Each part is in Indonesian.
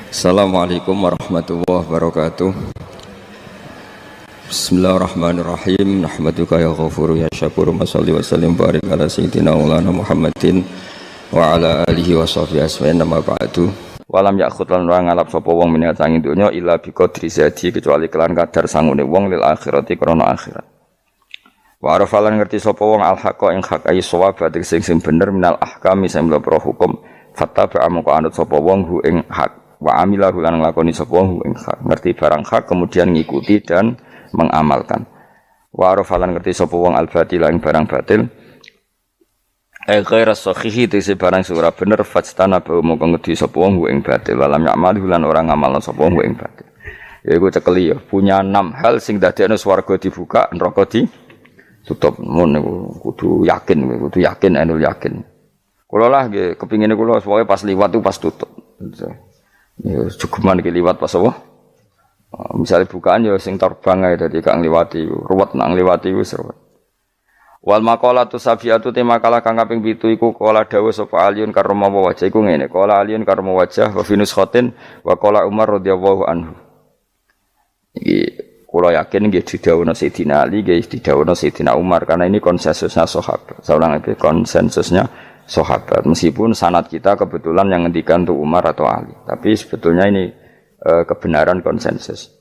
Assalamualaikum warahmatullahi wabarakatuh. Bismillahirrahmanirrahim. Nahmaduka ya ghafuru ya syakuru. Mashalli wa sallim barik ala sayyidina maulana Muhammadin wa ala alihi wa sahbihi asma'in nama ba'du. Walam ya'khud lan ora ngalap sapa wong menyang tangi donya illa bi qadri zati kecuali kelan kadar sangune wong lil akhirati krana akhirat. Wa arafalan ngerti sapa wong al haqqa ing hak ayi shawab sing bener minal ahkami sing mlebu hukum fattaba amko anut sapa wong hu ing hak. Wa amilahu lan nglakoni sapa wong ing hak, ngerti barang hak kemudian ngikuti dan mengamalkan. Wa arafalan ngerti sapa wong al-batil ing barang batil. Ghaira sahihi tese barang ora bener fastana ba mongko ngedi sapa wong ing batil walam ya'malu lan ora ngamalna sapa wong ing batil. Ya iku cekeli ya, punya 6 hal sing dadekno swarga dibuka, neraka ditutup. Mun niku kudu yakin anul yakin. Kula lah nggih kepingine kula pokoke pas liwat itu pas tutup. Ya cukuman iki liwat pas apa? Misalnya bukaan ya sing terbang ae dadi gak ngliwati, ruwet nang ngliwati wis ruwet. Wal maqalatu safiatu te makalah kang kaping 7 iku kala dawuh sapa Aliun karma wajah iku ngene. Kala Aliun karma wajah wa finus khotin wa kala Umar radhiyallahu anhu. Iki kula yakin nggih didhawuhna Sayyidina Ali, nggih didhawuhna Sayyidina Umar karena ini konsensusnya sahabat. Saulang iki konsensusnya sahabat. Meskipun sanad kita kebetulan yang ngendikan tuh Umar atau Ali, tapi sebetulnya ini kebenaran konsensus.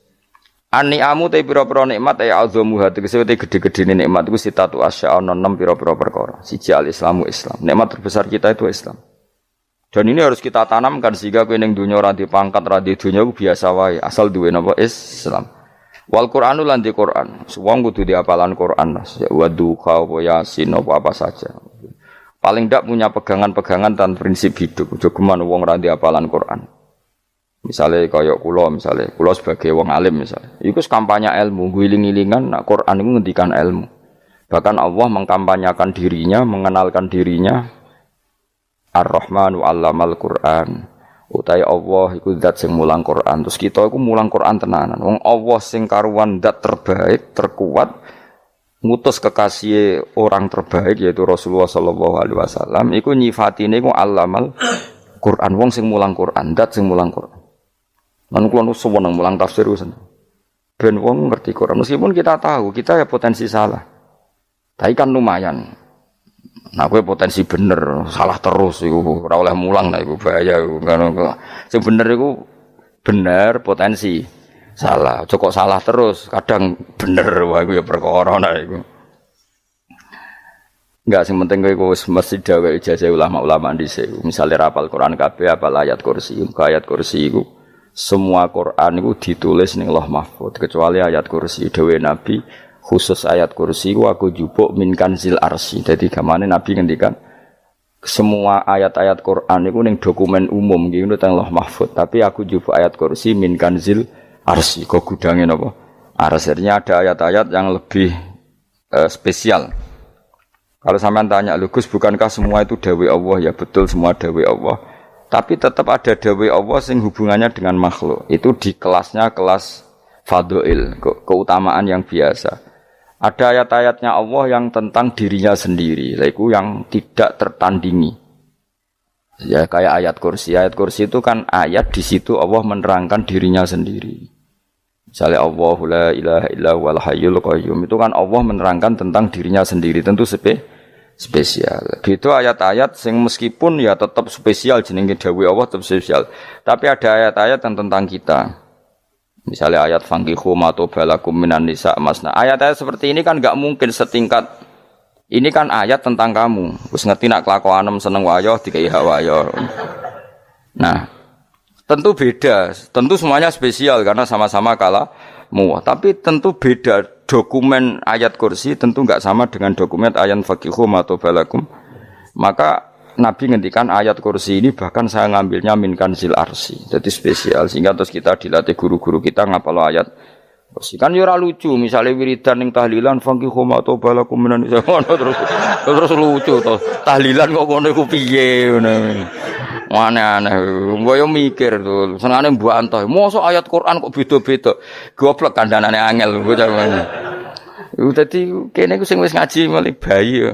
An-ni'amu te pira-pira nikmat ay azamu hati tegese te gede-gedene nikmat iku sitatu asya ana 6 pira-pira perkara. Siji al-islamu Islam. Nikmat terbesar kita itu Islam. Dan ini harus kita tanamkan sehingga kowe ning donya ora dipangkat, ora di donya ku biasa wae, asal duwe napa Islam. Wal Qur'anu lan di Qur'an. Wong kudu diapalan Qur'an. Wa duha wa yasin apa saja. Paling ndak punya pegangan-pegangan dan prinsip hidup. Aja geman wong ra diapalan Qur'an. Misalnya kaya kula sebagai wong alim misalnya, iku kampanye ilmu, guling-gilingan nak Quran iku ngendikan ilmu. Bahkan Allah mengkampanyakan dirinya, mengenalkan dirinya Ar-Rahmanu 'allamal Qur'an. Utai Allah iku zat sing mulang Quran. Terus kita iku mulang Quran tenanan. Wong Allah sing karuan zat terbaik, terkuat, ngutus kekasih orang terbaik yaitu Rasulullah sallallahu alaihi wasallam iku nyifatine iku 'allamal Quran. Wong sing mulang Quran, zat sing mulang Quran. Lan kula seneng mulang tafsir wis. Ben wong ngerti Quran meskipun kita tahu kita ya potensi salah. Tapi kan lumayan. Nah kowe potensi bener, salah terus iku ora oleh mulang lah iku bahaya iku. Sing bener iku bener potensi salah. Kok salah terus, kadang bener wae iku ya perkara nah iku. Enggak sing penting kowe wis mesti dawuh ijazah ulama-ulama dhisik. Misale rapal Quran kabeh apal ayat kursi, ayat kursi iku semua Quran itu ditulis ning Lauh Mahfuz kecuali ayat kursi dawuh Nabi khusus ayat kursi aku jupuk min kanzil arsy. Dadi gamane Nabi ngendikan semua ayat-ayat Quran itu ning dokumen umum iki nang Lauh Mahfuz tapi aku jupuk ayat kursi min kanzil arsy. Kok gudange napa? Arsy-nya ada ayat-ayat yang lebih spesial. Kalau sampean tanya, Gus bukankah semua itu dawuh Allah? Ya betul semua dawuh Allah. Tapi tetap ada dawuh Allah sing hubungannya dengan makhluk. Itu di kelasnya kelas fadhil, keutamaan yang biasa. Ada ayat-ayatnya Allah yang tentang dirinya sendiri, yaitu yang tidak tertandingi. Ya kayak ayat kursi. Ayat kursi itu kan ayat di situ Allah menerangkan dirinya sendiri. Misalnya Allahu la ilaha illa huwal hayyul qayyum. Itu kan Allah menerangkan tentang dirinya sendiri, tentu spesial. Gitu ayat-ayat sing meskipun ya tetap spesial jenenge dawuh Allah tetap spesial. Tapi ada ayat-ayat yang tentang kita. Misalnya ayat fankihu ma tobalakum minan nisa masna. Ayat-ayat seperti ini kan enggak mungkin setingkat. Ini kan ayat tentang kamu. Wis ngerti nak kelakuanem seneng wayo dikai hak wayo. Nah, tentu beda. Tentu semuanya spesial karena sama-sama kalamu. Tapi tentu beda. Dokumen ayat kursi tentu enggak sama dengan dokumen ayat faqihu matobalakum. Maka Nabi ngendikan ayat kursi ini bahkan saya ngambilnya min kanzil arsy. Jadi spesial sehingga terus kita dilatih guru-guru kita ngapal ayat kursi. Kan ya ora lucu misalnya wiridan ning tahlilan faqihu matobalakum minan terus lucu to. Tahlilan kok ngono iku piye ngono. Aneh-aneh, gue yo mikir tuh, senengane mbok antah. Mosok ayat Quran kok beda-beda. Goblok kandhanane angel gue jaman. Dadi kene ku sing wis ngaji mulai bayi.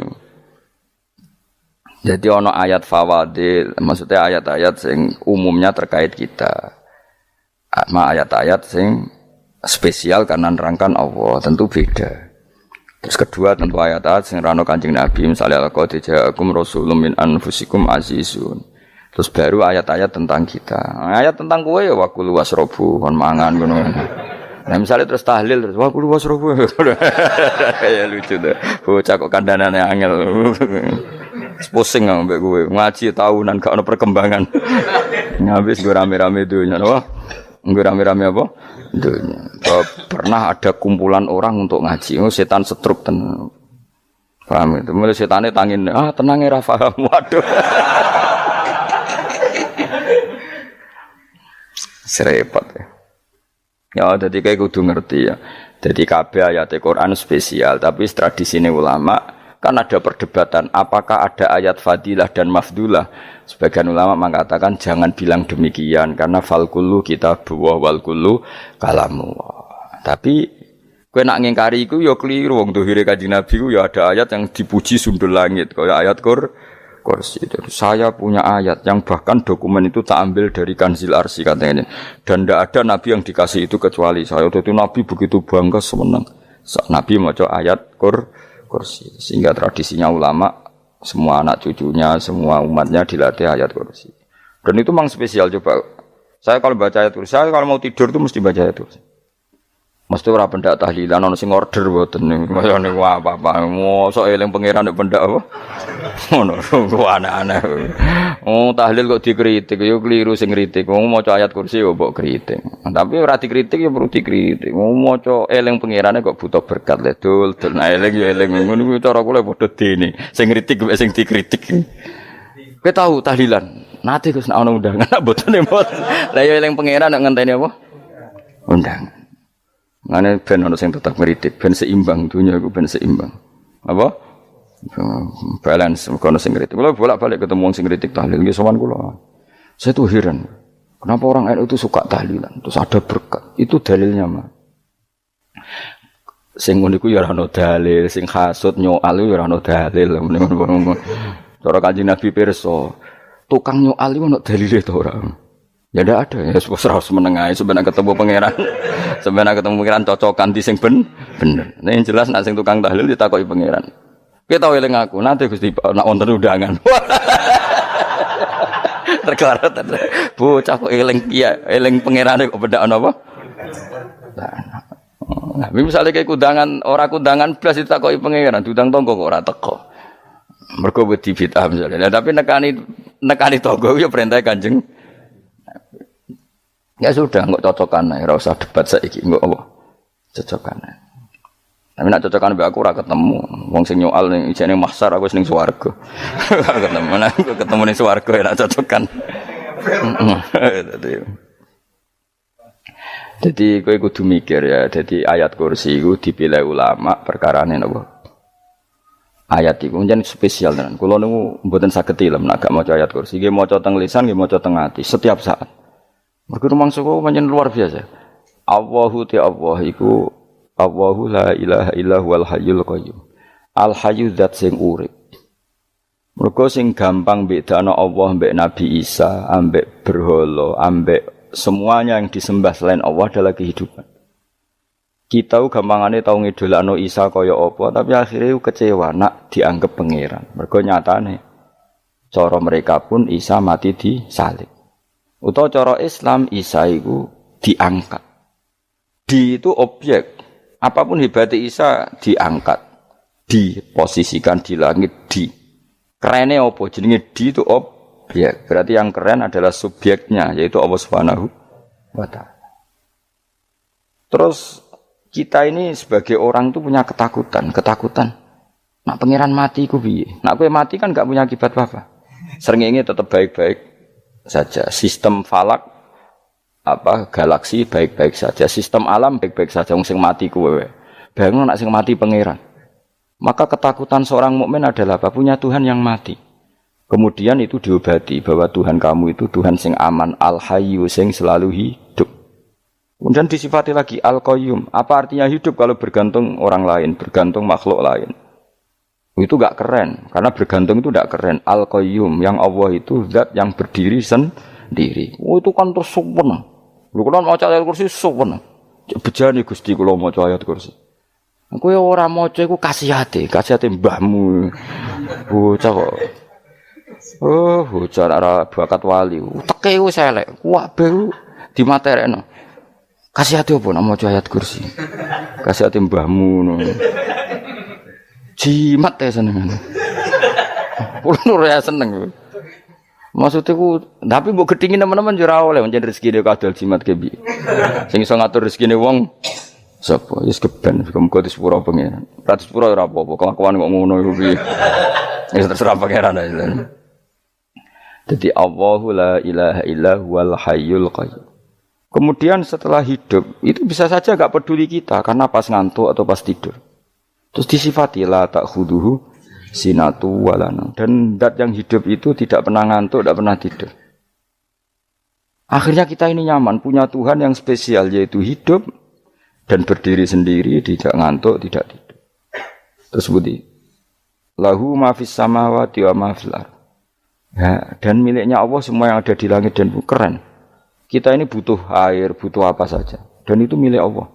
Jadi ana ayat fawadil, maksudnya ayat-ayat sing umumnya terkait kita. ayat-ayat sing spesial karena nerangkan Allah, tentu beda. Terus kedua tentu ayat-ayat sing rano Kanjeng Nabi, misalnya laqad ja'akum rasulun min anfusikum azizun. Terus baru ayat-ayat tentang kita. Ayat tentang kowe ya wakulu wasrobu kon mangan ngono. Nah misalnya terus tahlil terus wakulu wasrobu. Ya lucu deh. Bocah kok kandhanane angel. Pusing ambek kowe. Ngaji tahunan gak ono perkembangan. Ngabis gue rame-rame dunya apa? Gue rame-rame apa? Dunya. Pernah ada kumpulan orang untuk ngaji. Oh setan setruk tenan. Paham itu? Mulai setane tangin, tenang ya paham. Waduh. Serepot ya. Ya jadi kayak kudu ngerti ya. Jadi kabeh ayat Al-Qur'an spesial, tapi tradisine ulama kan ada perdebatan apakah ada ayat fadilah dan mafdulah. Sebagian ulama mengatakan jangan bilang demikian karena fal kullu kitabullah wal kullu kalamullah. Tapi kowe nak ngingkari iku ya keliru wong dohire Kanjeng Nabi ku ya ada ayat yang dipuji sundul langit kaya ayat Kursi. Saya punya ayat yang bahkan dokumen itu tak ambil dari Kanzil Arsy katanya. Dan tidak ada nabi yang dikasih itu kecuali saya. Itu nabi begitu bangga semenang. Nabi maca ayat Kursi. Sehingga tradisinya ulama semua anak cucunya, semua umatnya dilatih ayat Kursi. Dan itu memang spesial coba. Saya kalau baca ayat Kursi, saya kalau mau tidur itu mesti baca ayat Kursi. Mesti ora pendak tahlilan ana sing order mboten niku. Mayane apa-apa. Mosok eling pangeran nek pendak apa? Ngono, aneh-aneh. Oh, tahlil kok dikritik, yo keliru sing kritik. Wong maca ayat Kursi yo mbok kritik. Tapi ora dikritik yo perlu dikritik. Wong maca eling pangerane kok butuh berkat le dul, nah eling yo eling ngono kuwi cara kula padha dene. Sing kritik mek sing dikritik. Kowe tahu tahlilan? Nate Gus nek ana undangan mboten mboten. Lah yo eling pangeran nek ngenteni apa? Undangan. Ngene ben ono sing tetap ngritik, ben seimbang dunia iku ben seimbang. Apa? Balance kono sing ngritik. Kula bolak-balik ketemu wong sing ngritik tahlil nggih sowan kula. Saya tuh heran. Kenapa orang NU itu suka tahlilan? Terus ada berkat. Itu dalilnya, Mas. Sing ngono iku ya ora ono dalil, sing hasud nyoal ya ora ono dalil. Cara Kanjeng Nabi pirsa, tukang nyoal iku ono dalile to ora? Ya ndak ada ya serus menengae sebenarnya ketemu pangeran. Sebenarnya ketemu pangeran cocokan di sing bener. Nah yang jelas nak sing tukang tahlil ditakoki pangeran. Kowe tau eling aku, nanti Gusti nak wonten undangan. Terklarat. Bocah kok eling piye? Eling pangerane kok bedak ana apa? Nah, misalnya kayak kundangan, orang kundangan blas ditakoki pangeran, diundang tonggo kok ora teko. Mergo wedi bid'ah misalnya. Nah, tapi nekani tonggo ya perintah Kanjeng. Ya sudah, enggak cocokan ae, ora usah debat saiki, enggak apa. Cocokan ae. Tapi nek cocokan mbek aku ora ketemu. Wong sing nyoal ning ijene mahsyar aku wis ning swarga. Ketemu nek ketemu ning swarga nek cocokan. Jadi kowe kudu mikir ya, jadi ayat Kursi iku dipilih ulama perkarane napa? Ayat iku njen spesial tenan. Kula niku mboten saged tilem nek gak maca ayat Kursi, nggih maca teng lisan, nggih maca teng ati setiap saat. Mergo rumangsa kok pancen luar biasa. Allahu ta Allah iku Allahu la ilaha illa huwal hayyul qayyum. Al hayyu zat sing urip. Mergo sing gampang bedakno Allah mbek Nabi Isa, ambek berhala, ambek semuanya yang disembah selain Allah adalah kehidupan. Kita gampangane tau ngidolakno Isa kaya apa, tapi akhirnya kecewa nak dianggap pangeran. Mergo nyatane cara mereka pun Isa mati disalib. Utawa cara Islam Isa iku diangkat. Di itu objek. Apapun hebatnya Isa diangkat, diposisikan di langit di. Kerene apa? Jenenge di itu objek. Berarti yang keren adalah subjeknya, yaitu Allah Subhanahu wa taala. Terus kita ini sebagai orang itu punya ketakutan. Nak pangeran mati iku piye? Nak kowe mati kan enggak punya akibat apa-apa. Srengenge tetap baik-baik saja. Sistem falak galaksi baik-baik saja. Sistem alam baik-baik saja. Wong sing mati kowe. Bayangno nak sing mati pangeran. Maka ketakutan seorang mukmin adalah apa? Punya Tuhan yang mati. Kemudian itu diobati bahwa Tuhan kamu itu Tuhan sing aman, al-hayyu sing selalu hidup. Kemudian disifati lagi al-qayyum. Apa artinya hidup kalau bergantung orang lain, bergantung makhluk lain? Itu enggak keren, karena bergantung itu enggak keren. Al-qayyum yang Allah itu zat yang berdiri sendiri. Oh itu kan terus sempurna. Lho kula maca ayat kursi suwen. Bejane Gusti kula maca ayat kursi. Kowe ora maca iku kasihate mbahmu. Bocah kok. Oh, bocah ora bakat wali. Teke wis elek, kabeh dimaterekno. Kasihate opo nek maca ayat kursi? Kasihate mbahmu ngono. Jimat ya seneng. Kulo ora seneng. Maksudnya ku, tapi mbok gedhingi teman-teman yo ora oleh pancen rezekine kadol jimat ke piye. Sing iso ngatur rezekine wong sapa? Wis keben, muga disepuro pengen. Ra disepuro ora apa-apa, kelakuan kok ngono iku piye. Wis terserah pangeran ae. Jadi Allahu la ilaha illa huwal hayyul qayyum. Kemudian setelah hidup itu bisa saja enggak peduli kita karena pas ngantuk atau pas tidur. Terus disifati la ta'khuduhu sinatu walana, dan zat yang hidup itu tidak pernah ngantuk, tidak pernah tidur. Akhirnya kita ini nyaman, punya Tuhan yang spesial, yaitu hidup dan berdiri sendiri, tidak ngantuk, tidak tidur. Terus budi lahu ma fis samawati wa ma fil ardh. Ya, dan miliknya Allah semua yang ada di langit dan bumi. Keren. Kita ini butuh air, butuh apa saja, dan itu milik Allah.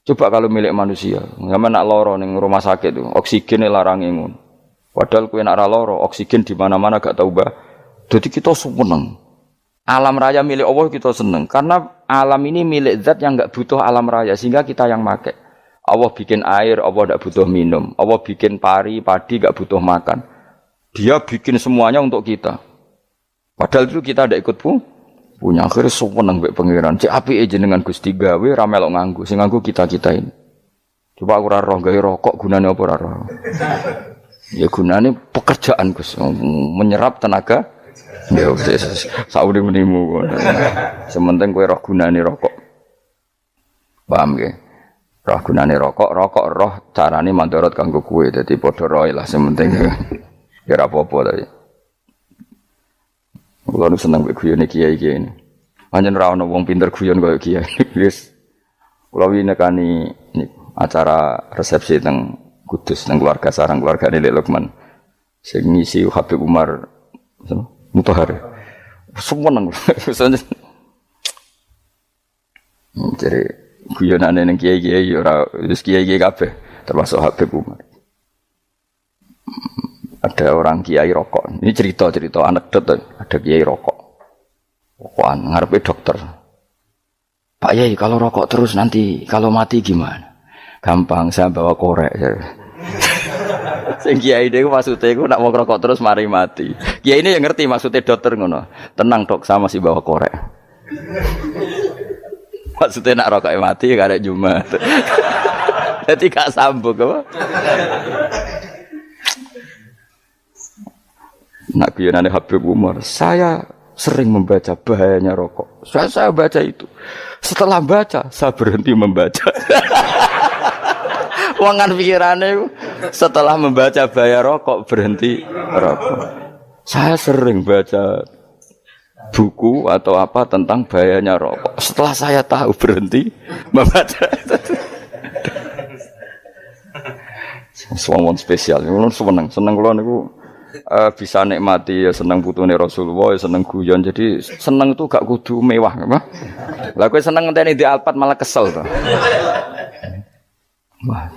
Coba kalau milik manusia, nggak nak loro ning rumah sakit tuh, oksigennya larang ingun. Padahal kowe nak ra loro, oksigen di mana-mana gak tau mbah. Jadi kita seneng. Alam raya milik Allah kita seneng karena alam ini milik zat yang enggak butuh alam raya sehingga kita yang make. Allah bikin air, Allah enggak butuh minum. Allah bikin padi enggak butuh makan. Dia bikin semuanya untuk kita. Padahal itu kita ndak ikut punya. Akhirnya seneng mbek pangeran. Cek apike jenengan Gusti gawe ra melok nganggo. Sing nganggo kita-kita ini. Coba aku ora roh gawe rokok gunane apa ora roh. Ya gunane pekerjaan Gus, menyerap tenaga. Ya wis sauri menimu. Sementing kowe roh gunane rokok. Paham nggih? Roh gunane rokok roh carane mandorot kanggo kowe. Dadi padha roe lah sementing. Ya ora apa-apa ta. Kulo seneng mek guyone kiai-kiai ini. Pancen ora ono wong pinter guyon koyo kiai. Wis kulo winekani acara resepsi teng Kudus nang keluarga sarang keluarga Lek Lukman. Sing ngisi Habib Umar Mutahar. Semua nang. Jadi guyonane nang kiai-kiai ora wis kiai-kiai kabeh termasuk Habib Umar. Ada orang kiai rokok. Ini cerita-cerita anekdot. Ada kiai rokok. Rokokan ngarepe dokter. Pak Yai kalau rokok terus nanti kalau mati gimana? Gampang saya bawa korek. Sing kiai niku maksude iku nak mau rokok terus mari mati. Kiai ini yang ngerti maksudnya dokter ngono. Tenang dok, saya masih bawa korek. Maksudnya nak rokok mati gak ada Jumat. Jadi gak sambung apa? Nak guyonane Habib Umar, saya sering membaca bahayanya rokok. Saya baca itu. Setelah baca, saya berhenti membaca. Wangan pikirannya setelah membaca bahaya rokok berhenti rokok. Saya sering baca buku atau apa tentang bahayanya rokok. Setelah saya tahu berhenti membaca. Suwon spesial. Kulo seneng kulo niku bisa nikmati ya seneng putune Rasulullah, ya seneng guyon. Jadi seneng itu gak kudu mewah, apa? Lah kowe seneng ngenteni di Alphard malah kesel to. Wah,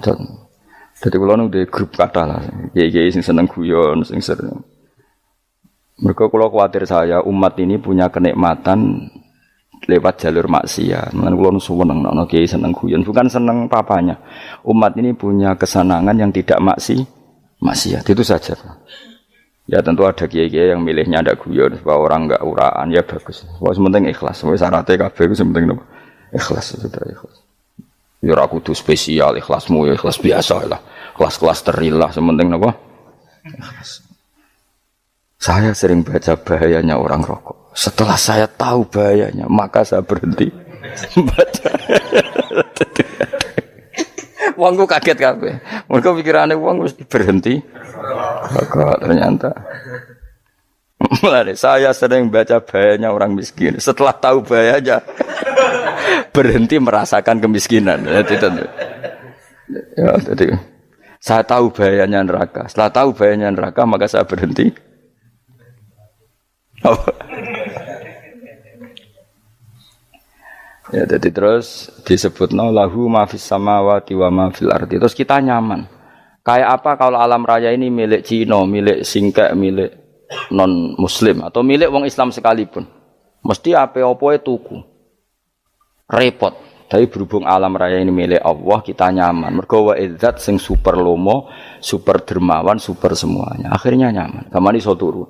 jadi kalau nu di grup kata lah, kiai sing seneng guyon, sing sering. Mereka kalau khawatir saya umat ini punya kenikmatan lewat jalur maksiat. Mengenai kalau nu seneng, no kiai seneng guyon, bukan seneng papanya. Umat ini punya kesenangan yang tidak maksiat, itu saja. Ya tentu ada kiai-kiai yang milihnya ada guyon, supaya orang enggak uraan, ya bagus. Wah, sementing ikhlas, syaratnya kabeh itu sementing ikhlas, sudah ikhlas. Ya ora kudu spesial ikhlasmu ya ikhlas biasa lah. Kelas-kelas teril lah sementing napa? Ikhlas. Saya sering baca bahayanya orang rokok. Setelah saya tahu bahayanya, maka saya berhenti baca. Wong ku kaget kabeh. Mergo pikirane wong wis berhenti. Kok ternyata. Mulane saya sering baca bahayanya orang miskin. Setelah tahu bahayanya berhenti merasakan kemiskinan. Jadi saya tahu bahayanya neraka. Setelah tahu bahayanya neraka, maka saya berhenti. Ya, jadi terus disebutno lahu ma fis samawati wa ma fil ardi. Terus kita nyaman. Kayak apa kalau alam raya ini milik Cina, milik Singkek, milik non muslim atau milik wong Islam sekalipun. Mesti apa-apa tuku. Repot. Tapi berhubung alam raya ini milik Allah, kita nyaman. Mergo wa izzat sing super lomo, super dermawan, super semuanya. Akhirnya nyaman. Kamane iso turu.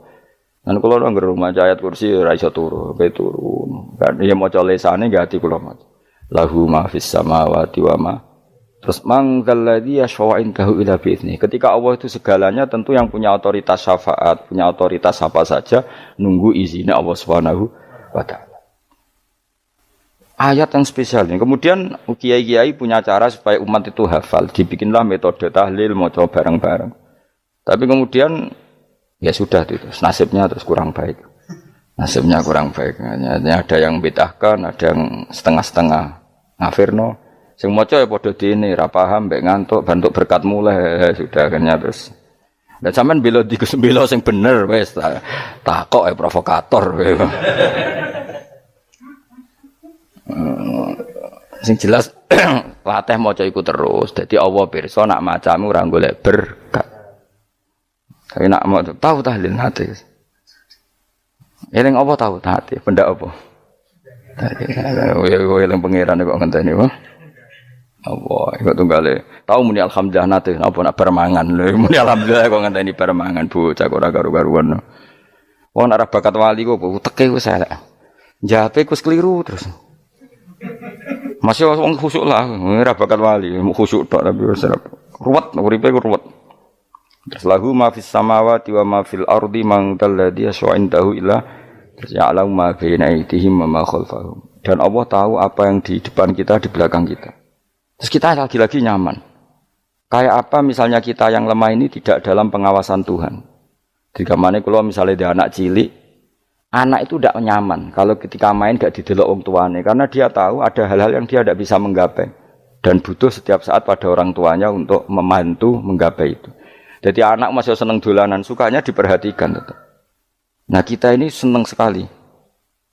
Dan kalau orang gerung maca ayat kursi ora iso turu, kae turu. Kan ya maca lesane nggih ati kula maca. Lahu ma fis samawati wa ma. Terus man dzalladzi yashfa'u indahu illa bi'izni. Ketika Allah itu segalanya tentu yang punya otoritas syafaat, punya otoritas apa saja nunggu izinnya Allah Subhanahu wa taala. Ayat yang spesial ini. Kemudian kiai-kiai punya cara supaya umat itu hafal, dibikinlah metode tahlil maca bareng-bareng. Tapi kemudian ya sudah itu nasibnya terus kurang baik. Nasibnya kurang baik. Hanya ada yang bid'ahkan, ada yang setengah-setengah ngafirno. Sing maca ya padha dene, ra paham mbek ngantuk, bantuk berkat mulai sudah akhirnya terus. Dan sampean bela bela sing bener wis takok provokator. Sing jelas latih maca iku terus. Dadi Allah pirsa nak macamu ora golek berkat. Tapi nak mau tahu tahlil hati. Eling apa tahu hati? Benda apa? Eling pangeran kok ngenteni apa? Allah, iku tunggale. Tahu muni alhamdulillah nate apa nak permangan lho. Muni alhamdulillah kok ngenteni permangan bocah kok ora karu-karuan. Wong ora bakat wali kok teke wis elek. Jape wis keliru terus. Masih wong khusuk lah, ora bakat wali, khusuk tok tapi wis ruwet, uripe ruwet. Terus lahu ma fis samawati wa ma fil ardi man dalladhi yashfa'u indahu illa ya'lamu ma baina aydihim wa ma khalfahum. Dan Allah tahu apa yang di depan kita, di belakang kita. Terus kita lagi-lagi nyaman. Kayak apa misalnya kita yang lemah ini tidak dalam pengawasan Tuhan. Jika mana kalau misalnya dia anak cilik, anak itu tidak nyaman kalau ketika main gak didelok wong tuane karena dia tahu ada hal-hal yang dia tidak bisa menggapai dan butuh setiap saat pada orang tuanya untuk membantu menggapai itu. Jadi anak masih senang dolanan, sukanya diperhatikan tetap. Nah kita ini senang sekali.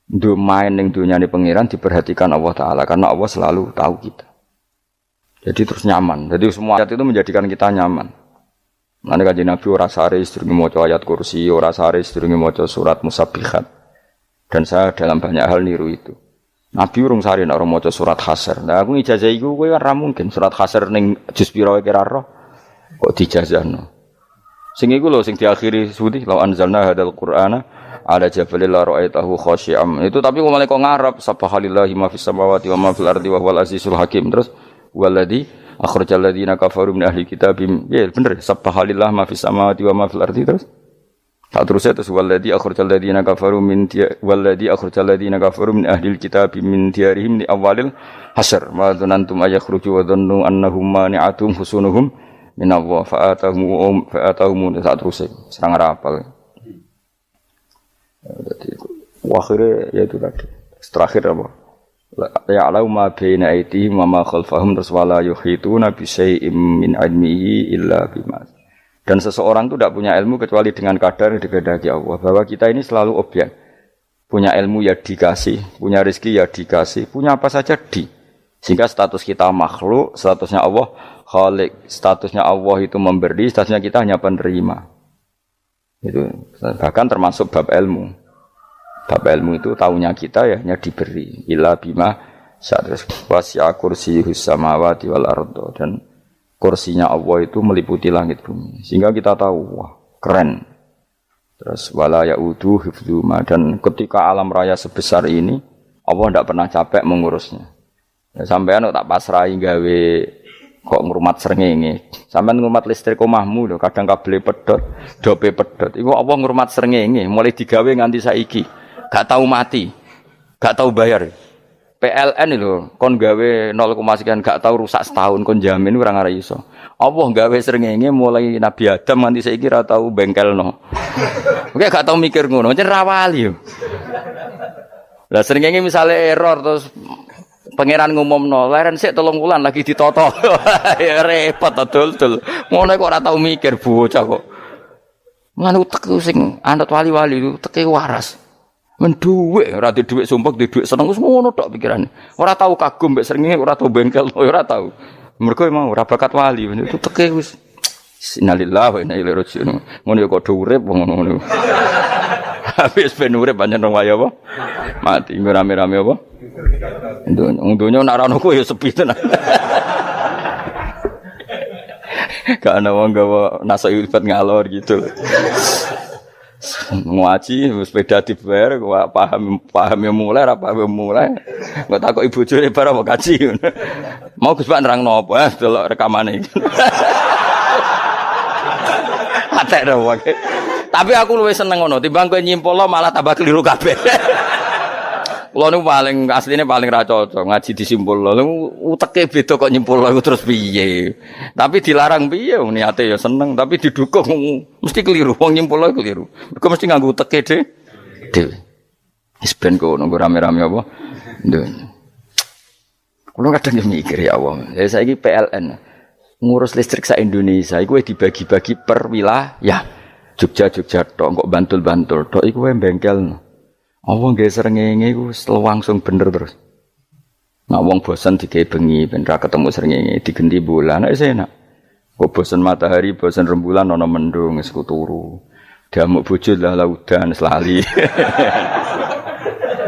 Untuk main yang dunia ini pengiran diperhatikan Allah Ta'ala. Karena Allah selalu tahu kita. Jadi terus nyaman. Jadi semua ayat itu menjadikan kita nyaman. Nanti kan Nabi orang sehari sedurunge maca ayat kursi, orang sehari sedurunge maca surat Musabbihat. Dan saya dalam banyak hal niru itu. Nabi urung sehari nek ora maca surat Hasyr. Nah aku ijazah iku kowe ora mungkin surat Hasyr ning juz pira wae kira roh. Kok dijazahno. Sing iku lho sing diakhiri suwi law anzalna hadzal qur'ana ala jabalil la ra'aitahu khashi'am. Itu tapi kok malah kok ngarep subhanallahi ma fis samawati wa ma fil ardi wa huwal azizul hakim. Terus waladzi akhrajal ladzina kafaru min ahli kitab. Ya bener subhanallahi ma fis samawati wa ma fil ardi terus. Tak terus itu waladzi akhrajal ladzina kafaru min waladzi akhrajal ladzina kafaru min ahli kitab min diyarihim li awalil hasyr. Ma dzanantum ayakhruju wa dhannu annahum mani'atum husunuhum min Allah fa'atahum saat terus serang rapal. Jadi akhirnya ya itu tadi. Terakhir apa? Ya'lamu ma baina aydihim wa ma khalfahum wala yuhituna bi syai'in min 'ilmihi illa bima. Dan seseorang itu tidak punya ilmu kecuali dengan kadar yang dikehendaki Allah. Bahwa kita ini selalu objek. Punya ilmu ya dikasih, punya rezeki ya dikasih, punya apa saja di. Sehingga status kita makhluk, statusnya Allah Khalik, statusnya Allah itu memberi, statusnya kita hanya penerima. Itu bahkan termasuk bab ilmu. Bab ilmu itu tahunya kita ya hanya diberi. Illa bima sa'atus wasi'a kursiyuhus samawati wal ardo. Dan kursinya Allah itu meliputi langit bumi. Sehingga kita tahu, wah keren. Terus wala ya'udu hifdzuma. Dan ketika alam raya sebesar ini, Allah tidak pernah capek mengurusnya. Ya, sampean tak pasrahi gawe kok ngrumat srengenge. Sampeyan ngrumat listrik omahmu lho, kadang kabel pedhot, dope pedhot. Iku apa ngrumat srengenge mulai digawe nganti saiki. Gak tahu mati. Gak tahu bayar. PLN lho, kon gawe 0, sekian gak tahu rusak setahun kon jamin ora ngara iso. Allah gawe srengenge mulai Nabi Adam nganti saiki ora tahu bengkelno. Oke gak tahu mikir ngono, jen ra wali yo. Lah srengenge misale error terus pangeran ngumumno, leren sik 3 wulan lagi ditoto. Ya repot dul-dul. Ngono kok ora tau mikir bocah kok. Mulane utek sing anut wali-wali teke waras. Men dhuwit, ora di dhuwit sumpek, di dhuwit seneng wis ngono tok pikirane. Ora tau kagum mbek srengenge, ora tau bengkel, ora tau. Mergo emang ora bakat wali, itu teke wis innalillahi wa inna ilaihi raji'un. Ngono ya kok urip ngono. Habis ben urip pancen rong wae apa? Mati nggo rame-rame apa? Donya nek ora ono ku ya sepi tenan. Gak ana wong gawa nasa ilfat ngalor gitu. Ngaji sepeda dibayar paham yang mulai apa yang mulai nggak takut ibu juri para mau kaji mau Gus Pak nerang nopo delok rekamane iki atek dong tapi aku luwih seneng ngono timbang kowe nyimpul malah tambah keliru kabeh. Kulo niku paling asline paling ra cocok ngaji disimpul lho uteke beda kok nyimpul iku terus piye tapi dilarang piye niate ya seneng tapi didukung mesti keliru wong nyimpul keliru mergo mesti nganggo uteke dhewe wis ben kok nunggu rame-rame apa nduk kulo kadang yo mikir ya Allah ya saiki PLN ngurus listrik sak Indonesia iku dibagi-bagi per wilayah Jogja tok kok Bantul tok iku wae bengkel. Wong nggih srengenge iku langsung bener terus. Nek wong bosan digawe bengi ben ra ketemu srengenge digenti bulan nek enak. Kok bosan matahari, bosan rembulan ana mendung wis turu. Damuk bojo lah laudan selali.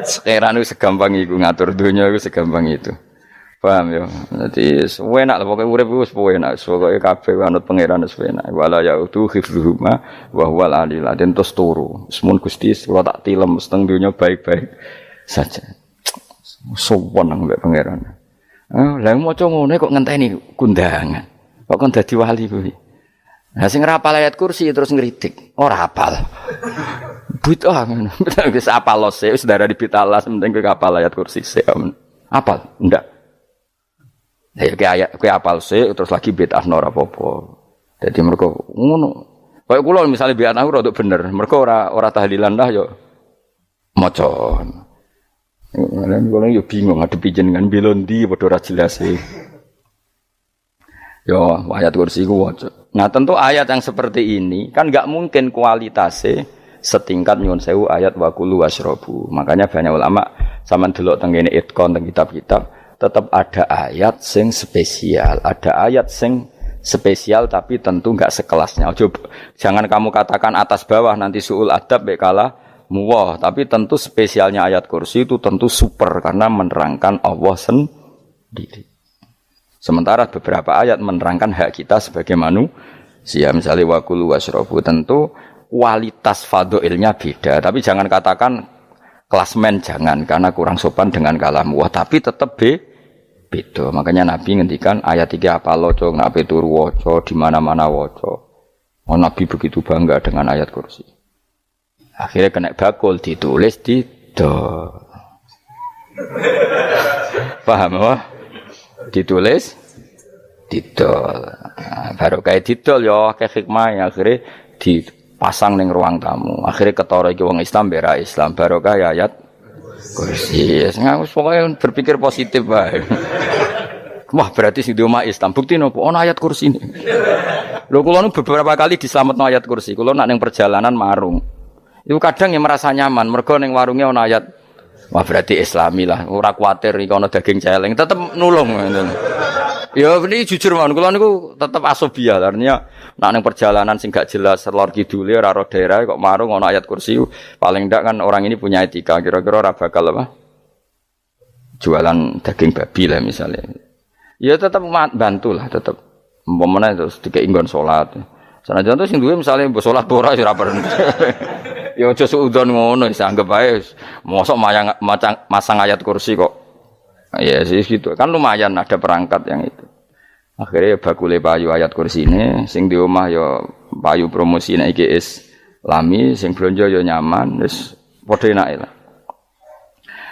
Sekarang itu segampang iku ngatur dunia itu segampang itu. Paham ya? Dadi enak lah pokoke urip wis enak. Pokoke kabeh anut pangeran wis enak. Wala yautu khifruhuma wa huwal alil adin tos turu. Semun Gusti kula tak tilem seteng dunya baik-baik saja. Sowan nang mbek pangeran. Lah maca ngene kok ngenteni kundangan. Kok kon dadi wali kuwi. Lah sing ora hafal ayat kursi terus ngritik. Ora hafal. Bid'ah ngono. Wis hafal lose wis darah di pitalas penting kowe hafal ayat kursi sik. Hafal? Ndak. Ya kayak apal sih terus lagi bid'ah ora apa-apa. Dadi mergo ngono. Kaya kula misale bid'ah ora untuk bener, mergo ora tahlilan dah yo maca. Lan kula yo bingung ngadepi jenengan belondi padha ora jelas e. Yo ayat kursi ku waca. Nah, tentu ayat yang seperti ini kan enggak mungkin kualitasnya setingkat nyuwun sewu ayat wa kulu wasrobu. Makanya banyak ulama sampean delok teng kene itqon teng kitab-kitab tetap ada ayat sing spesial, ada ayat sing spesial tapi tentu enggak sekelasnya. Jangan kamu katakan atas bawah nanti suul adab bekala muwah, tapi tentu spesialnya ayat kursi itu tentu super karena menerangkan Allah sendiri. Sementara beberapa ayat menerangkan hak kita sebagai manusia, misalnya wakulu wasrobu, tentu kualitas fadhilnya beda, tapi jangan katakan klasmen jangan karena kurang sopan dengan kalam wah, tapi tetap beda. Makanya Nabi ngendikan ayat 3 apa loco, nabi turu waca di mana-mana waca. Oh, Nabi begitu bangga dengan ayat kursi. Akhirnya kena bakul ditulis di do. Paham apa? Ditulis didol. Baru kayak didol ya kayak hikmah akhirnya dipasang ning ruang tamu. Akhirnya ketara iki wong Islam bera Islam baru kayak ayat kursi. Wis pokoke berpikir positif wae. Wah, berarti sing di omah Islam bukti nopo ana ayat kursi ini. Lho kula nu beberapa kali dislametno ayat kursi. Kula nak ning perjalanan marung. Iku kadang yang merasa nyaman mergo ning warunge ana ayat. Wah, berarti Islami lah. Ora kuwatir iki ana daging celeng, tetep nulung ngoten. Ya ini jujur mawon kula niku tetep asobia. Artinya nak ning perjalanan sing gak jelas lor kidule ora ro daerah kok marung ana ayat kursi paling ndak kan orang ini punya etika kira-kira ora bakal apa jualan daging babi lah misalnya. Ya tetep bantulah tetep umpamane terus dikek nggon salat. Sanajan to sing duwe misale mbok salat ora ya ora perlu. Ya aja suudon ngono wis anggap ae mosok masang ayat kursi kok. Ya sih gitu. Kan lumayan ada perangkat yang itu. Akhirnya bakule payu ayat kursi ini sing di omah ya payu promosi nek iki Islami sing blonjo ya nyaman wis padha enake lah.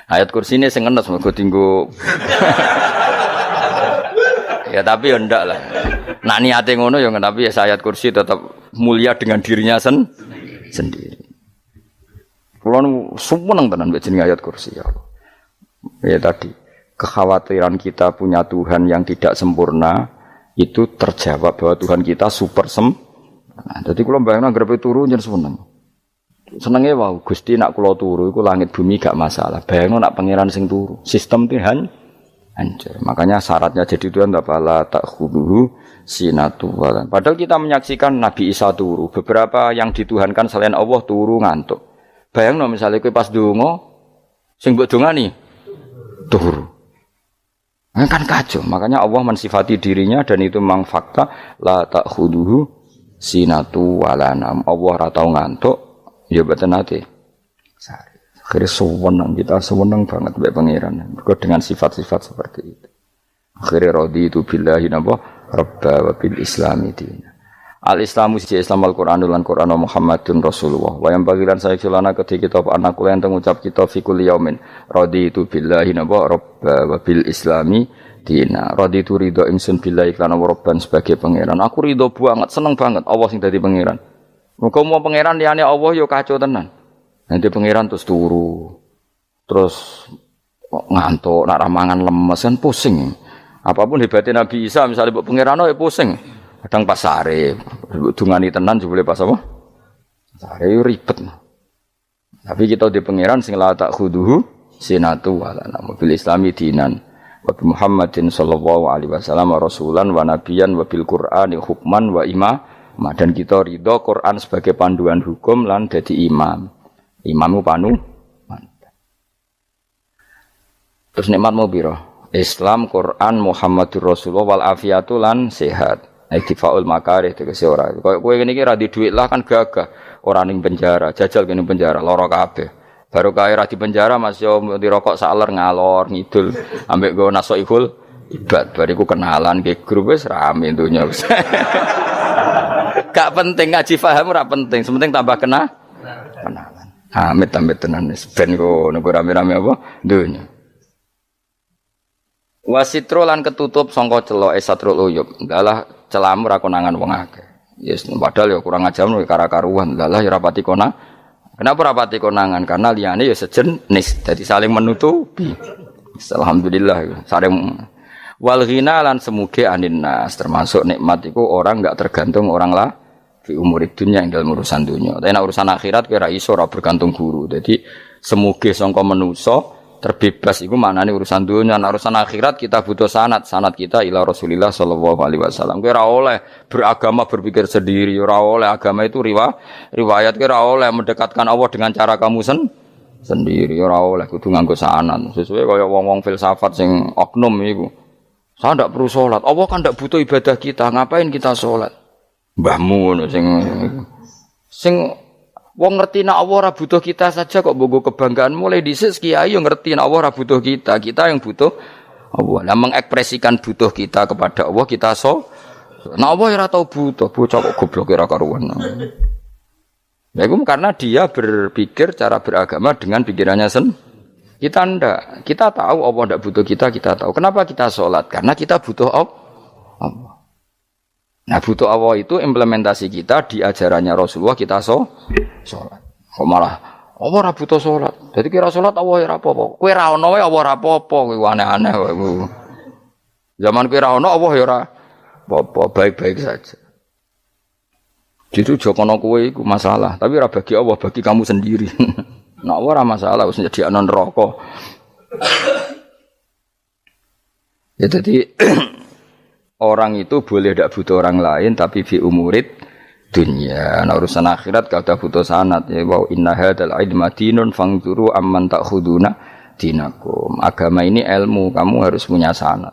Ayat kursi ini sing ngenes mergo dinggo ya tapi ya ndak lah. Nak niate ngono ya tapi ya ayat kursi tetap mulia dengan dirinya sendiri. Kulo seneng tenan mbek jeneng ayat kursi ya Allah. Ya tadi kekhawatiran kita punya Tuhan yang tidak sempurna itu terjawab bahwa Tuhan kita super sempurna. Jadi kalau bayangkan grepe turu jen seneng. Senenge wae Gusti nak kula turu iku langit bumi gak masalah. Bayangno nak pangeran sing turu. Sistem Tuhan hancur. Makanya syaratnya jadi Tuhan la ta'khudhuhu sinatu walan. Padahal kita menyaksikan Nabi Isa turu. Beberapa yang dituhankan selain Allah turu ngantuk. Bayangno misalnya kowe pas donga sing mbok dongani turu. Kan kacau. Makanya Allah mensifati dirinya dan itu memang fakta la ta'khudhuhu sinatu walanam. Allah ora tau ngantuk. Ya betul nanti. Akhirnya sewenang kita sewenang banget mbek pangeran. Mergo dengan sifat-sifat seperti itu. Akhirnya raditu billahi napa rabba wa bil islami dina. Al-Islamu siji Islam Al-Qur'anul lan Qur'an Muhammadun Rasulullah. Wa yang bagilan saya celana ketika kita anak kula enten ngucap kita fi kulli yaumin raditu billahi napa rabba wa bil islami dina. Raditu ridho ingsun billahi lan rabban sebagai pangeran. Aku ridho banget, seneng banget Allah sing dadi pangeran. Muga mau pangeran liyane Allah yo kacau tenan. Nanti pangeran terus turu. Terus ngantuk, nak ramangan lemes kan pusing. Apapun hebatnya Nabi Isa misalnya mbok pangeran ya pusing. Kadang pas sare, dungani tenan jebule pas apa? Sare ribet. Tapi kita di pangeran sing la ta'khudhuhu sinatu wala bil islami dinan. Wa Muhammadin sallallahu alaihi wasallam rasulan wa nabiyan wa bil Qur'ani hukman wa imam. Dan kita ridho Quran sebagai panduan hukum lan dadi imam. Imammu panu. Terus nikmatmu piro? Islam, Quran, Muhammadur Rasulullah wal afiatu lan sehat. Iktifaul makarih tegese ora. Kowe ngene iki ra di dhuwit lah kan gagah. Ora ning penjara, jajal kene penjara lara kabeh. Baru kae ra di penjara Mas yo dirokok saler ngalor ngidul ambek go nasoihul ibad bariku kenalan ke grup wis rame dunya wis. Gak penting ngaji paham ora penting, sementing tambah kenalan. Amit-amit tenan wis ben kok nek rame-rame apa dunya. Wasitro lan ketutup sangka celoke satrul uyub. Dalah celamu ra konangan wong akeh. Yes, padahal ya kurang ajar kara-karuan. Dalah ya rapati konang. Kenapa rapati konangan? Karena liyane ya sejenis. Jadi saling menutupi. Alhamdulillah saling wal ghina lan semuge aninnas termasuk nikmat iku orang enggak tergantung orang lah fi umurid dunya ing dalam urusan dunya. Tapi nek urusan akhirat kowe ra iso ora bergantung guru. Jadi semuge sangka manusa terbebas iku maknane urusan dunia, urusan akhirat kita butuh sanad kita ila Rasulillah sallallahu alaihi wasallam. Kowe ora oleh beragama berpikir sendiri, ora oleh agama itu riwayat kowe ora oleh mendekatkan Allah dengan cara kamu sendiri, ora oleh kudu nganggo sanad. Sesuai kaya wong-wong filsafat sing oknum iku. Saya ndak perlu salat. Allah kan ndak butuh ibadah kita, ngapain kita salat? Mbahmu ngono sing wong ngerti nek Allah ora butuh kita saja kok bogo kebanggaan mulai dhisik kiai yo ngerti nek Allah ora butuh kita yang butuh Allah. Lah mengekspresikan butuh kita kepada Allah kita nek Allah ora tau butuh, bocah kok goblok ora karuan. Ya itu karena dia berpikir cara beragama dengan pikirannya kita ndak. Kita tahu Allah ndak butuh kita tahu. Kenapa kita salat? Karena kita butuh Allah. Nah butuh Allah itu implementasi kita di ajarannya Rasulullah kita sholat. Kok malah Allah ora butuh sholat. Jadi kira sholat Allah ora apa-apa. Kowe ra ono wae Allah ora apa-apa. Kowe aneh-aneh wae. Zaman kowe ra ono Allah ya ora apa-apa, baik-baik saja. Jadi jokono kowe iku masalah, tapi ora bagi Allah, bagi kamu sendiri. Nek Allah ora masalah wis jadi ana neraka. Ya jadi orang itu boleh tidak butuh orang lain tapi fi umurid dunya. Nah urusan akhirat kalau butuh sanad ya wa inna hadzal ilma dinun fangzuru amman ta'khuduna dinakum. Agama ini ilmu, kamu harus punya sanad.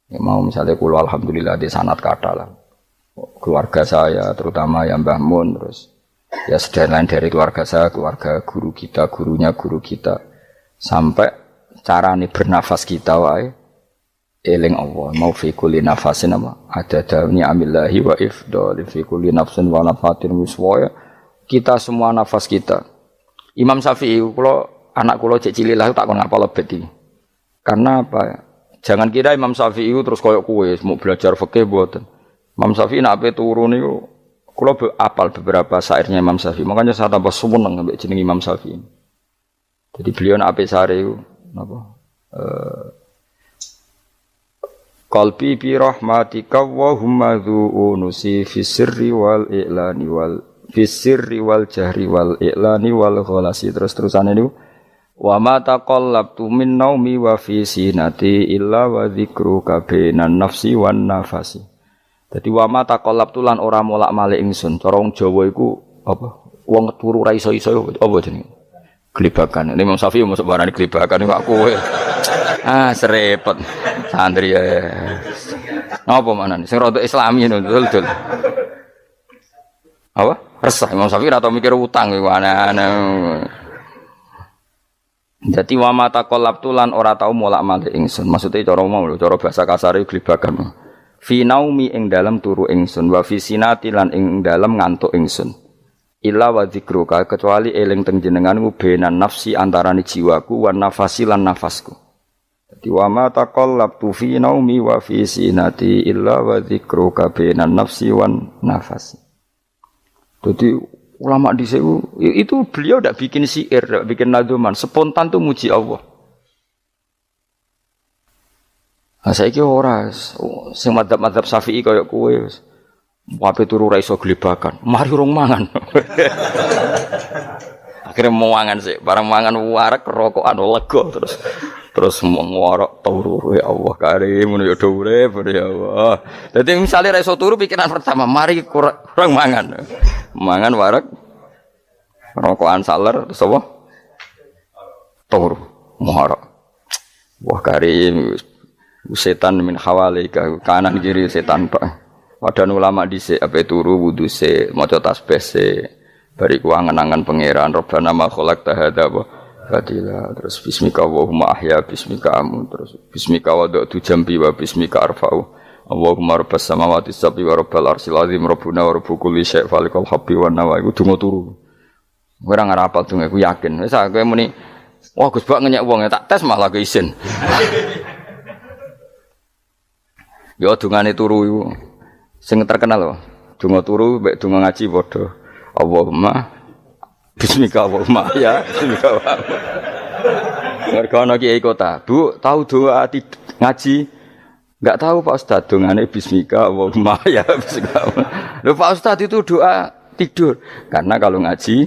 Ya mau misalnya kula alhamdulillah di sanad kata lah. Keluarga saya terutama yang Mbah Mun terus ya sedaya lain dari keluarga saya, keluarga guru kita, gurunya guru kita sampai carane bernafas kita wae eling Allah mau fi kulli nafasin apa ada dawni amillahi wa ifdal fi kulli nafsin wa nafatin wiswaya kita semua nafas kita. Imam Syafi'i kula anak kula cek cilik lah tak kon ngapal lebet iki. Karena apa? Jangan kira Imam Syafi'i terus koyo kowe mau belajar fikih mboten. Imam Syafi'i nek ape turu niku kula apal beberapa syairnya Imam Syafi'i. Makanya saya tambah seneng ambek jeneng Imam Syafi'i. Jadi beliau nek ape sare iku napa qalbi bi rahmatika wa humma dhu unusi fi sirri wal i'lani wal Fisirri wal jahri wal i'lani wal ghalasi terus-terusane niku wa ma taqallabtu min naumi wa fi sinati illa wa dzikruka bainan nafsi wan nafasi. Dadi wa ma taqallabtu lan ora molak-malik ingsun. Cara wong Jawa iku apa? Wong turu ra iso-iso apa jenenge? Glebakan. Ini Imam Syafi'i mosok barani glebakan iku kowe. Serepet. Santri ya. Apa manane? Sing rada Islami ngono dul. Apa? Resah Imam Syafi'i atau mikir utang iku aneh-aneh. Dadi wa mata qalabtu lan ora tau molak-malik ingsun. Maksude cara mau lho, cara bahasa kasare glebakan. Fi naumi ing dalem turu ingsun wa fi sinati lan ing dalem ngantuk ingsun. Illa wa dzikruka kecuali eling teng jenenganmu benan nafsi antarane jiwaku wan nafasi lan nafasku. Dadi wa mata qalabtu fi naumi wa fi sinati illa wa dzikruka benan nafsi wan nafasi. Jadi ulama di sini itu beliau tidak bikin syair, tidak bikin nadzuman, spontan tuh muji Allah. Nah, saya kira orang, sing madzhab Syafi'i kayak kue, wape turu ra iso glebakan, mari rong mangan. Akhirnya mau mangan sih, barang mangan warak rokokan lega terus ngorok turu ya Allah karim ya urip ya Allah. Dadi misale ra iso turu pikiran pertama mari kurang mangan. Mangan warak rokokan saler terus apa? Turu ngorok. Wah karim setan min hawalika kanan kiri setan Pak. Padahal ulama dhisik ape turu wudu se maca tasbih se bariku angen-angen pangeran Rabbana ma khalaqta hadza Fadila terus bismika Allahumma ahya bismika amu terus bismika wada'tu jambi wa bismika arfa'u Allahumma rabbas samawati sab'i wa rabbal arsyil azim rabbuna wa rabbu kulli syai' falikal habbi wa nawa iku donga turu ora ngarapal donga iku yakin wis kowe muni wah Gus Bak ngenyek wong tak tes malah ke isin yo dungane turu iku sing terkenal lho donga turu mek donga ngaji padha Allahumma bismika Allahumma ya bismika Allahumma. Mergo ana kiai kota, Bu, tahu doa ngaji? Enggak tahu Pak Ustaz, dongane bismika Allahumma ya bismika. Lho Pak Ustaz itu doa tidur. Karena kalau ngaji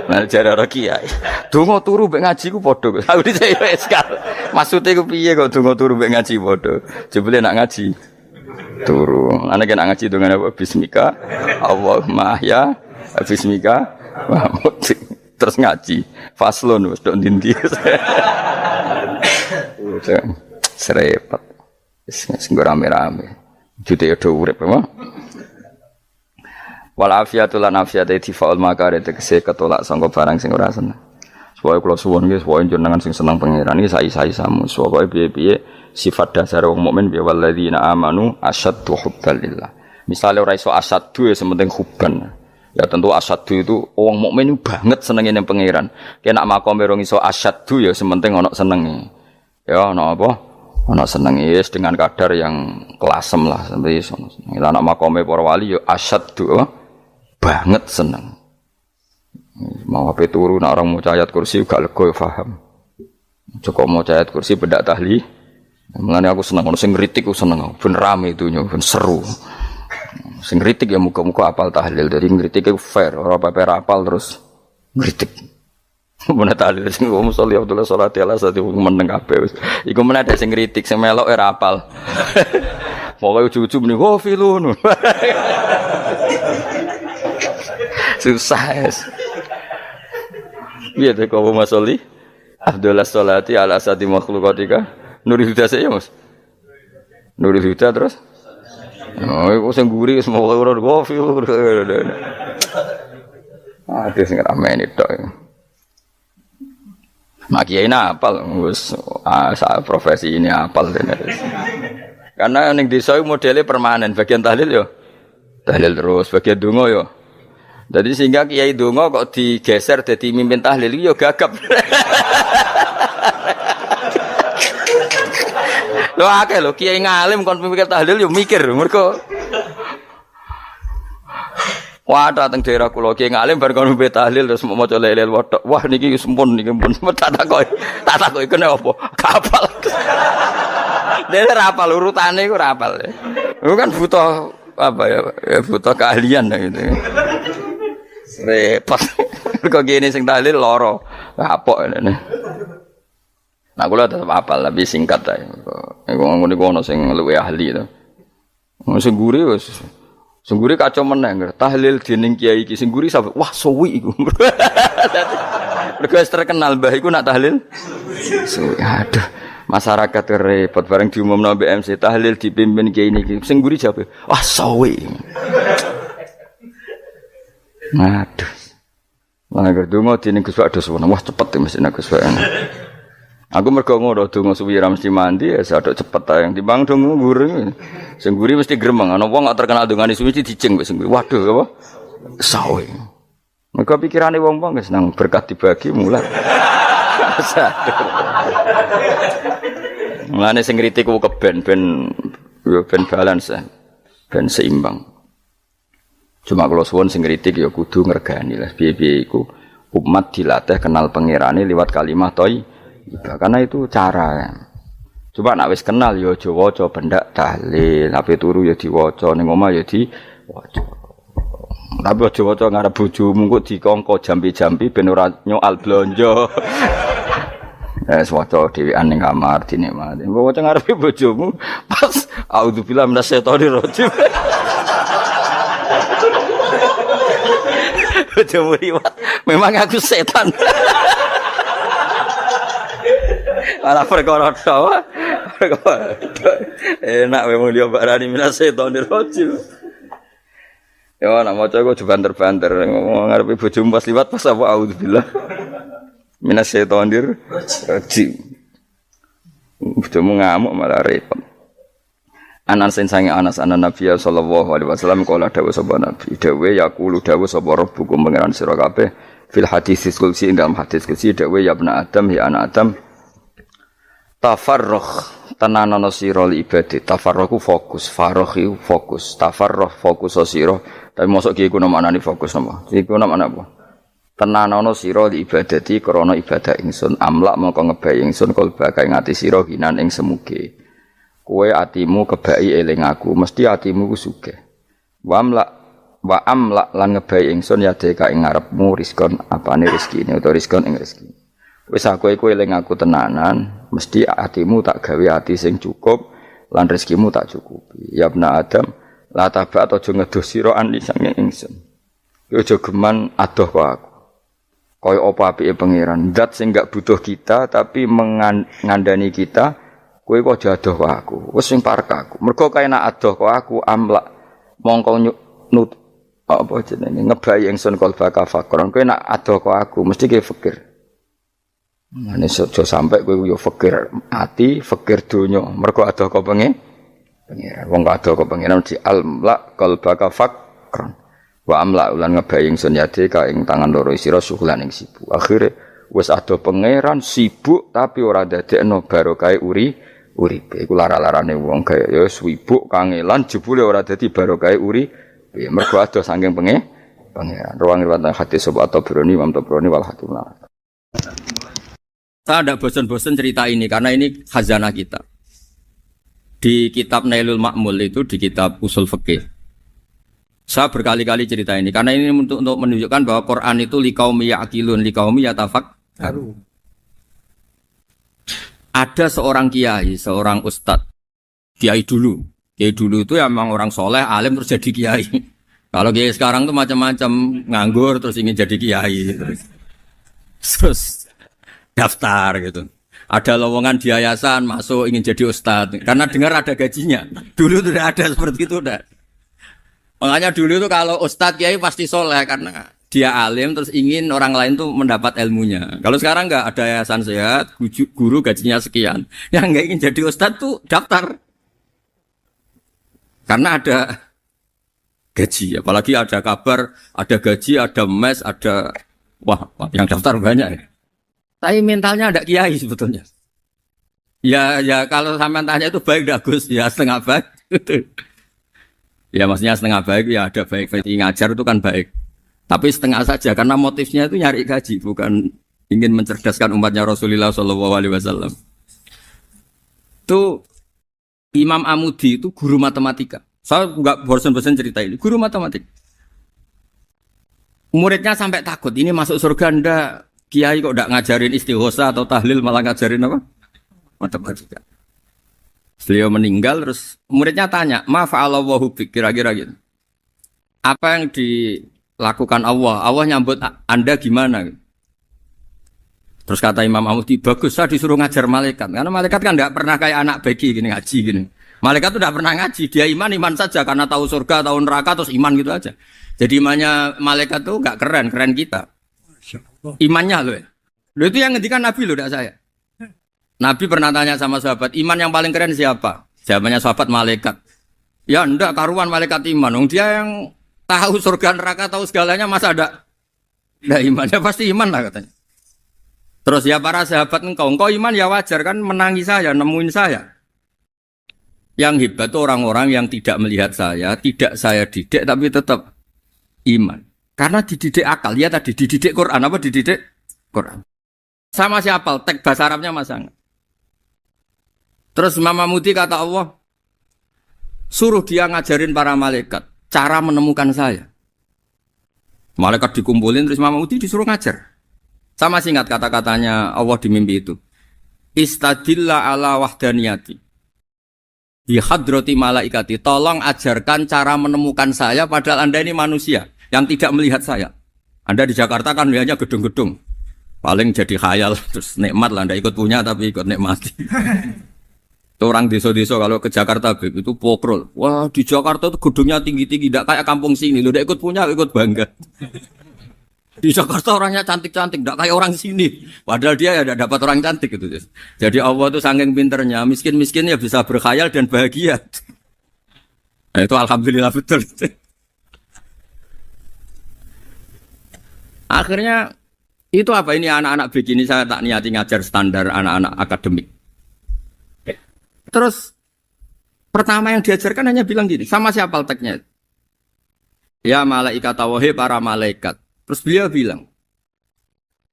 nah jare ora kiai. Donga turu mek ngaji ku padha. Aku dhisik wis kal. Maksude ku piye kok donga turu mek ngaji padha? Jebule nak ngaji turu. Ana kena ngaji dongane apa bismika Allahumma ya bismika terus ngaji faslon wis tok ndi-ndi serepet sing rame-rame jute yo urip apa wal afiatul lan afiate tifaul makare tegese ketolak sangka barang sing ora seneng supaya kula suwun nggih supaya jenengan sing seneng pangeran iki sai-sai samu supaya piye-piye sifat dasar wong mukmin bi walladzina amanu asyaddu hubbalillah misale ora iso asyaddu ya sementing hubban. Ya tentu asyaddu itu wong mukmin banget senenge ning pangeran. Ki nek makome rong iso asyaddu ya sementing ana senenge. Ya ana apa? Ana senenge wis dengan kadar yang kelasem lah sampai iso. Lah nek makome para wali ya asyaddu banget seneng. Mau ape turu nek orang maca ayat kursi gak lega paham. Cukup maca ayat kursi bedak tahli. Mulane aku seneng ono sing ngritik aku seneng. Ben rame itu ben seru. Sing kritik ya muga-muga apal tahlil. Jadi ngritik itu fair, ora paper apal terus ngritik. Mun tahlil sing ngomong sholli Abdullah sholati ala sate meneng kabeh wis. Iku men ada sing ngritik sing melok ora apal. Pokoke ujug-ujug muni oh filun. Susah. Piye to kok Mas Sholli? Abdullah sholati ala sate makhluqatika. Nurul Huda saya Mas. Nurul Huda terus oh, iku sing guri semua ora kopi. Ada sing ramene tok. Mak kiai apal wis profesi ini apal tenan. Karena ning desa iku modele permanen, bagian tahlil yo tahlil terus, bagian donga yo. Jadi sehingga kiai donga kok digeser dadi mimpin tahlil yo gagap. Lho akeh lho kiai ngalim kon mikir tahlil yo mikir mergo wah dateng daerah kula kiai ngalim bar kon mikir tahlil terus maca la ilaha illallah wah niki sempun niki pun tak takoki kene apa kapal dene ra apal urutane iku ra apal lho kan butuh apa ya, butuh keahlian gitu. Repot. Kok gini sing tahlil loro. Apok ngene. Nah kula tetep apal tapi singkat ae. Iku ngono sing luwih ahli to. Sing guri wis sing guri kacau meneng. Tahlil dening kiai iki sing guri sampe wah suwi iku. Mergo terkenal mbah iku nak tahlil. Suwi. Aduh. Masyarakat repot bareng diumumno BMC tahlil dipimpin kiai niki. Sing guri jawab, wah suwi. Aduh. Lah nek donga dening Gus Pak dos wah cepet mesti nek Gus Pak. Aku mergo ngono donga suwi ra mesti mandi ya sadok cepet ae timbang donga nguri. Sing nguri mesti gremeng ana wong gak terkenal dongane suwi dijeng wis nguri. Waduh apa? Sawe. Mergo pikirane wong-wong wis nang berkat dibagi mulai. Mulane sing kritik ku keben ben balance ben seimbang. Cuma kalau suwun sing kritik ya kudu ngergani lah piye-piye iku umat dilatih kenal pangerane liwat kalimat karena itu cara. Coba nak wis kenal ya aja waca bendak tahlil, ape turu ya diwaca ning omah ya diwaca. Tapi aja waca ngarep bojomu kok dikongko jampi-jampi ben ora nyoal blonjo. Waca dhewean ning kamar dinikmati. Mbok waca ngarepe bojomu pas auzubillahi minasyaitonir rajim. Bojomu liwat, memang aku setan. Malah perkara dawa. Enak memang dia barani minasyaitonir rajim. Ya nak maca kok banter-banter ngomong ngarepe bojomu pas liwat pas apa auzubillah. Minasyaitonir rajim. Bojomu ngamuk malah repot. Anas sange Anas anan Nabi sallallahu alaihi wasallam kala dawuh sapa Nabi dawuh yaqulu dawuh sapa rabbukum pangeran sira kabeh fil hadis qudsi dalam hadis qudsi dawuh ya ibnu adam ya anak adam tafarrugh tenanono sira li ibadah tafarrughu fokus faraghi fokus tafarrugh fokus sira tapi mosok ki iku maknane fokus apa iku maknane apa tenanono sira li ibadati krana ibadah ingsun amlak mongko ngebayi ingsun kalba kae ngati sira hinan ing semuge kowe atimu kebaki eling aku mesti atimu ku sugih wa amlak lan ngebayi ingsun ya deka ing ngarepmu rizkon apane rezekine utawa rizkon ing rezeki wis aku iku eling aku tenanan mesti atimu tak gawe ati sing cukup lan rezekimu tak cukupi ya ibna adam la tabat aja ngedoh sira an lisange ingsun aja geman adoh kok aku kaya apa apike pangeran zat sing gak butuh kita tapi mengandani kita kowe kok aja adoh kok aku wis sing parek aku mergo kae nak adoh kok aku amlak mongko nut apa jenenge ngebayi ingsun kalba kafakron kowe nak adoh kok aku mesti ke fikir ngene aja sampe kowe yo fikir ati fikir donya mergo adoh kok pengen wong adoh kok pengen di amlak kalba kafakron wa amlak ulan ngebayi ingsun yade ka ing tangan loro sira syukulan ing sibuk akhire wis adoh pangeran sibuk tapi ora dadekno barokah uripe iku lara-larane wong kaya ya sibuk kangelan jebule ora dadi barokah uripe mergo adoh saking pangeran ruang riwayat hadis sapa Tabrani Imam Tabrani wal Hakim. Saya tidak bosan-bosan cerita ini karena ini khazanah kita. Di kitab Nailul Ma'mul itu di kitab Usul Fiqih. Saya berkali-kali cerita ini karena ini untuk menunjukkan bahwa Quran itu liqaumi ya'qilun liqaumi yatafakkarun. Ada seorang kiai, seorang ustadz, kiai dulu itu ya memang orang soleh, alim terus jadi kiai. Kalau kiai sekarang tuh macam-macam, nganggur terus ingin jadi kiai, terus daftar gitu. Ada lowongan di yayasan masuk ingin jadi ustadz, karena dengar ada gajinya. Dulu tidak ada seperti itu, udah. Makanya dulu tuh kalau ustadz kiai pasti soleh karena dia alim terus ingin orang lain tuh mendapat ilmunya. Kalau sekarang enggak ada yayasan sehat, guru gajinya sekian. Yang enggak ingin jadi ustadz tuh daftar. Karena ada gaji, apalagi ada kabar, ada gaji, ada mes, ada wah yang daftar banyak. Tapi mentalnya ada kiai sebetulnya. Ya kalau sampean tanya itu baik enggak Gus? Ya setengah baik. Ya maksudnya setengah baik ya ada baik ngajar itu kan baik. Tapi setengah saja karena motifnya itu nyari gaji bukan ingin mencerdaskan umatnya Rasulullah SAW. Itu Imam Amudi itu guru matematika. Saya nggak bosan-bosan cerita ini. Guru matematik. Muridnya sampai takut, ini masuk surga ndak? Kiai kok ndak ngajarin istighosa atau tahlil malah ngajarin apa? Matematika. Beliau meninggal terus muridnya tanya, "Ma fa'alallahu bik?" Kira-kira gitu. Apa yang dilakukan Allah? Allah nyambut Anda gimana? Terus kata Imam Ahmadi, bagus saya disuruh ngajar malaikat. Karena malaikat kan nggak pernah kayak anak beki gini ngaji gini. Malaikat tuh nggak pernah ngaji, dia iman saja karena tahu surga, tahu neraka terus iman gitu aja. Jadi imannya malaikat tuh nggak keren, keren kita. Imannya loh. Loh itu yang ngendikan Nabi loh, tidak saya. Nabi pernah tanya sama sahabat, iman yang paling keren siapa? Jawabannya sahabat malaikat. Ya enggak karuan malaikat iman. Dia yang tahu surga neraka, tahu segalanya masa ada imannya pasti iman lah katanya. Terus ya para sahabat engkau iman ya wajar kan menangi saya, nemuin saya. Yang hebat itu orang-orang yang tidak melihat saya, tidak saya didik tapi tetap iman. Karena dididik akal, ya tadi dididik Quran, apa dididik Quran. Sama siapa? Teks bahasa Arabnya masang. Terus Imam Mudi kata Allah, suruh dia ngajarin para malaikat cara menemukan saya. Malaikat dikumpulin terus Imam Mudi disuruh ngajar. Sama singkat kata-katanya Allah di mimpi itu. Istadilla ala wahdaniyati. Di hadrati malaikati, tolong ajarkan cara menemukan saya padahal Anda ini manusia yang tidak melihat saya. Anda di Jakarta kan melihatnya gedung-gedung. Paling jadi khayal terus nikmat lah Anda ikut punya tapi ikut nikmati. Itu orang desa-desa kalau ke Jakarta itu pokrol. Wah, di Jakarta itu gedungnya tinggi-tinggi tidak kayak kampung sini. Lu udah ikut punya, ikut bangga. Di Jakarta orangnya cantik-cantik, tidak kayak orang sini. Padahal dia ya tidak dapat orang cantik gitu. Jadi Allah itu saking pinternya, miskin-miskin ya bisa berkhayal dan bahagia. Nah, itu alhamdulillah betul. Akhirnya itu apa ini anak-anak begini saya tak niati ngajar standar anak-anak akademik. Terus pertama yang diajarkan hanya bilang gini, sama siapa teknya? Ya malaikat wahai para malaikat. Terus beliau bilang,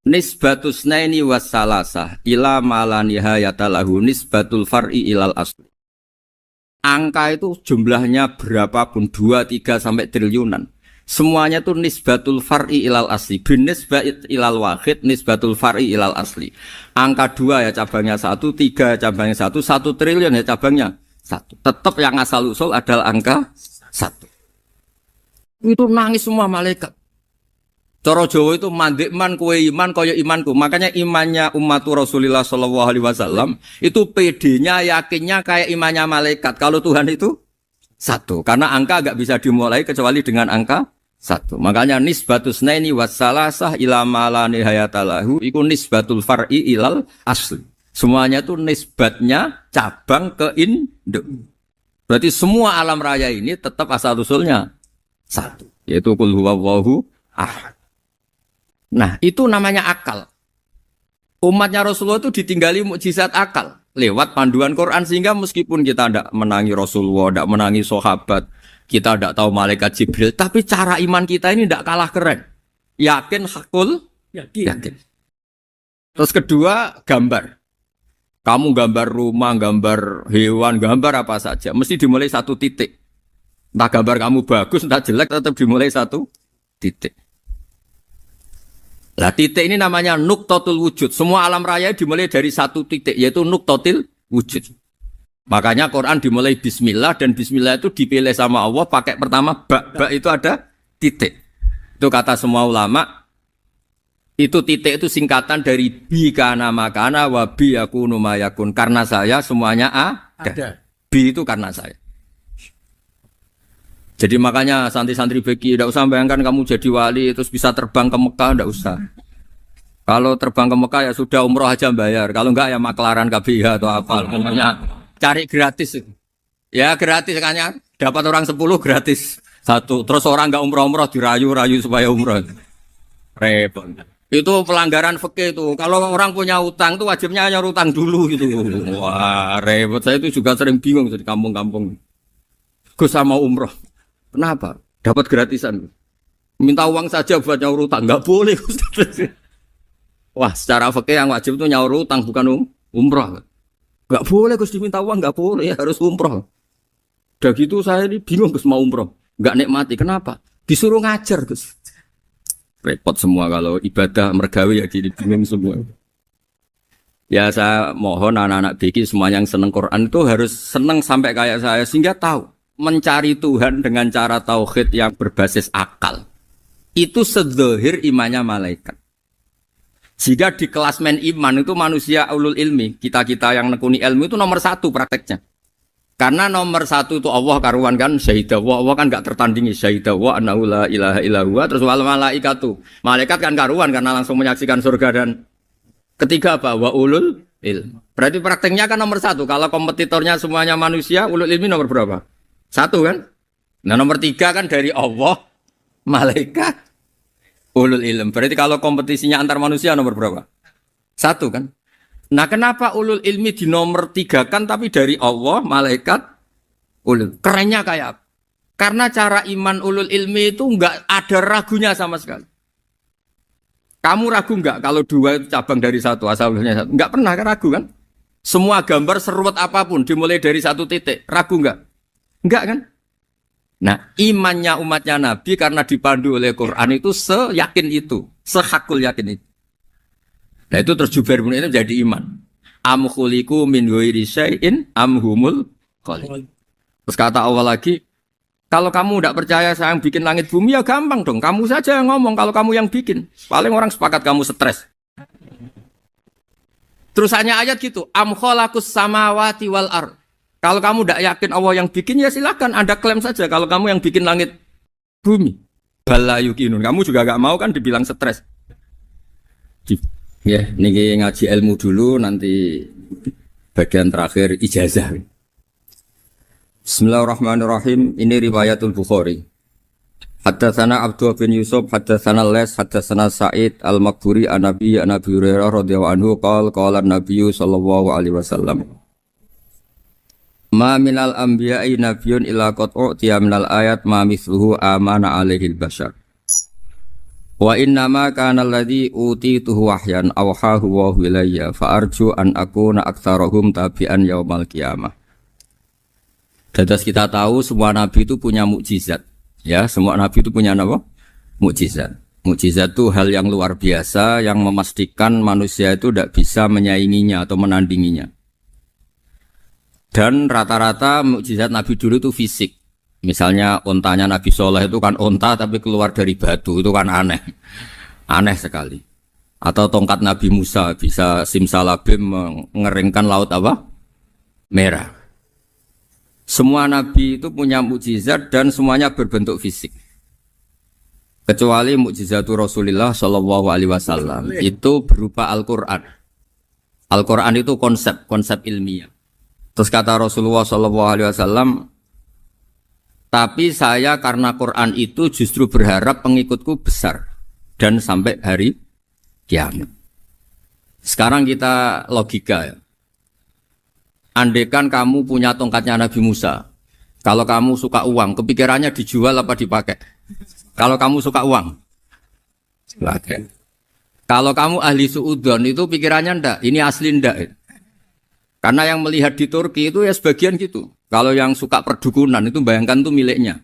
nisbatus naini wassalasah ila mala nihayata lahu nisbatul far'i ilal asli. Angka itu jumlahnya berapapun 2, 3 sampai triliunan. Semuanya itu nisbatul far'i ilal asli. Bin nisbat ilal wahid nisbatul far'i ilal asli. Angka 2 ya cabangnya 1, 3 cabangnya 1, 1 triliun ya cabangnya 1. Tetap yang asal usul adalah angka 1. Itu nangis semua malaikat. Cara Jawa itu mandekman kue iman kaya imanku. Makanya imannya umat Rasulullah SAW itu PD-nya yakinnya kayak imannya malaikat. Kalau Tuhan itu 1. Karena angka agak bisa dimulai kecuali dengan angka 1. Makanya nisbatus naini wassalasah ila mala nihayatalahu iku nisbatul far'i ilal asli. Semuanya itu nisbatnya cabang ke induk. Berarti semua alam raya ini tetap asal usulnya 1. Yaitu qul huwallahu ahad. Nah, itu namanya akal. Umatnya Rasulullah itu ditinggali mukjizat akal lewat panduan Quran sehingga meskipun kita tidak menangi Rasulullah, tidak menangi sahabat, kita tidak tahu malaikat Jibril, tapi cara iman kita ini tidak kalah keren. Yakin hakul, yakin. Terus kedua, gambar. Kamu gambar rumah, gambar hewan, gambar apa saja, mesti dimulai 1 titik. Entah gambar kamu bagus, entah jelek, tetap dimulai 1 titik. Nah, titik ini namanya nuqtatul wujud. Semua alam raya dimulai dari 1 titik, yaitu nuqtatil wujud. Makanya Quran dimulai bismillah, dan bismillah itu dipilih sama Allah pakai pertama ba itu ada titik. Itu kata semua ulama, itu titik itu singkatan dari bi kana makana wa bi yakunu mayakun. Karena saya semuanya ada. Bi itu karena saya. Jadi makanya santri-santri beki tidak usah bayangkan kamu jadi wali terus bisa terbang ke Mekah, tidak usah. Kalau terbang ke Mekah ya sudah umroh aja bayar. Kalau enggak ya maklaran KBH atau apa. Pokoknya cari gratis. Ya gratis kan ya. Dapat orang 10 gratis 1. Terus orang enggak umroh-umroh dirayu-rayu supaya umroh. Repot. Itu pelanggaran fikih itu. Kalau orang punya utang itu wajibnya hanya utang dulu gitu. Wah repot. Saya itu juga sering bingung di kampung-kampung. Gus sama umroh. Kenapa? Dapat gratisan. Minta uang saja buat nyaur utang. Enggak boleh. Wah, secara fikih yang wajib itu nyaur utang bukan umroh. Enggak boleh Gus diminta uang, enggak boleh, harus umroh. Udah gitu saya ini bingung Gus mau umroh, nggak nikmati. Kenapa? Disuruh ngajar Gus. Repot semua kalau ibadah mergawe ya gini bingung semua. Ya saya mohon anak-anak BK semua yang seneng Quran itu harus seneng sampai kayak saya sehingga tahu mencari Tuhan dengan cara tauhid yang berbasis akal. Itu sedzahir imannya malaikat. Jika di klasmen iman itu manusia ulul ilmi, kita-kita yang nekuni ilmu itu nomor 1 prakteknya. Karena nomor 1 itu Allah karuan kan syahidah wa, Allah kan gak tertandingi syahidah wa annahu la ilaha illa huwa, terus wal malaikatu. Malaikat kan karuan karena langsung menyaksikan surga dan ketiga apa? Wa ulul ilmi. Berarti prakteknya kan nomor 1. Kalau kompetitornya semuanya manusia, ulul ilmi nomor berapa? 1 kan? Nah nomor 3 kan dari Allah, malaikat, ulul ilm. Berarti kalau kompetisinya antar manusia nomor berapa? 1 kan? Nah kenapa ulul ilmi di nomor 3 kan tapi dari Allah, malaikat, ulul. Kerennya kayak apa? Karena cara iman ulul ilmi itu enggak ada ragunya sama sekali. Kamu ragu enggak kalau 2 itu cabang dari 1, asalnya 1? Enggak pernah kan ragu kan? Semua gambar seruat apapun dimulai dari 1 titik, ragu enggak? Enggak kan? Nah imannya umatnya Nabi karena dipandu oleh Quran itu seyakin itu, sehakul yakin itu. Nah itu terus Jubair bin itu jadi iman. Am khuliqu min ghairi syai'in am humul khaliq. Terus kata Allah lagi, kalau kamu tidak percaya saya yang bikin langit bumi ya gampang dong. Kamu saja yang ngomong kalau kamu yang bikin. Paling orang sepakat kamu stres. Terus hanya ayat gitu. Am khalaqus samawati wal ard. Kalau kamu tidak yakin Allah yang bikin ya silakan Anda klaim saja kalau kamu yang bikin langit bumi. Bala yuqinun. Kamu juga gak mau kan dibilang stres. Ya, ini ngaji ilmu dulu, nanti bagian terakhir ijazah. Bismillahirrahmanirrahim. Ini riwayatul Bukhari. Haddatsana Abdullah bin Yusuf, haddatsana Les, haddatsana Sa'id al-Maqburi an-Nabi Hurairah radhiyallahu anhu qala an-Nabi sallallahu alaihi wasallam. Ma minal anbiya'i nabiyyun illa qad u'tiya minal ayat ma mithluhu amana alaihi al-bashar. Wa innama kana alladhi utituhu wahyan awhahu wa ilayya fa arju an akuna aktsarahum tabi'an yaumal qiyamah. Dadas kita tahu semua nabi itu punya mukjizat. Ya, semua nabi itu punya apa? Mukjizat. Mukjizat itu hal yang luar biasa yang memastikan manusia itu tidak bisa menyainginya atau menandinginya. Dan rata-rata mukjizat nabi dulu itu fisik. Misalnya ontanya Nabi Soleh itu kan onta tapi keluar dari batu, itu kan aneh. Aneh sekali. Atau tongkat Nabi Musa bisa simsalabim mengeringkan laut apa? Merah. Semua Nabi itu punya mukjizat dan semuanya berbentuk fisik. Kecuali mukjizatul Rasulullah Shallallahu Alaihi Wasallam itu berupa Al-Quran. Al-Quran itu konsep ilmiah. Terus kata Rasulullah Shallallahu Alaihi Wasallam, tapi saya karena Quran itu justru berharap pengikutku besar dan sampai hari kiamat. Sekarang kita logika ya. Andaikan kamu punya tongkatnya Nabi Musa, kalau kamu suka uang, kepikirannya dijual apa dipakai? Kalau kamu suka uang, pakai. Kalau kamu ahli suudon itu pikirannya ndak, ini asli ndak. Karena yang melihat di Turki itu ya sebagian gitu. Kalau yang suka perdukunan itu bayangkan tuh miliknya.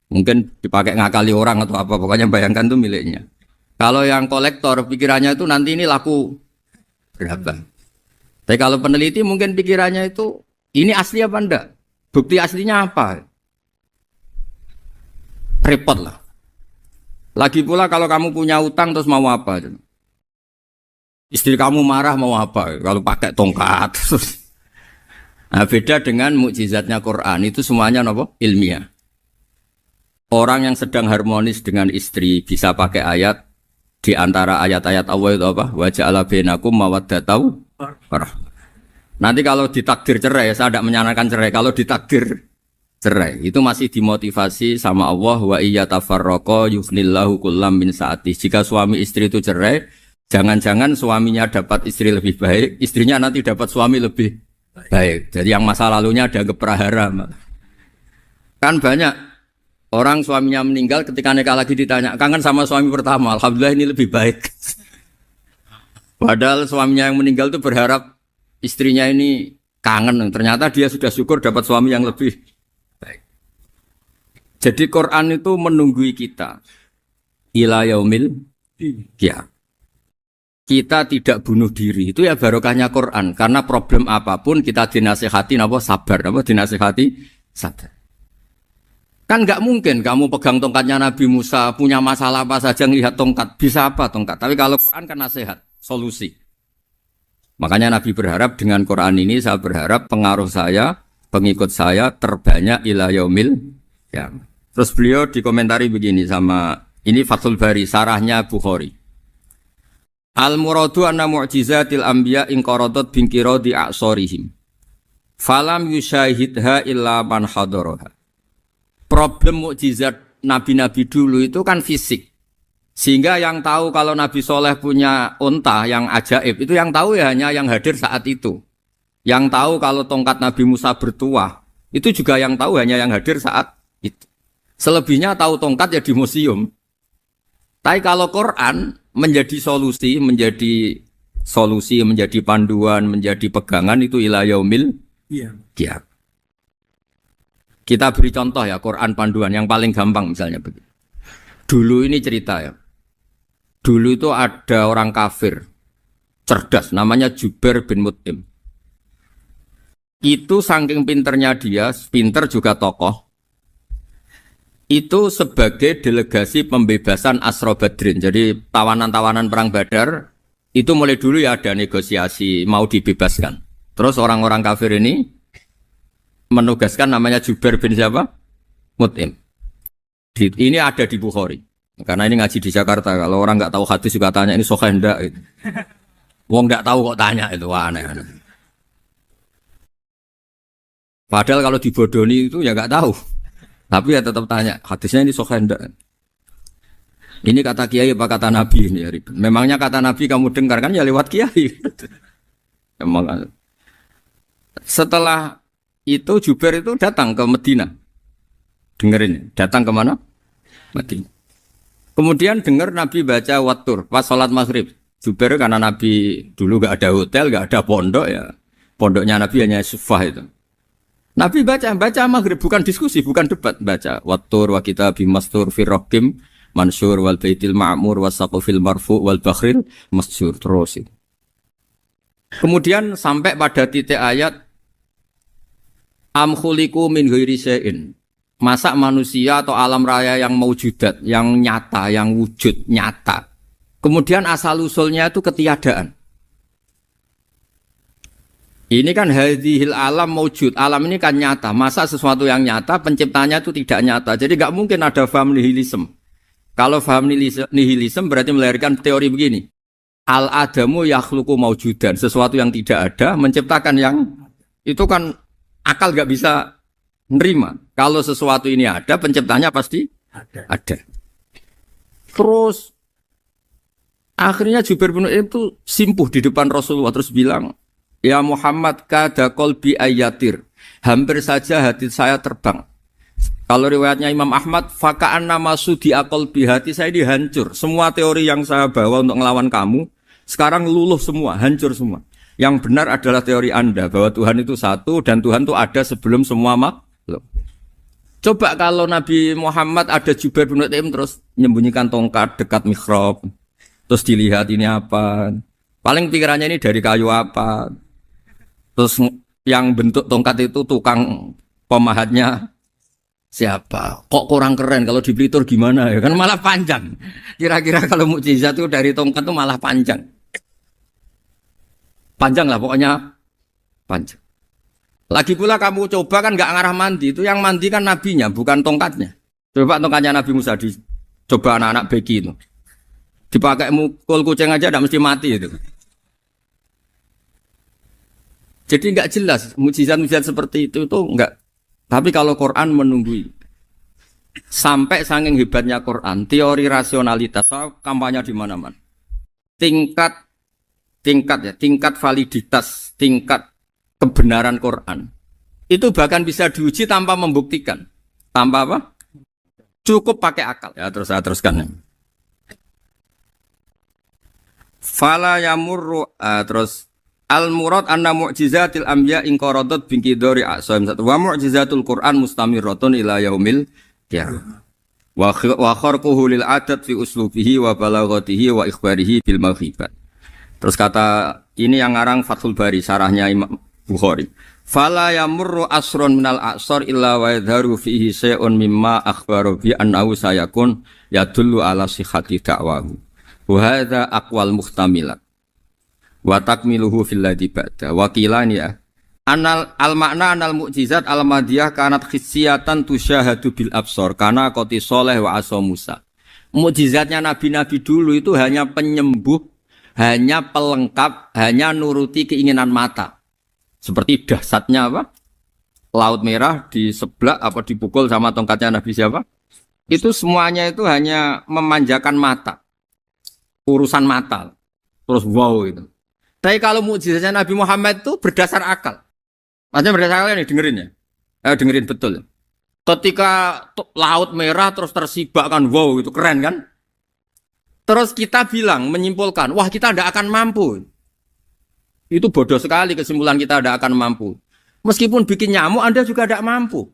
Mungkin dipakai ngakali orang atau apa, pokoknya bayangkan tuh miliknya. Kalau yang kolektor pikirannya itu nanti ini laku berapa. Tapi kalau peneliti mungkin pikirannya itu ini asli apa enggak? Bukti aslinya apa? Repot lah. Lagi pula kalau kamu punya utang terus mau apa? Istri kamu marah mau apa? Kalau pakai tongkat. Nah, beda dengan mukjizatnya Quran itu semuanya apa? Ilmiah. Orang yang sedang harmonis dengan istri bisa pakai ayat di antara ayat-ayat Allah itu apa? Wa ja'ala bainakum mawaddatan warahmah. Nanti kalau ditakdir cerai, saya tidak menyarankan cerai. Kalau ditakdir cerai, itu masih dimotivasi sama Allah wa iyyatafarraqa yufnillahu kullam min sa'ati. Jika suami istri itu cerai, jangan-jangan suaminya dapat istri lebih baik, istrinya nanti dapat suami lebih baik. Jadi yang masa lalunya ada keprahara. Kan banyak orang suaminya meninggal ketika nikah lagi ditanya, kangen sama suami pertama, alhamdulillah ini lebih baik. Padahal suaminya yang meninggal itu berharap istrinya ini kangen, ternyata dia sudah syukur dapat suami yang lebih baik. Jadi Quran itu menunggui kita ila yaumil qiyamah. Kita tidak bunuh diri, itu ya barokahnya Quran. Karena problem apapun kita dinasihati apa sabar, apa dinasihati sabar. Kan nggak mungkin kamu pegang tongkatnya Nabi Musa, punya masalah apa saja ngelihat tongkat, bisa apa tongkat. Tapi kalau Quran kan nasihat, solusi. Makanya Nabi berharap dengan Quran ini, saya berharap pengaruh saya, pengikut saya terbanyak ila yaumil ya. Terus beliau dikomentari begini sama, ini Fathul Bari, sarahnya Bukhari. Al-muradu anna mu'jizatil anbiya inqaradat binqiradi a'sorihim. Falam yusyahidha illa man hadaraha. Problem mukjizat nabi-nabi dulu itu kan fisik. Sehingga yang tahu kalau Nabi Soleh punya unta yang ajaib, itu yang tahu ya hanya yang hadir saat itu. Yang tahu kalau tongkat Nabi Musa bertuah, itu juga yang tahu hanya yang hadir saat itu. Selebihnya tahu tongkat ya di museum. Tapi kalau Quran menjadi solusi, menjadi panduan, menjadi pegangan itu ila yaumil qiyamah. Kita beri contoh ya, Quran panduan yang paling gampang misalnya begini. Dulu ini cerita ya. Dulu itu ada orang kafir cerdas namanya Jubair bin Mut'im. Itu saking pinternya dia, pinter juga tokoh. Itu sebagai delegasi pembebasan Asra Badrin. Jadi tawanan-tawanan perang Badar itu mulai dulu ya ada negosiasi mau dibebaskan. Terus orang-orang kafir ini menugaskan namanya Jubair bin siapa? Mut'im. Ini ada di Bukhari. Karena ini ngaji di Jakarta. Kalau orang nggak tahu hadis juga tanya ini sahih ndak gitu. Wong nggak tahu kok tanya itu aneh-aneh. Padahal kalau dibodoni itu ya nggak tahu. Tapi ya tetap tanya, hadisnya ini sahih ndak? Ini kata kiai apa kata nabi ini ya ribet. Memangnya kata nabi kamu dengar kan ya lewat kiai. Emang. Setelah itu Jubair itu datang ke Medina. Dengerin, datang ke mana? Medina. Kemudian dengar Nabi baca Wattur pas sholat maghrib. Jubair karena Nabi dulu gak ada hotel, gak ada pondok ya. Pondoknya Nabi hanya sufah itu. Nabi baca maghrib, bukan diskusi, bukan debat, baca Wattur wa kitabi mastur firrokim mansur wal baitil ma'mur wasaqufil marfu wal bakhril masjur terus. Kemudian sampai pada titik ayat am khuliqu min ghairi syai'in. Masa manusia atau alam raya yang maujudat, yang nyata, yang wujud nyata. Kemudian asal usulnya itu ketiadaan. Ini kan hadhil alam maujud, alam ini kan nyata. Masa sesuatu yang nyata, penciptanya itu tidak nyata. Jadi nggak mungkin ada faham nihilisme. Kalau faham nihilisme berarti melahirkan teori begini. Al-adamu yakhluqu maujudan, sesuatu yang tidak ada, menciptakan yang itu kan akal nggak bisa nerima. Kalau sesuatu ini ada, penciptanya pasti ada. Terus akhirnya Jubair bin Mut'im itu simpuh di depan Rasulullah terus bilang, ya Muhammad kada qalbi ayatir. Hampir saja hati saya terbang. Kalau riwayatnya Imam Ahmad, faka'anna masudi qalbi, hati saya dihancur. Semua teori yang saya bawa untuk ngelawan kamu sekarang luluh semua, hancur semua. Yang benar adalah teori Anda bahwa Tuhan itu satu dan Tuhan itu ada sebelum semua makhluk. Coba kalau Nabi Muhammad ada Jubair bin Mut'im terus menyembunyikan tongkat dekat mihrab. Terus dilihat ini apa? Paling pikirannya ini dari kayu apa? Terus yang bentuk tongkat itu tukang pemahatnya siapa? Kok kurang keren kalau di Blitur gimana ya? Kan malah panjang. Kira-kira kalau mukjizat itu dari tongkat itu malah panjang. Panjang lah pokoknya panjang. Lagi pula kamu coba kan nggak ngarah mandi, itu yang mandi kan nabinya bukan tongkatnya. Coba tongkatnya Nabi Musa dicoba anak-anak beki itu. Dipakai mukul kucing aja tidak mesti mati itu. Jadi nggak jelas mukjizat-mukjizat seperti itu nggak. Tapi kalau Quran menunggui sampai saking hebatnya Quran, teori rasionalitas kampanye di mana-mana. Tingkat validitas, tingkat kebenaran Quran itu bahkan bisa diuji tanpa membuktikan. Tanpa apa? Cukup pakai akal. Ya terus saya teruskan. Fala yamurru terus al-murad anna mu'jizatil anbiya inqaradat binqidari a'sam. Wa mu'jizatul Quran mustamirratun ila yaumil Ya. Wa kharquhu lil adat fi uslubihi wa balaghatihi wa ikhbarihi bil maghibat. Terus kata ini yang ngarang Fathul Bari sarahnya Imam Bukhari. Fala yamurru asrun minal a'sar illa wa yadharu fihi syai'un mimma akhbaru bi annahu sayakun yadullu ala sihhati da'wahu. Wa hadza aqwal muhtamilat. Wa takmiluhu fil ladzi ba'da. Wa qilani ya. Anal al-makna anal mu'jizat al-madiyah kanat khissiyatan tusyahadu bil absor karena qoti soleh wa asa Musa. Mukjizatnya nabi-nabi dulu itu hanya penyembuh, hanya pelengkap, hanya nuruti keinginan mata. Seperti dahsyatnya apa? Laut Merah diseblak apa dipukul sama tongkatnya Nabi siapa? Itu semuanya itu hanya memanjakan mata. Urusan mata. Terus wow itu. Tapi kalau mukjizatnya Nabi Muhammad itu berdasar akal. Maksudnya berdasar akal nih dengerin ya. Dengerin betul. Ketika Laut Merah terus tersibak kan wow itu keren kan? Terus kita bilang menyimpulkan, wah kita tidak akan mampu. Itu bodoh sekali kesimpulan kita tidak akan mampu. Meskipun bikin nyamuk Anda juga tidak mampu.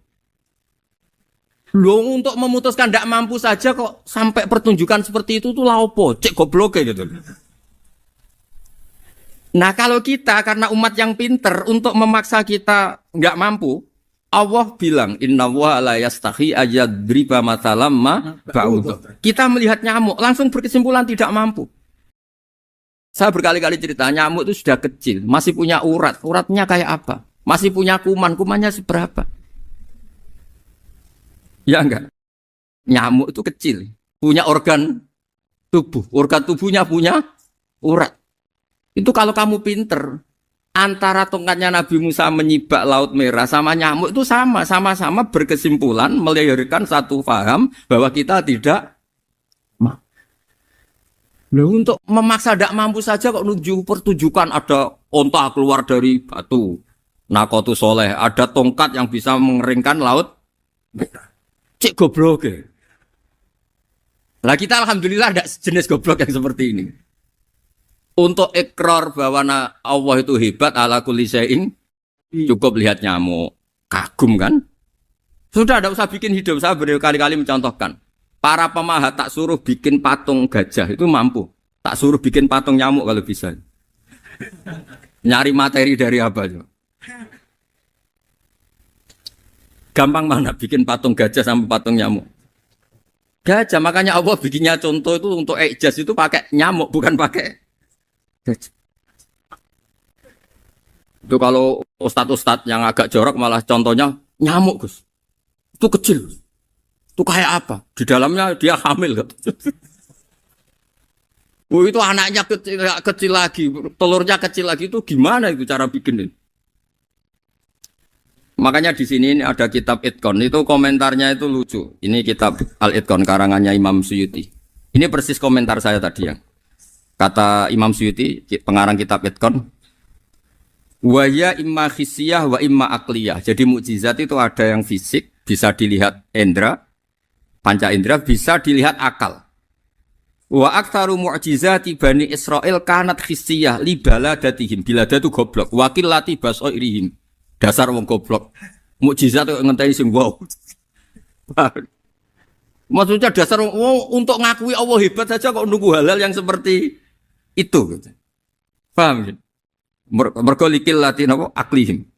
Loh untuk memutuskan tidak mampu saja kok sampai pertunjukan seperti itu tuh laopo, cek goblok gitu. Nah kalau kita karena umat yang pinter untuk memaksa kita nggak mampu, Allah bilang Inna wa la yastahi ayadriba mathalam ma ba'ud. Kita melihat nyamuk langsung berkesimpulan tidak mampu. Saya berkali-kali cerita nyamuk itu sudah kecil, masih punya urat, uratnya kayak apa? Masih punya kuman, kumannya seberapa? Ya enggak? Nyamuk itu kecil, punya organ tubuhnya punya urat. Itu kalau kamu pinter, antara tongkatnya Nabi Musa menyibak Laut Merah sama nyamuk itu sama-sama berkesimpulan melahirkan satu paham bahwa kita tidak. Loh, untuk memaksa tidak mampu saja kok nuju pertunjukan ada onta keluar dari batu. Nakotu soleh, ada tongkat yang bisa mengeringkan laut. Cik goblok ya. Lah kita alhamdulillah tidak jenis goblok yang seperti ini. Untuk ikrar bahwa Allah itu hebat ala kulli syai'in, cukup lihat nyamuk. Kagum kan? Sudah tidak usah bikin hidup. Saya berkali-kali mencontohkan. Para pemahat tak suruh bikin patung gajah itu mampu. Tak suruh bikin patung nyamuk kalau bisa. Nyari materi dari apa? Gampang mana bikin patung gajah sama patung nyamuk? Gajah, makanya Allah bikinnya contoh itu untuk ijaz itu pakai nyamuk bukan pakai gajah. Itu kalau ustadz-ustadz yang agak jorok malah contohnya nyamuk Gus. Itu kecil. Itu kayak apa? Di dalamnya dia hamil kan? Oh itu anaknya kecil lagi, telurnya kecil lagi itu gimana itu cara bikin ini? Makanya di sini ada kitab Itqan itu komentarnya itu lucu. Ini kitab Al-Itqan karangannya Imam Suyuti. Ini persis komentar saya tadi yang kata Imam Suyuti pengarang kitab Itqan. Wa ya imma khissiyah wa imma aqliyah. Jadi mukjizat itu ada yang fisik bisa dilihat indra. Panca indera bisa dilihat akal. Wa aktsaru mu'jizati Bani Israil kanat khissiyah li baladatihim. Bilada itu goblok. Wakil lati basoirihim. Dasar wong goblok. Mukjizat kok ngenteni sing wow. Maksudnya dasar wong untuk ngakui Allah hebat saja kok nunggu halal yang seperti itu gitu. Paham gitu? Mergo likil lati napa aklihim.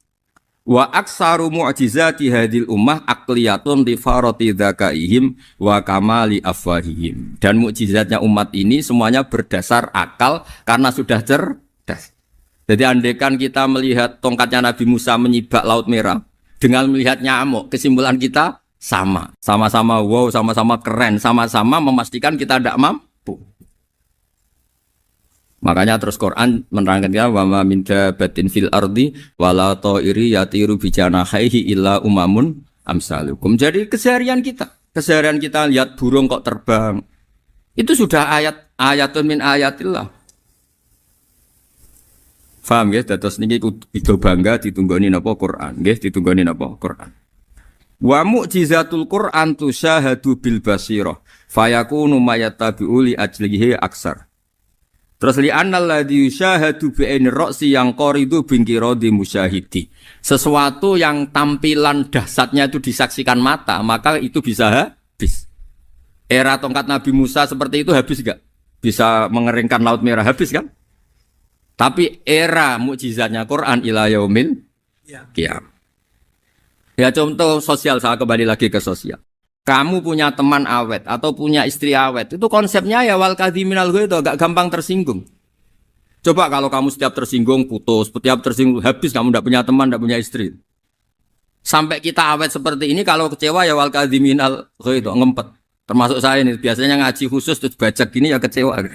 Wa aksaru mu'jizati hadil ummah aqliyatun li farati dzakaihim wa kamali afwahihim. Dan mukjizatnya umat ini semuanya berdasar akal karena sudah cerdas. Jadi andaikan kita melihat tongkatnya Nabi Musa menyibak Laut Merah dengan melihat nyamuk, kesimpulan kita sama. Sama-sama wow, sama-sama keren, sama-sama memastikan kita tidak mampu. Makanya terus Quran menerangkan wa ma min dabatin fil ardi wala ta'iri yatiru bi janahihi illa umamun amsalukum. Jadi keseharian kita lihat burung kok terbang. Itu sudah ayatun min ayatillah. Paham nggih? Dados niki kudu bangga ditunggoni napa Quran, nggih ditunggoni napa Quran. Wa mu'jizatul Quran tusyahadu bil basirah fayakunu mayattabi'u li ajlihi aksar. Terus li annal ladzi yusyahadu bi ainir ra'si yang qaridu bingkiradi musyahidi. Sesuatu yang tampilan dahsyatnya itu disaksikan mata, maka itu bisa habis. Era tongkat Nabi Musa seperti itu habis enggak? Bisa mengeringkan laut merah, habis kan? Tapi era mukjizatnya Quran ila yaumil qiyamah. Ya contoh sosial, saya kembali lagi ke sosial. Kamu punya teman awet atau punya istri awet, itu konsepnya ya wal kadhiminal ghaidh, itu agak gampang tersinggung. Coba kalau kamu setiap tersinggung putus, setiap tersinggung habis, kamu tidak punya teman, tidak punya istri. Sampai kita awet seperti ini, kalau kecewa ya wal kadhiminal ghaidh, ngempet. Termasuk saya ini, biasanya ngaji khusus terus baca gini ya kecewa.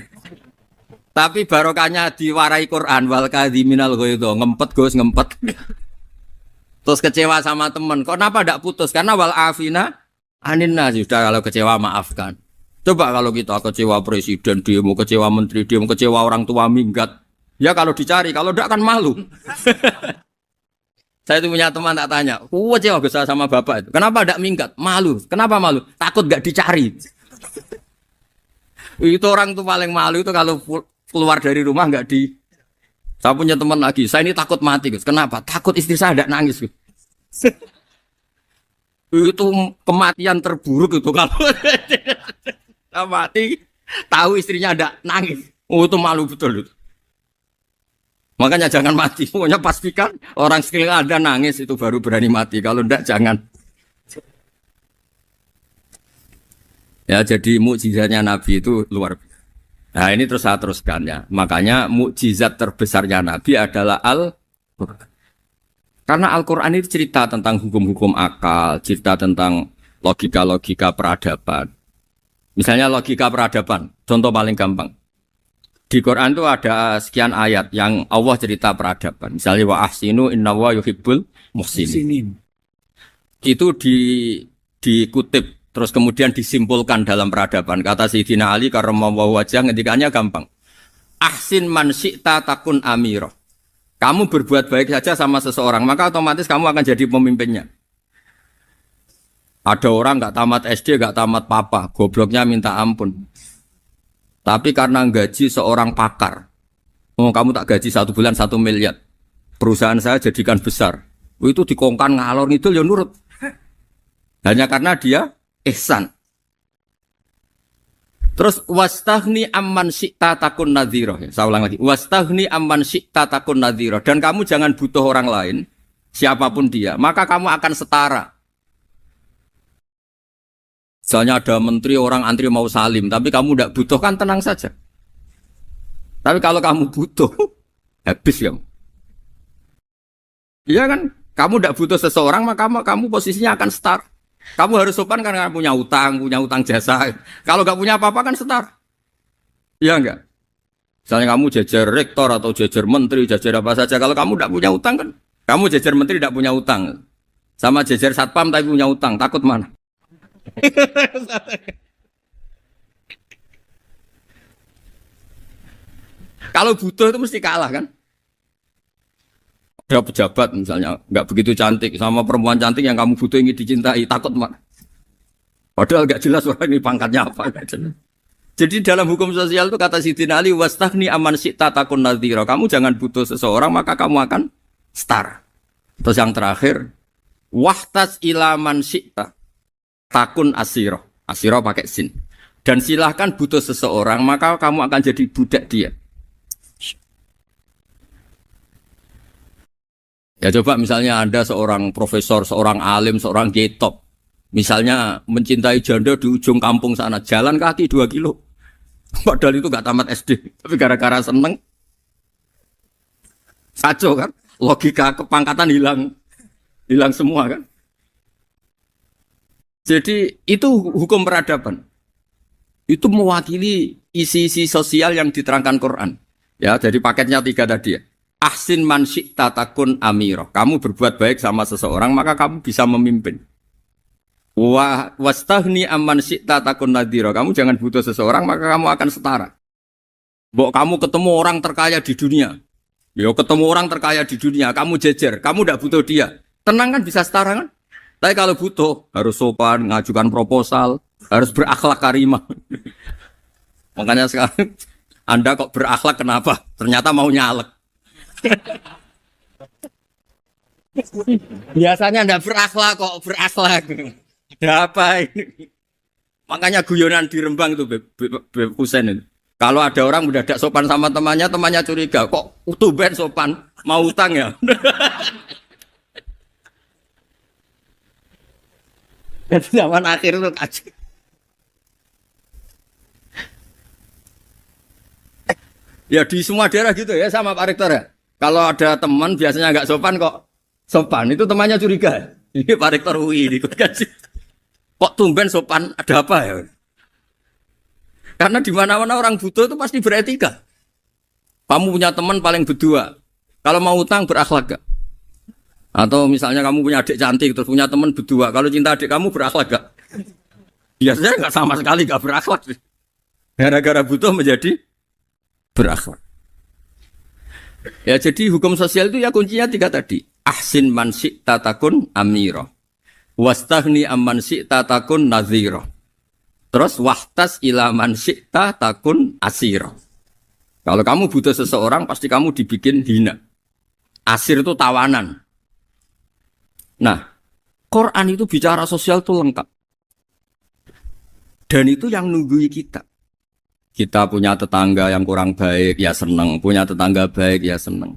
Tapi barokahnya diwarai Quran wal kadhiminal ghaidh, ngempet Gus, ngempet. Terus kecewa sama teman, kok kenapa tidak putus? Karena wal afina aninna, sudah kalau kecewa maafkan. Coba kalau kita kecewa presiden demo, kecewa menteri demo, kecewa orang tua minggat. Ya kalau dicari, kalau tidak kan malu. Saya itu punya teman tak tanya, kecewa besar sama bapak itu. Kenapa tidak minggat? Malu. Kenapa malu? Takut gak dicari. Itu orang tuh paling malu itu kalau keluar dari rumah nggak di. Saya punya teman lagi, saya ini takut mati, Gus. Kenapa? Takut istri saya tidak nangis, Gus. Itu kematian terburuk itu kalau mati tahu istrinya ada nangis. Oh itu malu betul itu. Makanya jangan mati. Pokoknya pastikan orang sekeliling ada nangis itu baru berani mati. Kalau enggak jangan. Ya jadi mukjizatnya Nabi itu luar biasa. Nah ini terus saya teruskan ya. Makanya mukjizat terbesarnya Nabi adalah Al-Quran. Karena Al-Quran itu cerita tentang hukum-hukum akal, cerita tentang logika-logika peradaban. Misalnya logika peradaban, contoh paling gampang. Di Quran itu ada sekian ayat yang Allah cerita peradaban. Misalnya wa ahsinu innallaha yuhibbul muhsinin. Itu dikutip terus kemudian disimpulkan dalam peradaban. Kata Sayyidina Ali karramallahu wajhah ngendikannya gampang. Ahsin man syi'ta takun amira. Kamu berbuat baik saja sama seseorang, maka otomatis kamu akan jadi pemimpinnya. Ada orang nggak tamat SD, nggak tamat papa, gobloknya minta ampun. Tapi karena gaji seorang pakar, oh kamu tak gaji 1 bulan 1 miliar, perusahaan saya jadikan besar. Itu dikongkan ngalor ngidul ya nurut. Hanya karena dia ihsan. Terus wastaghni amman syi'ta takun nadhira. Saya ulang lagi. Wastaghni amman syi'ta takun nadhira. Dan kamu jangan butuh orang lain, siapapun dia, maka kamu akan setara. Misalnya ada menteri orang antri mau salim, tapi kamu tidak butuh kan tenang saja. Tapi kalau kamu butuh, habis kamu. Iya kan? Kamu tidak butuh seseorang, maka kamu posisinya akan setara. Kamu harus sopan karena punya utang jasa. Kalau nggak punya apa-apa kan setara. Iya enggak? Misalnya kamu jajar rektor atau jajar menteri, jajar apa saja. Kalau kamu tidak punya utang kan, kamu jajar menteri tidak punya utang. Sama jajar satpam tapi punya utang, takut mana? Kalau butuh itu mesti kalah kan? Ada pejabat misalnya nggak begitu cantik sama perempuan cantik yang kamu butuh ingin dicintai, takut mana? Padahal nggak jelas orang ini pangkatnya apa. Jadi dalam hukum sosial itu kata Sayyidina Ali wastaghni amman syi'ta takun nadhira. Kamu jangan butuh seseorang maka kamu akan setara. Terus yang terakhir wahtas ila man syi'ta takun asiro. Asiro pakai sin. Dan silahkan butuh seseorang maka kamu akan jadi budak dia. Ya coba misalnya Anda seorang profesor, seorang alim, seorang kiai top. Misalnya mencintai janda di ujung kampung sana, jalan kaki 2 kilo. Padahal itu gak tamat SD. Tapi gara-gara seneng. Kacau kan? Logika kepangkatan hilang semua kan? Jadi itu hukum peradaban. Itu mewakili isi-isi sosial yang diterangkan Quran. Ya, jadi paketnya 3 tadi ya. Ahsin man syi'ta takun amiro. Kamu berbuat baik sama seseorang maka kamu bisa memimpin. Wastaghni amman syi'ta takun nadhira. Kamu jangan butuh seseorang maka kamu akan setara. Mbok kamu ketemu orang terkaya di dunia. Yo ketemu orang terkaya di dunia, kamu jejer, kamu tidak butuh dia. Tenang kan bisa setara kan? Tapi kalau butuh harus sopan, ngajukan proposal, harus berakhlak karimah. Makanya sekarang Anda kok berakhlak kenapa? Ternyata mau nyalek. Biasanya Anda berakhlak kok berakhlak. Ada apa ini? Makanya guyonan di Rembang itu Beb Husen itu. Kalau ada orang mendadak sopan sama temannya, temannya curiga, kok tumben sopan, mau utang ya? Dan zaman akhir itu kaji. Ya di semua daerah gitu ya sama Pak Rektor ya. Kalau ada teman biasanya nggak sopan kok sopan, itu temannya curiga. Ini Pak Rektor UI ikut kaji. Kok tumben sopan, ada apa ya? Karena di mana-mana orang butuh itu pasti beretika. Kamu punya teman paling berdua. Kalau mau utang berakhlak gak? Atau misalnya kamu punya adik cantik terus punya teman berdua. Kalau cinta adik kamu berakhlak gak? Biasanya nggak sama sekali gak berakhlak. Gara-gara butuh menjadi berakhlak. Ya jadi hukum sosial itu ya kuncinya 3 tadi. Ahsin man syi'ta takun amira. Wastaghni amman syi'ta takun nadhira. Terus wahtas ila man syi'ta takun asira. Kalau kamu butuh seseorang pasti kamu dibikin hina. Asir itu tawanan. Nah, Quran itu bicara sosial itu lengkap. Dan itu yang nunggui kita. Kita punya tetangga yang kurang baik, ya seneng. Punya tetangga baik, ya seneng.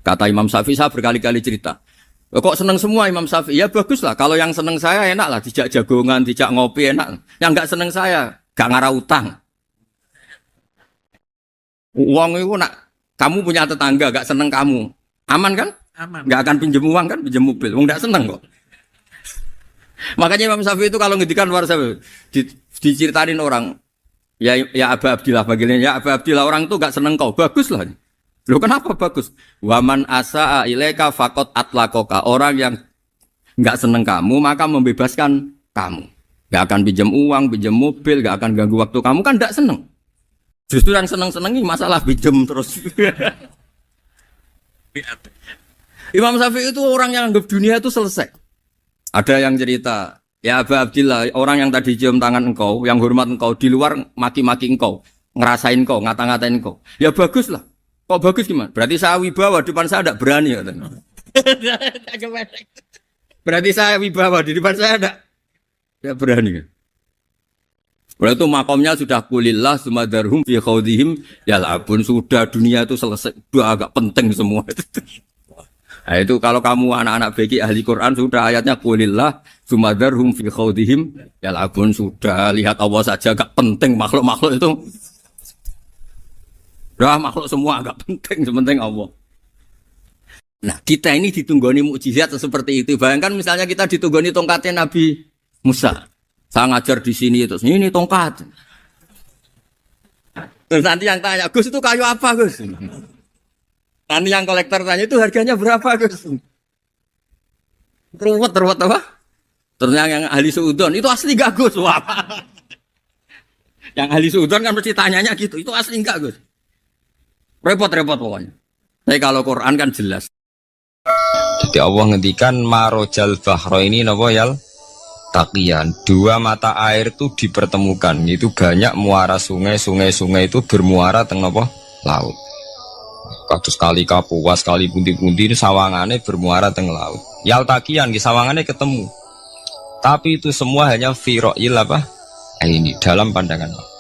Kata Imam Syafi'i, saya berkali-kali cerita. Kok seneng semua Imam Syafi'i? Ya bagus lah. Kalau yang seneng saya enak lah. Dijak jagongan, dijak ngopi enak. Yang nggak seneng saya, gak ngarah utang. Uang itu nak, kamu punya tetangga gak seneng kamu. Aman kan? Aman. Gak akan pinjem uang kan, pinjem mobil. Uang gak seneng kok. Makanya Imam Syafi'i itu kalau ngedikan luar Syafi'i, diceritain orang. Ya Aba Abdillah bagiannya. Ya Aba Abdillah orang itu gak seneng kau. Bagus lah. Loh kenapa bagus? Waman asa'a ilaika faqad atlaqaka. Orang yang enggak seneng kamu maka membebaskan kamu. Enggak akan pinjam uang, pinjam mobil, enggak akan ganggu waktu kamu kan enggak seneng. Justru yang seneng-senengi masalah pinjam terus. Imam Syafi'i itu orang yang anggap dunia itu selesai. Ada yang cerita, ya Aba Abdillah, orang yang tadi cium tangan engkau, yang hormat engkau di luar maki-maki engkau, ngerasain engkau, ngata-ngatain engkau. Ya bagus lah. Kok bagus gimana? Berarti saya wibawa, di depan saya tidak berani. Berarti saya wibawa, di depan saya tidak berani. Berarti itu makomnya sudah kulillah, sumadarhum, fi khawdihim, yal'abun. Sudah dunia itu selesai, sudah agak penting semua. Nah itu kalau kamu anak-anak beki ahli Quran, sudah ayatnya kulillah, sumadarhum, fi khawdihim, yal'abun. Sudah lihat Allah saja agak penting, makhluk-makhluk itu. Dah makhluk semua agak penting, sepenting Allah. Nah kita ini ditunggoni mukjizat seperti itu. Bayangkan misalnya kita ditunggoni tongkatnya Nabi Musa. Saya ngajar di sini terus ini tongkat. Terus nanti yang tanya, Gus itu kayu apa Gus? Nanti yang kolektor tanya itu harganya berapa Gus? Teruwet apa? Terus yang ahli suudon itu asli gak Gus? Wah. Yang ahli suudon kan mesti tanyanya gitu, itu asli enggak Gus? Repot-repot pokoknya. Tapi kalau Quran kan jelas. Jadi Allah ngendikan marojal bahro ini napa yal taqiyan. 2 mata air itu dipertemukan. Itu banyak muara sungai itu bermuara teng napa laut. Kados kali Kapuas, kali pundi-pundi ini sawangane bermuara teng laut. Yal taqiyan di sawangane ketemu. Tapi itu semua hanya firoil apa? Ini dalam pandangan Allah.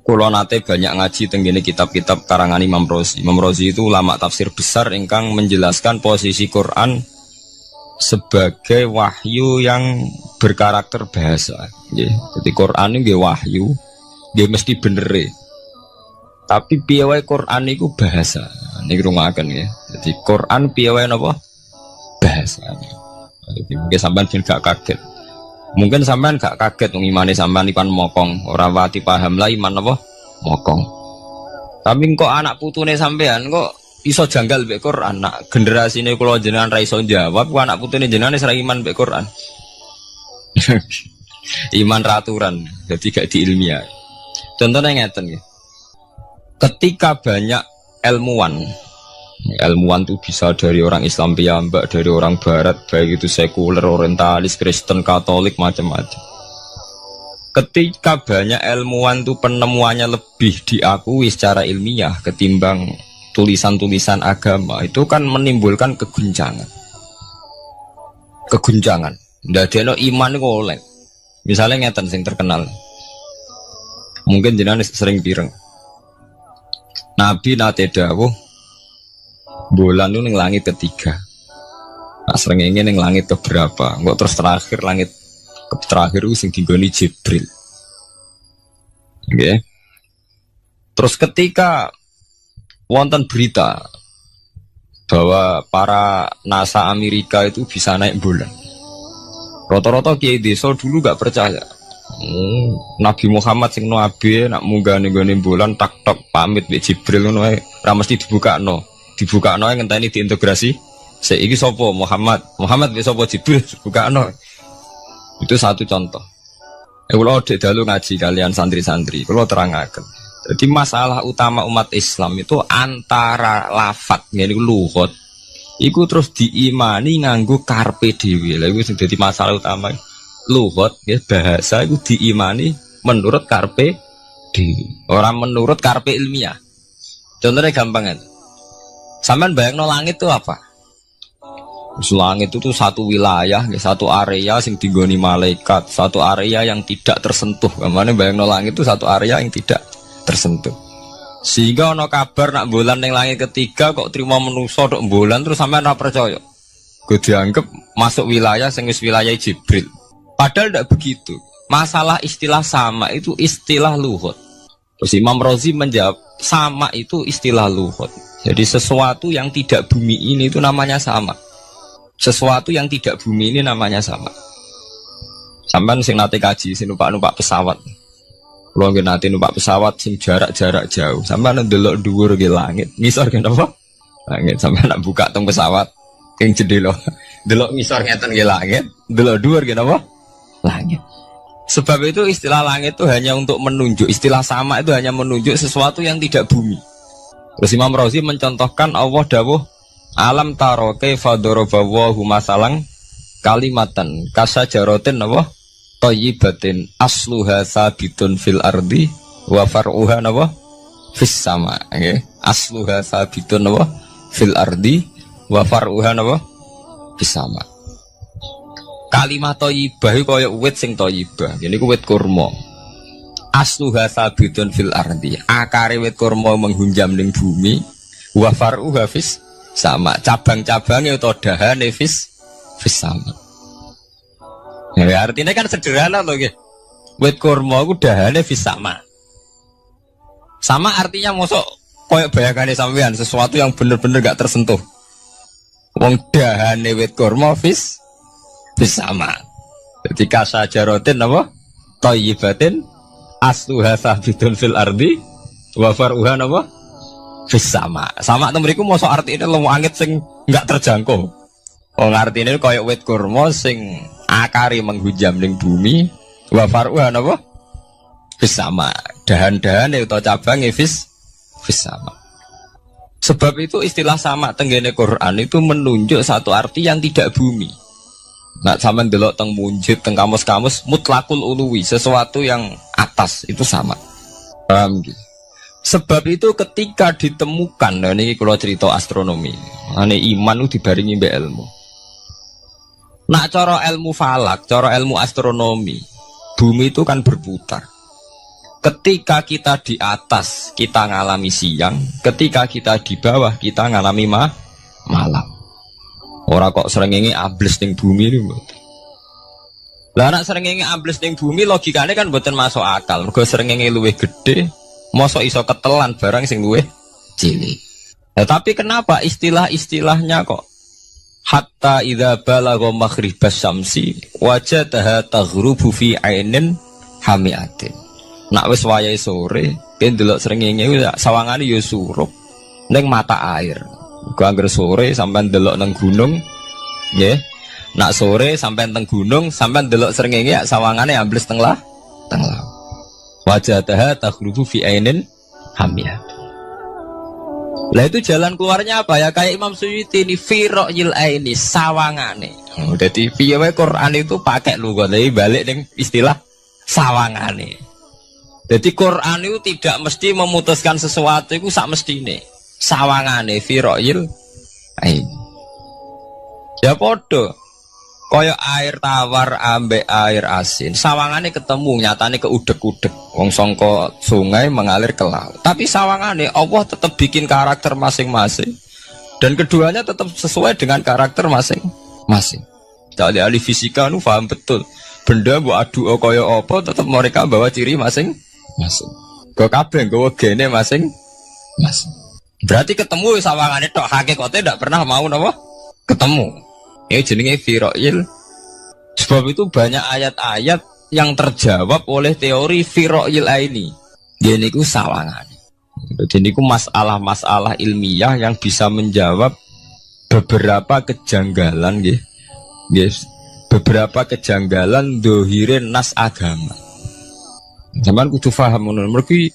Kulo nate banyak ngaji tenggene kitab-kitab karangan Imam Rozi. Imam Rozi itu ulama tafsir besar ingkang menjelaskan posisi Quran sebagai wahyu yang berkarakter bahasa. Jadi Quran ini wahyu, dia mesti bener. Tapi piye wae Quran itu bahasa. Niki rungaken ya. Jadi Quran piye wae napa? Bahasa. Jadi mungkin sampean gak kaget. Mungkin sampean gak kaget ngimane sampean ipan mokong, ora wati paham lah iman apa mokong. Tapi kok anak putune sampean kok iso janggal mbek Quran. Nak generasine kula jenengan ra iso jawab, kok anak putune jenengan wis ra iman mbek Quran. Iman raturan, jadi gak diilmiah. Contohnya ngeten ya. Ketika banyak ilmuwan itu bisa dari orang Islam piyambak, dari orang Barat, baik itu sekuler, orientalis, Kristen, Katolik, macam-macam. ketika banyak ilmuwan tuh penemuannya lebih diakui secara ilmiah ketimbang tulisan-tulisan agama, itu kan menimbulkan keguncangan. Ndadekno iman iku oleh. Misalnya ngeten sing terkenal. Mungkin jenengan sering pireng. Nabi nate dawuh bulan itu ning langit ketiga. Nah, srengenge ning langit keberapa? Engko terus terakhir langit terakhir itu sing dinggoni Jibril. Oke. Terus ketika wonten berita bahwa para NASA Amerika itu bisa naik bulan, rata-rata kiai desa dulu gak percaya. Nabi Muhammad sing nabi nak munggah ning bulan tak pamit mbek Jibril ngono ae ora mesti dibukakno ngenteni diintegrasi. Saiki sapa Muhammad mbek sapa Jibril bukakno. Itu satu contoh. Kalau dalu ngaji kalian santri-santri, kalau terangaken. Jadi masalah utama umat Islam itu antara lafat, yani luhut, iku terus diimani nganggo karpe dhewe. Lha iku sing dadi masalah utama. Luhut ya bahasa itu diimani menurut karpe dhewe, orang menurut karpe ilmiah. Contohnya gampang kan. Sampean bayangno langit itu apa? Langit itu tuh satu wilayah, satu area yang digoni malaikat, satu area yang tidak tersentuh. Kemana bayangno langit itu satu area yang tidak tersentuh. Sehingga ono kabar nak bulan yang langit ketiga kok terima menuso dok bulan terus sampai ora percaya. Gue dianggap masuk wilayah sing wis wilayah Jibril. Padahal tidak begitu. Masalah istilah sama itu istilah luhut. Terus Imam Razi menjawab sama itu istilah luhut. Jadi sesuatu yang tidak bumi ini itu namanya sama. Sesuatu yang tidak bumi ini namanya sama. Sampai sing nate kaji sing numpak pesawat. Kalau nggih nate numpak pesawat sing jarak jauh, sampai ndelok dhuwur ke langit, ngisor ke apa? Langit sampai nak buka tong pesawat king jendela. Delok ngisor ngeten ke langit, delok dhuwur ke apa? Langit. Sebab itu istilah langit itu hanya untuk menunjuk, istilah sama itu hanya menunjuk sesuatu yang tidak bumi. Terus Imam Razi mencontohkan Allah dawuh alam taro kaifa daraballahu masalan kalimatan kasajaratin apa thayyibatin asluha sabitun fil ardi wa far'uha apa fis sama. Nggih, asluha sabitun apa fil ardi wa far'uha apa fis sama. Kalimat thayyibah iku kaya wit sing thayyibah. Ngene iku wit kurma. Asluha sabitun fil ardi. Akare wit kurma menghunjam ning bumi wa far'uha fis sama, cabang-cabangnya atau dahane fis sama. Ya, artinya kan sederhana loh, gitu. Wit kurma itu dahane fis sama. Sama artinya mosok koyok bayangane sampean sesuatu yang bener-bener gak tersentuh. Wong dahane wit kurma fis sama. Jadi kasajaratin apa? Thayyibatin asluha sabitun fil ardi wa far'uha apa? Sama itu mriku mosok artine lemu angit sing enggak terjangkau. Oh artine koyo wit kurma sing akari menghujam ning bumi wa faruha napa? Sama. Dahan-dahane utawa cabange sama. Sebab itu istilah sama tenggene Quran itu menunjuk satu arti yang tidak bumi. Nak sampean delok teng munjid teng kamus-kamus mutlakul uluwi, sesuatu yang atas itu sama. Paham gitu. Sebab itu ketika ditemukan, nah ini kalau cerita astronomi, ini iman itu dibaringi mbek ilmu. Nak cara ilmu falak, cara ilmu astronomi, bumi itu kan berputar. Ketika kita di atas, kita ngalami siang. Ketika kita di bawah, kita ngalami malam. Orang kok srengenge ambles ning bumi ini. Lah nak srengenge ambles ning bumi, logikanya kan mboten masuk akal. Mergo srengenge luwih gede. Mosok iso ketelan barang sing luwih cilik. Nah, tapi kenapa istilah-istilahnya kok hatta idza balagha maghribas syamsi wajadaha taghrubu fi ainin hamiatin. Nak wis wayahe sore, ben delok srengenge sawangane ya surup ning mata air. Gua anggere sore sampean delok nang gunung, nggih. Nak sore sampean teng gunung, sampean delok srengenge sawangane ambles teng laut. Wajadaha taghrubu fi ainin hamiyah. Lah itu jalan keluarnya apa ya? Kayak Imam Suyuti ini firaqil aini sawangane. Dadi piye wae Quran itu pakai lugat, tapi balik ning istilah sawangane. Jadi Quran itu tidak mesti memutuskan sesuatu itu sak mestine. Sawangane firoil ain. Ya podo. Kaya air tawar ambek air asin. Sawangane ketemu nyatane keudek-udek. Wong sangka sungai mengalir ke laut. Tapi sawangane Allah tetap bikin karakter masing-masing. Dan keduanya tetap sesuai dengan karakter masing-masing. Jadi ahli fisika nu paham betul. Benda mbok adu kaya apa tetap mereka bawa ciri masing-masing. Go kabeh nggawa gene masing-masing. Berarti ketemu sawangane tok hakikate ndak pernah mau napa? Ketemu. Ini jenenge firoil. Sebab itu banyak ayat-ayat yang terjawab oleh teori firoil ini. Ini ku sawangan. Jadi ini ku masalah-masalah ilmiah yang bisa menjawab beberapa kejanggalan, yes. Beberapa kejanggalan dohirin nas agama. Zaman kudu paham ngono. Mergi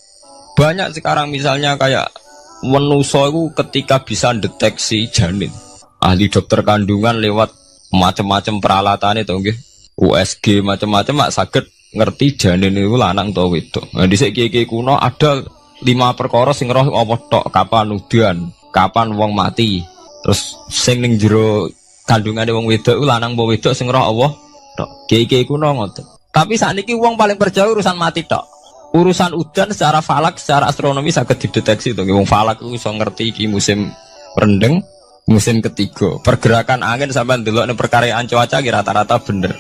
banyak sekarang misalnya kayak manusa itu ketika bisa deteksi janin. Ahli dokter kandungan lewat macam-macam peralatan itu nggih. USG macam-macam mak saged ngerti janin itu lanang atau wedok. Nah dhisik kiye kuno ada 5 perkara sing roh apa tok, kapan udan, kapan wong mati. Terus sing ning jero kandungane wong wedok iku lanang apa wedok sing roh Allah tok. Kiye kuno ngoten. Tapi sakniki wong paling percaya urusan mati tok. Urusan udan secara falak, secara astronomi saged dideteksi to. Wong falak iku iso ngerti iki musim rendeng. Musim ketiga, pergerakan angin sampai ndelok ning perkaryaan cuaca ki rata-rata bener.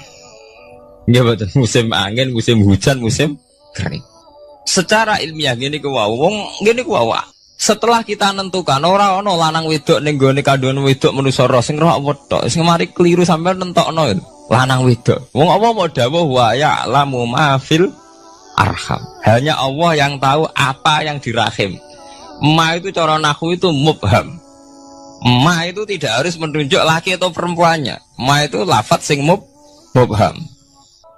Nggih betul, musim angin, musim hujan, musim kering. Secara ilmiah gini ku wong ngene ku wae. Setelah kita nentukan ora ana lanang wedok ning gone kandungan wedok manusa roh sing roh apa tok, sing mari keliru sampai nentokno lanang wedok. Wong apa mau dawuh wa ya'lamu ma fil arham. Hanya Allah yang tahu apa yang di rahim. Ma itu cara nahwu itu mubham. Ma itu tidak harus menunjuk laki atau perempuannya. Ma itu lafadz sing mubham.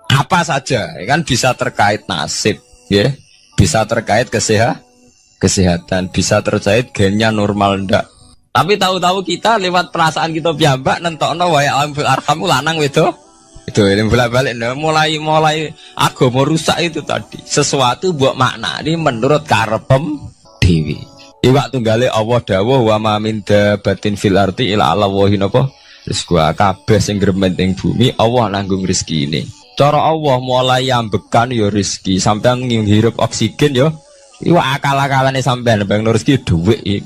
Apa saja, ya kan bisa terkait nasib, ya, bisa terkait kesehatan, bisa terkait gennya normal ndak. Tapi tahu-tahu kita lewat perasaan kita piyambak nentokno wa ya'lamu fil arham lanang wedok. Itu yang bolak-balik mulai agama rusak itu tadi. Sesuatu buat makna ini menurut karepem dewi. Iwak tunggale Allah dawuh wa ma min dabatin fil ardi ila Allahi napa rezeki kabeh sing gremeng ing bumi Allah nanggung rezekine. Cara Allah mulai ambekan ya rezeki sampean ngirup oksigen ya iwak akal-akalane sampean bang rezeki dhuwit.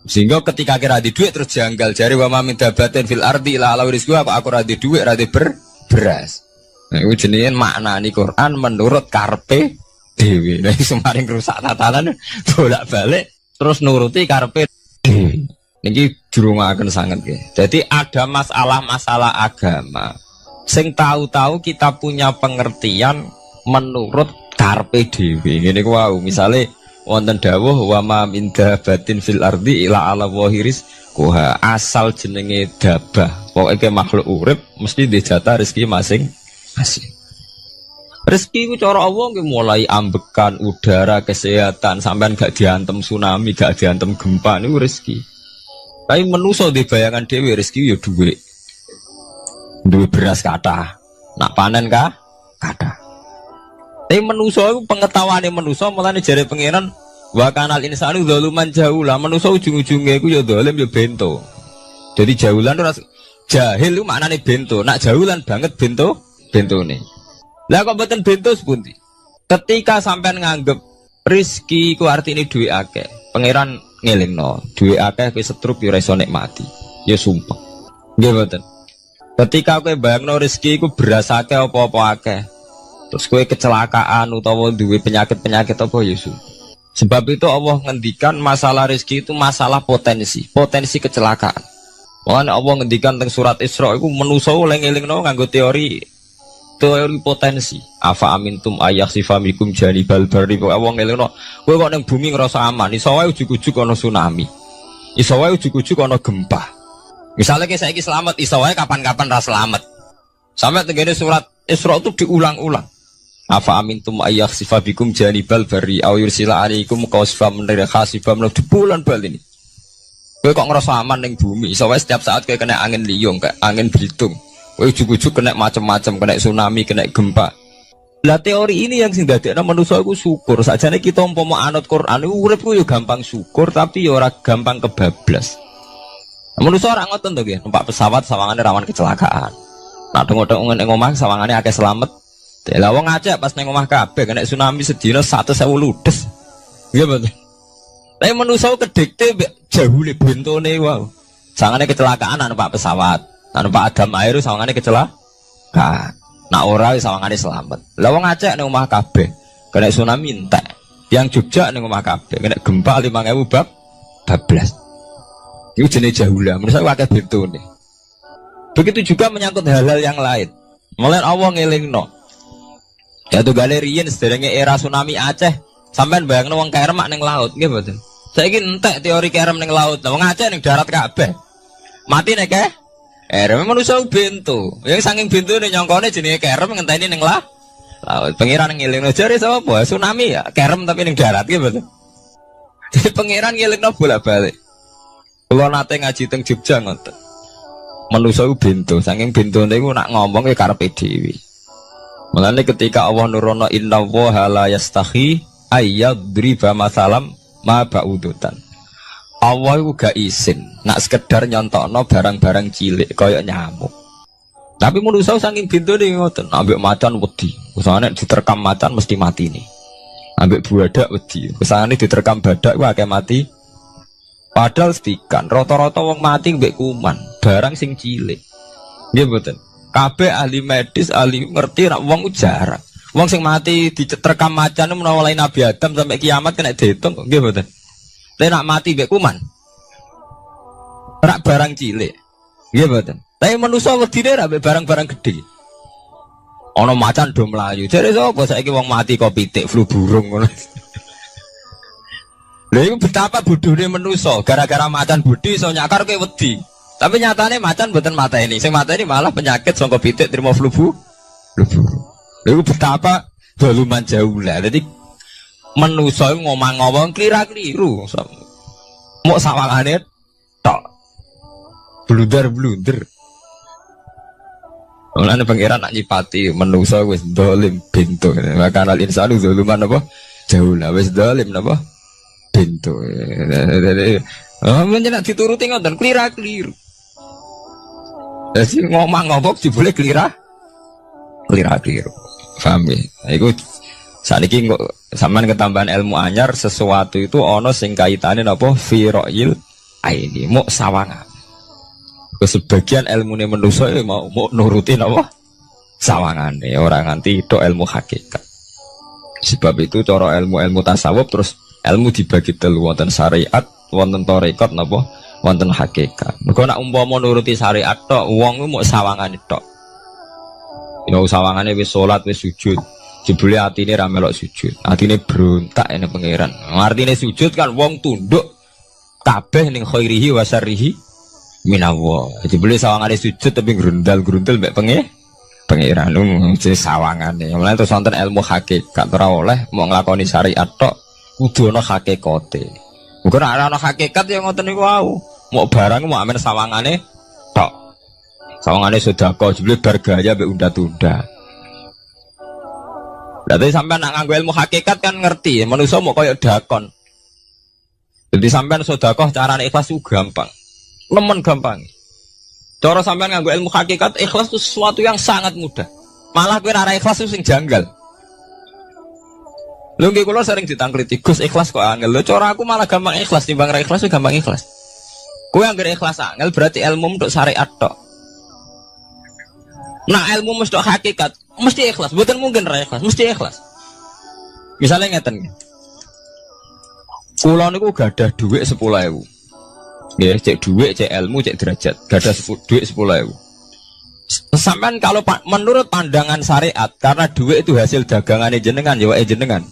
Sehingga ketika kira di dhuwit terus janggal jare wa ma min dabatin fil ardi ila Allahi rezeki aku ora di dhuwit ora di beras. Nah iku jenenge maknani Quran menurut karepe dhewe. Nah semaring rusak tatanan bolak-balik terus nuruti karepe niki dirungaken sanget nggih. Jadi ada masalah-masalah agama sing tahu-tahu kita punya pengertian menurut karepe dhewe. Ngene ku wau, misale wonten dawuh wa ma min dabatin fil ardi ila ala wahiris kuha asal jenenge dabah. Pokoke makhluk urip mesti dijatah rezeki masing-masing. Rezeki ku cara Allah nggih mulai ambekan udara, kesehatan, sampean gak diantem tsunami, gak diantem gempa niku rezeki. Tapi manusa di bayangan dhewe rezeki ya dhuwit. Duwe beras kathah. Nak panen kathah. Tapi manusa iku pengetahuane manusa mulane jare pangeran wa kanal insanu zaluman jahula. Manusa ujung-ujunge iku ya zalim ya bento. Jadi jahulan ora jahil iku maknane bento. Nak jahulan banget bentone. Lah kok mboten bento sepundi? Ketika sampean nganggep rezeki ku artine duwe akeh, pangeran ngelingno, duwe akeh kowe setruk yo ora iso nikmati. Ya sumpah. Nggih mboten. Ketika kowe bayangno rezeki ku beras akeh apa-apa akeh. Terus kowe kecelakaan utawa duwe penyakit-penyakit apa ya sumpah. Sebab itu Allah ngendikan masalah rezeki itu masalah potensi kecelakaan. Makanya Allah ngendikan teng surat Isra iku manusa oleh ngelingno nganggo teori potensi. Afa amintum ayaksifamikum janibal barri. Wong ngelingno kowe kok ning bumi ngrasa aman, iso wae ujug-ujug ana tsunami. Iso wae ujug-ujug ana gempa. Misalnya kayak saiki selamat, iso wae kapan-kapan ra selamat. Sampai tengene surat Isra itu diulang-ulang. Afa amintum ayaksifamikum janibal barri aw yursila alaikum qasfam min khasifam di bulan bal ini. Kowe kok ngrasa aman ning bumi, iso wae setiap saat kowe kena angin liung, kayak angin Belitung. Ujug-ujug kena macam-macam, kena tsunami, kena gempa. Lah teori ini yang sing dadekno manusa iku syukur. Sakjane kita umpama anut Quran iku urip ku yo gampang syukur tapi yo ora gampang kebablas. Manusa ora ngoten to nggih, numpak pesawat sawangane rawan kecelakaan. Nah tengok-tengok ning omah sawangane akeh slamet. Lah wong Aceh pas ning omah kabeh kena tsunami sedina 100.000 ludes. Nggih betul. Tapi manusa kedikte jahule bentone wae. Sawangane kecelakaan numpak pesawat. Numpak Adam air sawangane kecelakaan. Nak ora wis sawangane selamat. Lah wong Aceh ning omah kabeh kena tsunami entek. Yang Jogja ning omah kabeh kena gempa 5.000 bablas. Iku jenenge jahula. Menurut saya akeh bentone. Begitu juga menyangkut hal-hal yang lain. Mulai Allah ngelingno. Ya tuh galerian sederenge era tsunami Aceh. Sampean bayangno wong kerem ning laut, nggih mboten. Saiki entek teori kerem ning laut. Wong Aceh ning darat kabeh. Mati nek kerem manusia bento. Yang saking bento nih nyongkone jenenge kerem ngenteni ning laut. Pangeran ngelingno jare sapa? Tsunami ya, kerem tapi ning darat nggih mboten. Jadi pangeran ngelingno bolak-balik. Kula nate ngaji teng Jogja ngoten. Manusia bento, saking bentone iku nak ngomong ya karepe dhewe. Mulane ketika Allah nurono innallaha la yastahi ayyadriba masalam ma ba'udutan. Allah itu gak izin nak sekedar nyontokno barang-barang cilik kaya nyamuk. Tapi manusia saking bintone ngoten, ambek macan wedi. Usane diterkam macan mesti mati nih. Ambek badak wedi. Usane diterkam badak ku akeh mati. Padahal setikan rata-rata wong mati mbek kuman, barang sing cilik. Nggih mboten. Kabeh ahli medis, ahli ngerti nek wong jarang. Wong sing mati diterkam macan menawa lain Nabi Adam sampai kiamat kena diitung nggih mboten. Lek nak mati mbek kuman. Rak barang cilik. Nggih mboten. Tapi manusa wedine ra mbek barang-barang gedhe. Ana macan do mlayu. Jare sapa saiki wong mati kok pitik flu burung ngono. Lha iku betapa bodohne manusa, gara-gara macan budi iso nyakar kowe wedi. Tapi nyatane macan mboten mateni. Sing mateni malah penyakit saka pitik trimo flu burung. Lha iku betapa doluman jauh lah. Dadi manusa ngomong-ngomong klira-kliru. Mok sawangane tok. Blunder-blunder. Mulane pangeran nak nyipati manusa wis dolim bento. Maka al insanu zaluman apa? Jauh lah wis dolim napa? Bento. Menjenak dituruti ngoten klira-kliru. Jadi ngomong-ngomong boleh klira-kliru. Paham ya? Iku saniki kok sampean ketambahan ilmu anyar sesuatu itu ana sing kaitane napa fira'il aini mok sawangan. Sebagian ilmune manusa mau nuruti napa sawangane ora nganti tok ilmu hakikat. Sebab itu cara ilmu-ilmu tasawuf terus ilmu dibagi telu wonten syariat, wonten tarekat napa wonten hakikat. Mergo nek umpama nuruti syariat tok wong ku mok sawangane tok. Ya sawangane wis salat wis sujud. Jebule atine ra melok sujud. Atine berontak ene pangeran. Artine sujud kan wong tunduk kabeh ning khairihi wa syarrihi minallah. Jebule sawangane sujud tapi grundal-grundal mbek pangeran jenenge sawangane. Mulane terus wonten ilmu hakikat ora oleh mau nglakoni syariat tok kudu ana hakikate. Muga nek ana hakikat ya ngoten niku wau. Mau barang mau amen sawangane tok. Sawangane sedekah jebule bar gaya mbek unda-tunda. Berarti sampean nak nganggo ilmu hakikat kan ngerti, manusia mau koyo dakon. Jadi sampean sedekah carane ikhlas itu gampang. Nemen gampang. Cara sampean nganggo ilmu hakikat ikhlas itu sesuatu yang sangat mudah. Malah kowe ora ikhlas itu sing janggal. Lho nggih kula sering ditangkliti, Gus ikhlas kok angel. Lho cara aku malah gampang ikhlas timbang ra ikhlas gampang ikhlas. Kowe anggere ikhlas angel berarti ilmu untuk syariat tok. Nah ilmu mesti hakikat, mesti ikhlas. Bukan mungkin ra ikhlas, mesti ikhlas. Misalnya ngeten. Kula niku gadah dhuwit 10.000. Nggih, cek dhuwit, cek ilmu, cek derajat. Gadah dhuwit 10.000. Sampean kalau menurut pandangan syariat, karena dhuwit itu hasil dagangannya jenengan, ya wae jenengan.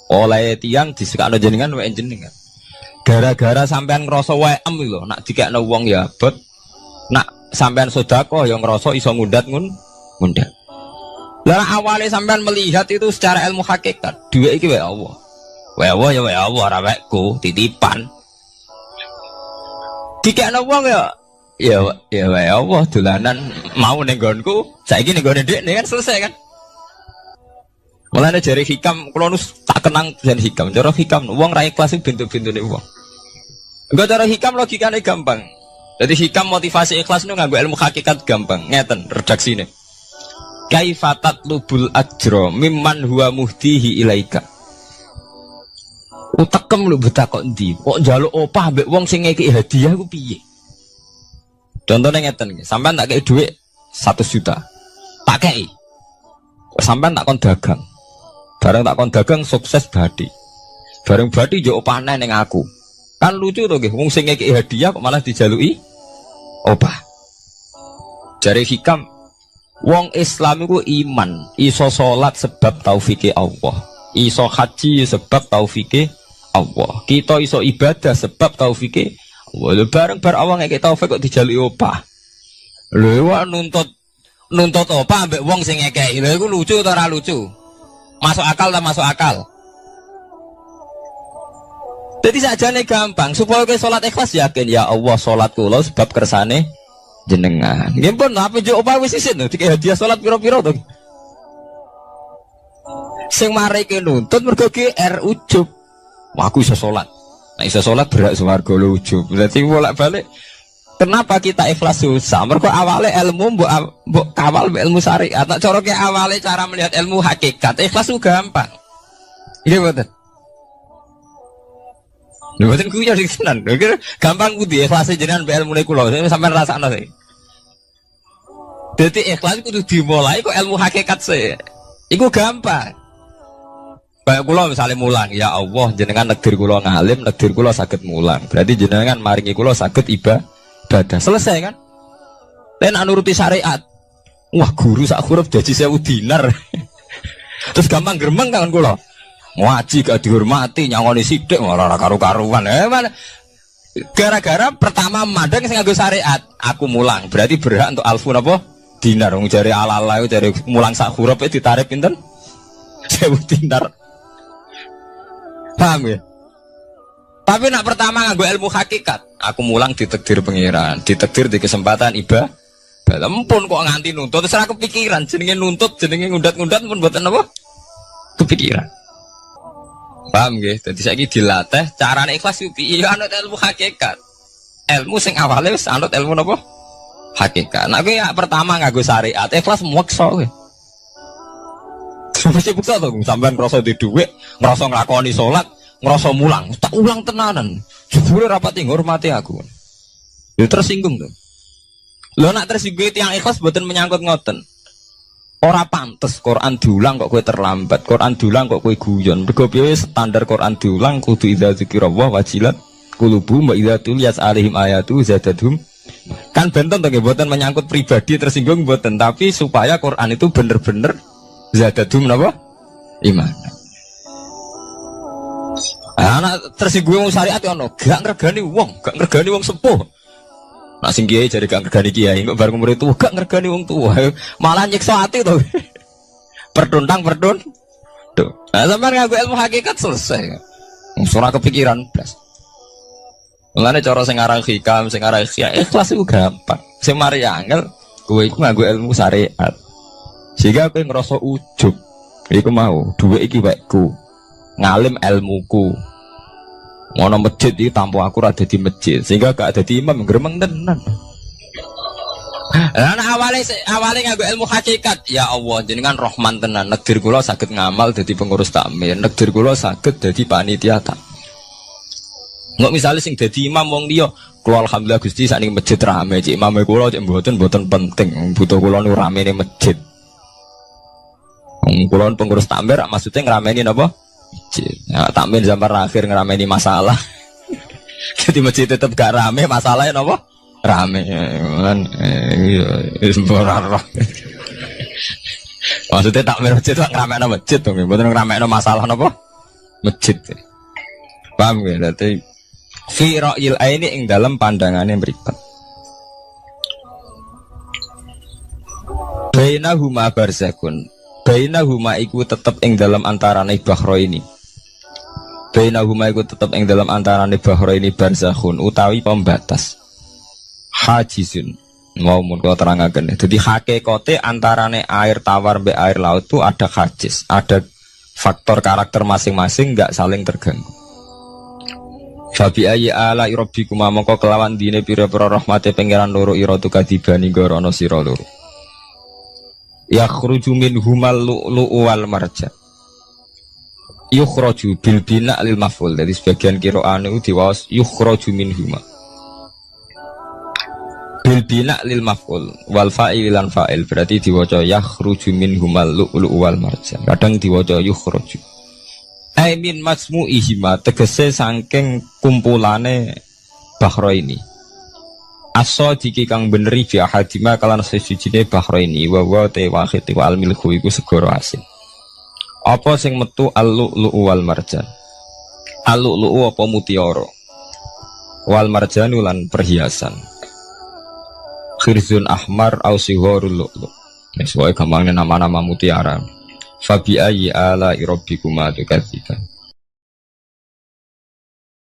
Oleh tiang disekakno jenengan wae jenengan. Gara-gara sampean ngrasa wae lho, nak dikekno wong ya abot. Nak sampean sedekah yang ngerasa iso ngundat ngundat. Lah awalnya sampean melihat itu secara ilmu hakikat, dhuwit iki wae Allah. Wae Allah ya wae Allah ora waeku, titipan. Dikekno wong ya wae Allah dolanan mau ning nggonku, saiki ning nggone dhekne kan selesai kan. Mulane jare hikam kula nu tak kenang jan hikam. Cara hikam wong ra ikhlas iku bentuk-bentune wong. Enggak cara hikam logikane gampang. Jadi hikam motivasi ikhlas nu nganggo ilmu hakikat gampang. Ngeten redaksine. Kaifatat lubul ajro mimman huwa muhtihi ilaika. Utekem lu betakok ndi? Kok njaluk opah mbek wong sing ngeki hadiah ku piye? Contohnya ngeten iki, sampean tak kei dhuwit 100 juta. Tak kei. Sampean tak kon dagang. Bareng tak kon dagang sukses badi. Bareng badi yo opane ning aku. Kan lucu to nggih, wong sing ngeki hadiah kok malah dijaluki opah. Jare hikam, wong Islam iku iman, iso salat sebab taufike Allah. Iso haji sebab taufike Allah. Kita iso ibadah sebab taufike Allah. Bareng bar Allah ngeki taufik kok dijaluki opah. Lho wae nuntut opah ambek wong sing ngekeki. Lho iku lucu ta ora lucu? Masuk akal tak masuk akal. Jadi sajane gampang supaya ke salat ikhlas yakin ya Allah salat kula sebab kersane jenengan. Nggih pun apa yo opah wis isin dikek hadiah salat pira-pira to. Sing mareke nuntut mergo GR ujub. Wah aku iso salat. Nek iso salat berak swarga lho ujub. Berarti bolak-balik kenapa kita ikhlas susah? Mergo awale ilmu mbok kawal ilmu syariat. Tak cara ke awale cara melihat ilmu hakikat. Ikhlas ku gampang. Iya betul. Lha mboten kuwi jadi tenan. Gampang ku di ikhlas jenengan mbek ilmune kula. Sampeyan rasakno sih. Dadi ikhlas kudu dimulai kok ilmu hakikat sih. Iku gampang. Kayak kula misalnya mulang, ya Allah jenengan negdir kula ngalim, negdir kula saged mulang. Berarti jenengan maringi kula saged ibadah. Selesai kan? Lain nuruti syariat. Wah guru sak huruf jadi 1000 dinar. Terus gampang gremeng kan kula. Ngaji gak dihormati, nyangoni sithik ora karu-karuan. Gara-gara pertama madang sing nganggo syariat, aku mulang. Berarti berhak untuk alfun apa? Dinar. Wong jare ala-ala jare mulang sak huruf ditarik pinten? 1000 dinar. Paham ya? Tapi nak pertama nganggo ilmu hakikat, aku mulang ditakdir pengiran, ditakdir di kesempatan ibadah. Lempun kok nganti nuntut, terus aku kepikiran jenenge nuntut, jenenge ngundat-ngundat pun mboten apa? Kepikiran. Paham nggih? Dadi saiki dilatih carane ikhlas ku piye anut ilmu hakikat. Ilmu sing awale wis anut ilmu napa? Hakikat. Nek kowe pertama nganggo syariat, ikhlas meksa kowe. Mesti bukti to sampean ngrasa di dhuwit, ngrasa nglakoni salat, ngrasa mulang, tak ulang tenanan. Jebule rapati ngurmati aku. Ya tersinggung to. Lho nak tersinggung tiyang ikhlas mboten menyangkut ngoten. Ora pantes Quran diulang kok kowe terlambat, Quran diulang kok kowe guyon. Mergo piye standar Quran diulang kudu idza dzikrullah wajilat qulubuhum wa idza tuliyat alaihim ayatu zadatuhum. Kan benten to nggih mboten menyangkut pribadi tersinggung mboten, tapi supaya Quran itu bener-bener zadatuhum napa? Iman. Anak tersinggung syariat ono, gak ngregani wong sepuh. Nak sing kiai jare gak ngregani kiai, kok bareng murid tuwa gak ngregani wong tuwa. Malah nyiksa ati to. Perdun. Tuh. Nah, sampeyan nganggo ilmu hakikat selesai. Ora kepikiran blas. Mulane cara sing aran hikam, sing aran ikhlas iku gampang. Sing mari angel kowe iku nganggo ilmu syariat. Sehingga kowe ngerasa ujub. Iku mau, dhuwit iki wekku. Ngalim ilmuku. Ngono masjid iki tanpa aku ora dadi masjid, sehingga gak dadi imam gremeng tenan. Lah awale nganggo ilmu hakikat, ya Allah jenengan Rahman tenan. Negdir kula saged ngamal dadi pengurus takmir, negdir kula saged dadi panitia tak. Nggak misalnya sing dadi imam wong liya, kula alhamdulillah Gusti sakniki masjid rame, cik imame kula cik mboten penting, butuh kula nu ramene masjid. Kula pengurus takmir maksudnya ngrameni napa? Masjid. Ya, takmir zaman akhir ngerameni masalah. Jadi masjid tetap gak rame, masalahnya apa? Rame. Kan maksudnya takmir masjid itu ngerameni masjid tuh, bukan ngerameni masalah apa? Masjid. Paham ya? Berarti fi ra'yil aini ing dalam pandangannya mripat. Bainahuma barzakun. Bainahuma iku tetep ing dalam antarane bahro ini. Bainahuma iku tetep ing dalam antarane bahro ini barzakhun utawi pembatas. Hajizun. Mau mun kula terangaken. Dadi hakikate antarane air tawar mbek air laut itu ada hajiz, ada faktor karakter masing-masing nggak saling terganggu. Fabi ayyi ala rabbikuma mongko kelawan dine pira-pira rahmate pangeran loro ira tukadibani gorono sira loro. Yakhruju minhumal lu'lu'u wal marjan. Yukhraju bil bina lil maf'ul. Jadi sebagian qira'an itu diwaos yukhraju minhuma. Bil bina lil maf'ul wal fa'il lan fa'il berarti diwaca yakhruju minhumal lu'lu'u wal marjan. Kadang diwaca yukhraju. Ai min masmu'ihima tegese saking kumpulane bahro ini. As-sadiqi kang beneri fi ahadima kalan sesujine bahro ini wa wa te wahid wa al milku iku segara asin. Apa sing metu al-lu'lu'u wal marjan? Al-lu'lu'u apa mutiara? Wal marjan lan perhiasan. Khirzun ahmar au sigharul lu'lu'. Wis wae gampangnya nama-nama mutiara. Fabi ayyi ala rabbikuma tukadziban.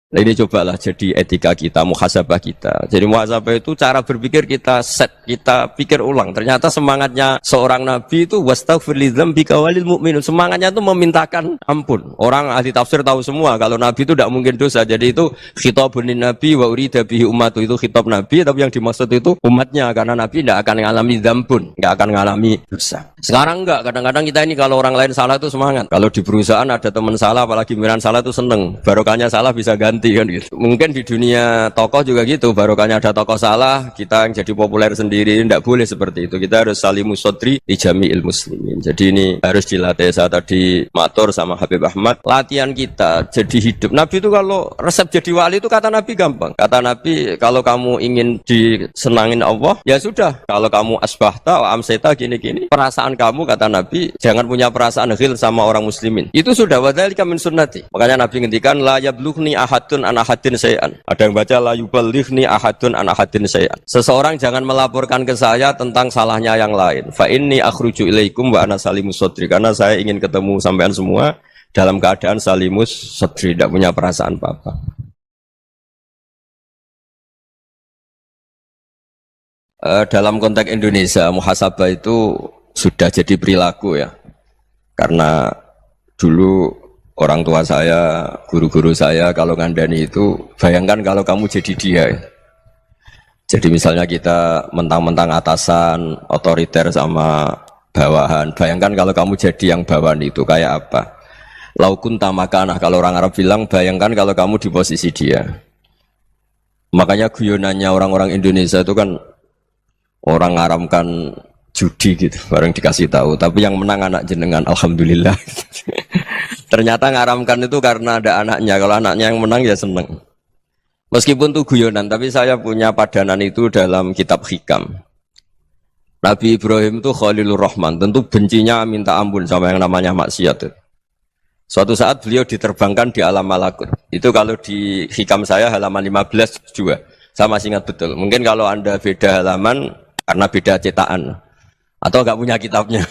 Nah, ini cobalah jadi etika kita, muhasabah kita. Jadi muhasabah itu cara berpikir kita set, kita pikir ulang. Ternyata semangatnya seorang nabi itu wastaghfir lidzambika walil mu'minun. Semangatnya itu memintakan ampun. Orang ahli tafsir tahu semua kalau nabi itu tidak mungkin dosa. Jadi itu khitabun nabi wa urida bihi ummatu, itu khitab nabi, tapi yang dimaksud itu umatnya, karena nabi tidak akan mengalami dzambun, tidak akan mengalami dosa. Sekarang enggak, kadang-kadang kita ini kalau orang lain salah itu semangat. Kalau di perusahaan ada teman salah, apalagi miran salah itu seneng. Barokahnya salah bisa ganti kan gitu. Mungkin di dunia tokoh juga gitu, barokahnya ada tokoh salah, kita yang jadi populer sendiri. Tidak boleh seperti itu. Kita harus salimus sodri di jami'il muslimin. Jadi ini harus dilatih. Saya tadi matur sama Habib Ahmad, latihan kita jadi hidup. Nabi itu kalau resep jadi wali itu kata Nabi gampang. Kata Nabi, kalau kamu ingin disenangin Allah, ya sudah. Kalau kamu asbahta wa amseta gini-gini, perasaan kamu, kata Nabi, jangan punya perasaan ghil sama orang muslimin. Itu sudah wadzalika min sunnati. Makanya Nabi ngendikan la yablughni ahadun an ahadin syai'an. Ada yang baca la yuballighni ahadun an ahadin syai'an. Seseorang jangan melaporkan ke saya tentang salahnya yang lain. Fa inni akhruju ilaikum wa ana salimus sodri. Karena saya ingin ketemu sampean semua dalam keadaan salimus sodri, tidak punya perasaan apa-apa. Dalam konteks Indonesia, muhasabah itu sudah jadi perilaku ya. Karena dulu orang tua saya, guru-guru saya kalau ngandani itu, bayangkan kalau kamu jadi dia. Jadi misalnya kita mentang-mentang atasan, otoriter sama bawahan. Bayangkan kalau kamu jadi yang bawahan itu kayak apa? Laukun tamakanah, kalau orang Arab bilang, bayangkan kalau kamu di posisi dia. Makanya guyonannya orang-orang Indonesia itu kan orang ngaramkan judi gitu, bareng dikasih tahu. Tapi yang menang anak jenengan, alhamdulillah. Ternyata ngaramkan itu karena ada anaknya. Kalau anaknya yang menang ya seneng. Meskipun itu guyonan, tapi saya punya padanan itu dalam kitab Hikam. Nabi Ibrahim itu Khalilur Rahman, tentu bencinya minta ampun sama yang namanya maksiat. Suatu saat beliau diterbangkan di alam malakut. Itu kalau di Hikam saya halaman 15 juga. Saya masih ingat betul. Mungkin kalau Anda beda halaman karena beda cetakan. Atau enggak punya kitabnya.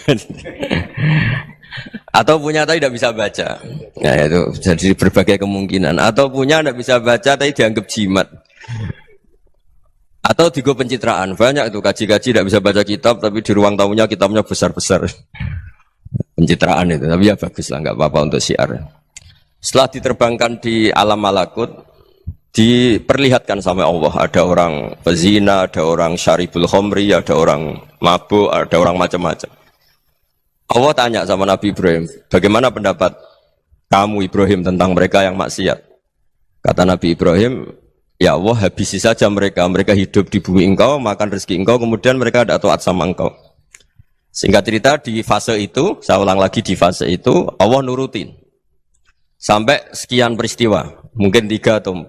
Atau punya tapi tidak bisa baca. Nah itu jadi berbagai kemungkinan. Atau punya tidak bisa baca tapi dianggap jimat. Atau digo pencitraan. Banyak itu kaji-kaji tidak bisa baca kitab tapi di ruang tamunya kitabnya besar-besar. Pencitraan itu. Tapi ya bagus lah, nggak apa-apa untuk syiar. Setelah diterbangkan di alam malakut, diperlihatkan sama Allah. Ada orang pezina, ada orang syaribul khomri, ada orang mabuk, ada orang macam-macam. Allah tanya sama Nabi Ibrahim, bagaimana pendapat kamu Ibrahim tentang mereka yang maksiat? Kata Nabi Ibrahim, ya Allah habisi saja mereka. Mereka hidup di bumi engkau, makan rezeki engkau, kemudian mereka tidak taat sama engkau. Singkat cerita di fase itu, saya ulang lagi di fase itu, Allah nurutin. Sampai sekian peristiwa, mungkin 3 atau 4.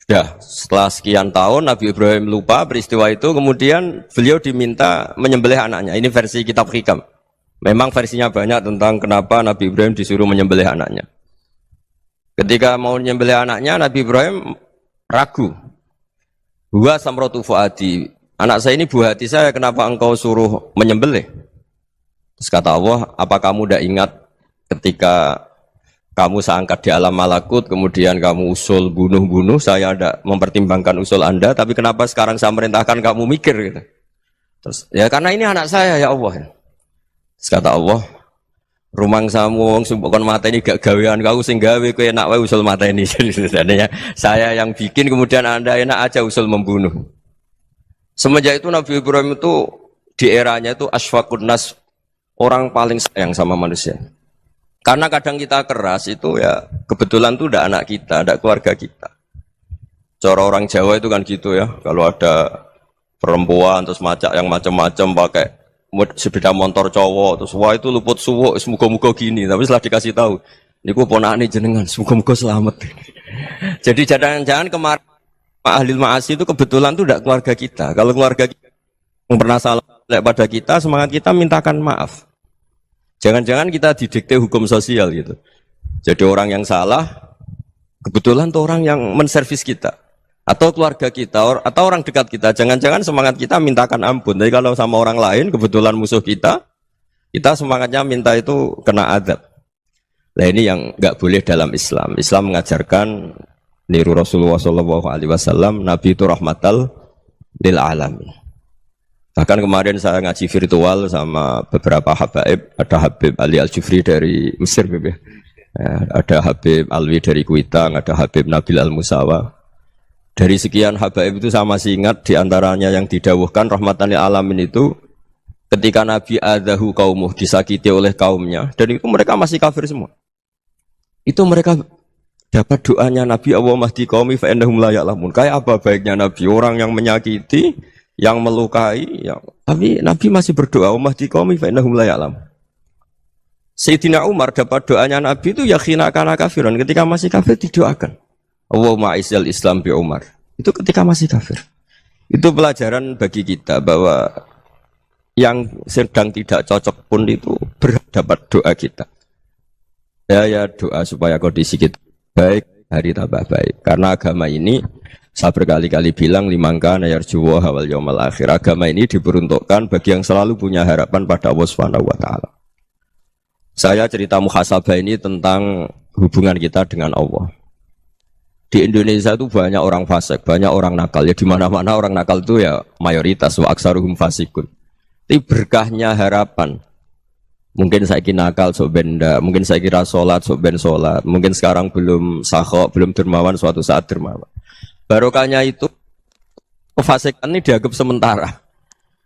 Sudah, setelah sekian tahun Nabi Ibrahim lupa peristiwa itu, kemudian beliau diminta menyembelih anaknya. Ini versi kitab Hikam. Memang versinya banyak tentang kenapa Nabi Ibrahim disuruh menyembelih anaknya. Ketika mau menyembelih anaknya, Nabi Ibrahim ragu. Huwa samratu fuadi. Anak saya ini buah hati saya, kenapa engkau suruh menyembelih? Terus kata Allah, apa kamu tidak ingat ketika kamu saya angkat di alam malakut, kemudian kamu usul bunuh-bunuh, saya tidak mempertimbangkan usul Anda, tapi kenapa sekarang saya merintahkan kamu mikir gitu. Terus, ya karena ini anak saya ya Allah. Terus kata Allah, rumangsamu wong sing kon mateni gak gawean kau sing gawe kowe enak wae usul mateni. Jadi sebenarnya saya yang bikin kemudian Anda enak aja usul membunuh. Semenjak itu Nabi Ibrahim itu di eranya itu asfaqun nas, orang paling sayang sama manusia. Karena kadang kita keras itu ya kebetulan tuh udah anak kita, ada keluarga kita. Cara orang Jawa itu kan gitu ya, kalau ada perempuan terus macak yang macam-macam pakai sepeda motor cowok terus wah itu luput suwuk semoga-moga gini, tapi setelah dikasih tahu niku ponakane jenengan semoga-moga selamat. Jadi jangan-jangan kemarin ahli ma'asi itu kebetulan tuh tidak keluarga kita. Kalau keluarga kita yang pernah salah pada kita, semangat kita mintakan maaf. Jangan-jangan kita didikte hukum sosial gitu. Jadi orang yang salah kebetulan tuh orang yang menservis kita. Atau keluarga kita, atau orang dekat kita, jangan-jangan semangat kita mintakan ampun. Jadi kalau sama orang lain, kebetulan musuh kita semangatnya minta itu kena adab. Nah ini yang nggak boleh dalam Islam. Islam mengajarkan niru Rasulullah SAW, Nabi itu rahmatal lil alamin. Bahkan kemarin saya ngaji virtual sama beberapa habaib, ada Habib Ali Al-Jufri dari Mesir, ada Habib Alwi dari Kuitang, ada Habib Nabil Al-Musawa. Dari sekian habaib itu saya masih ingat diantaranya yang didawuhkan rahmatan lil alamin itu ketika Nabi adahu kaumuh, disakiti oleh kaumnya, dan itu mereka masih kafir semua. Itu mereka dapat doanya Nabi Allahumma hdi qaumi fa innahum la ya'lamun. Kayak apa baiknya Nabi, orang yang menyakiti, yang melukai, tapi Nabi masih berdoa Allahumma hdi qaumi fa innahum la ya'lamun. Sayyidina Umar dapat doanya Nabi itu yakhina kana kafiran, ketika masih kafir didoakan Allahumma aizzal Islam bi Umar. Itu ketika masih kafir. Itu pelajaran bagi kita bahwa yang sedang tidak cocok pun itu berdapat doa kita. Ya doa supaya kondisi kita baik, hari tambah baik. Karena agama ini saya berkali-kali bilang limangka nayarjuwa hawal yaumal akhir. Agama ini diperuntukkan bagi yang selalu punya harapan pada Allah Subhanahu wa taala. Saya cerita muhasabah ini tentang hubungan kita dengan Allah. Di Indonesia itu banyak orang fasik, banyak orang nakal. Ya di mana-mana orang nakal itu ya mayoritas, wa aksaruhum fasikun. Tapi berkahnya harapan. Mungkin saya kira nakal sok benda, mungkin saya kira sholat sok ben sholat, mungkin sekarang belum sakhok, belum dermawan, suatu saat dermawan. Barokahnya itu kefasikan ini dianggap sementara.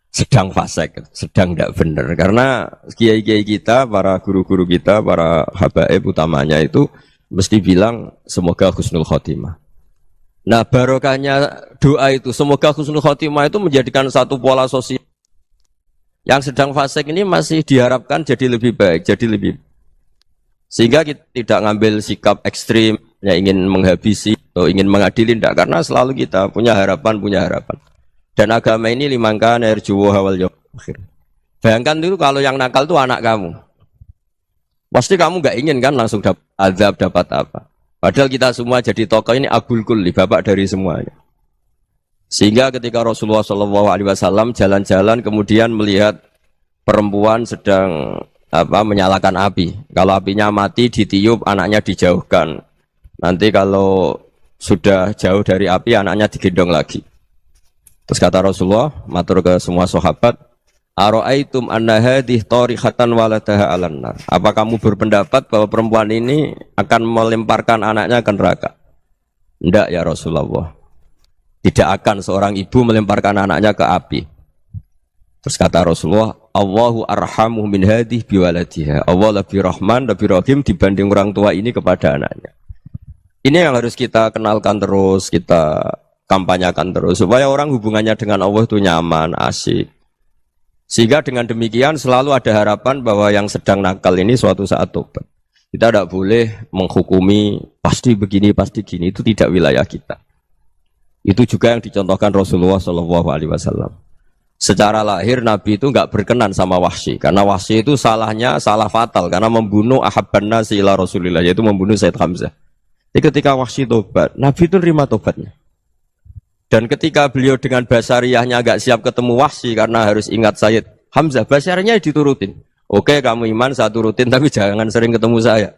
Sedang fasik, sedang tidak benar. Karena kiai-kiai kita, para guru-guru kita, para habaib utamanya itu mesti bilang semoga husnul khotimah. Nah barokahnya doa itu semoga husnul khotimah itu menjadikan satu pola sosial. Yang sedang fasik ini masih diharapkan jadi lebih baik, jadi lebih. Sehingga kita tidak ngambil sikap ekstrim, yang ingin menghabisi atau ingin mengadili, tidak. Karena selalu kita punya harapan. Dan agama ini limangka nerjuwa hawal yawm akhir. Bayangkan itu kalau yang nakal itu anak kamu. Pasti kamu nggak ingin kan langsung dapat azab, dapat apa. Padahal kita semua jadi tokoh ini abul kulli, bapak dari semuanya. Sehingga ketika Rasulullah SAW jalan-jalan kemudian melihat perempuan sedang menyalakan api. Kalau apinya mati ditiup, anaknya dijauhkan. Nanti kalau sudah jauh dari api, anaknya digendong lagi. Terus kata Rasulullah, matur ke semua sahabat, Aro'aitum anna hadih tarihatan waladaha alan nar. Apa kamu berpendapat bahwa perempuan ini akan melemparkan anaknya ke neraka? Tidak ya Rasulullah. Tidak akan seorang ibu melemparkan anaknya ke api. Terus kata Rasulullah, Allahu arhamu min hadih biwaladiha. Allah lebih rahman, lebih rahim dibanding orang tua ini kepada anaknya. Ini yang harus kita kenalkan terus, kita kampanyakan terus. Supaya orang hubungannya dengan Allah itu nyaman, asik. Sehingga dengan demikian selalu ada harapan bahwa yang sedang nakal ini suatu saat tobat. Kita tidak boleh menghukumi pasti begini, pasti gini. Itu tidak wilayah kita. Itu juga yang dicontohkan Rasulullah SAW. Secara lahir Nabi itu nggak berkenan sama Wahsy. Karena Wahsy itu salahnya salah fatal. Karena membunuh ahabban nasi ila Rasulillah. Yaitu membunuh Sayyid Hamzah. Jadi ketika Wahsy tobat, Nabi itu nerima tobatnya. Dan ketika beliau dengan basariyahnya agak siap ketemu Wahsy karena harus ingat Sayyid Hamzah, basariyahnya diturutin. Oke, kamu iman, saya turutin, tapi jangan sering ketemu saya.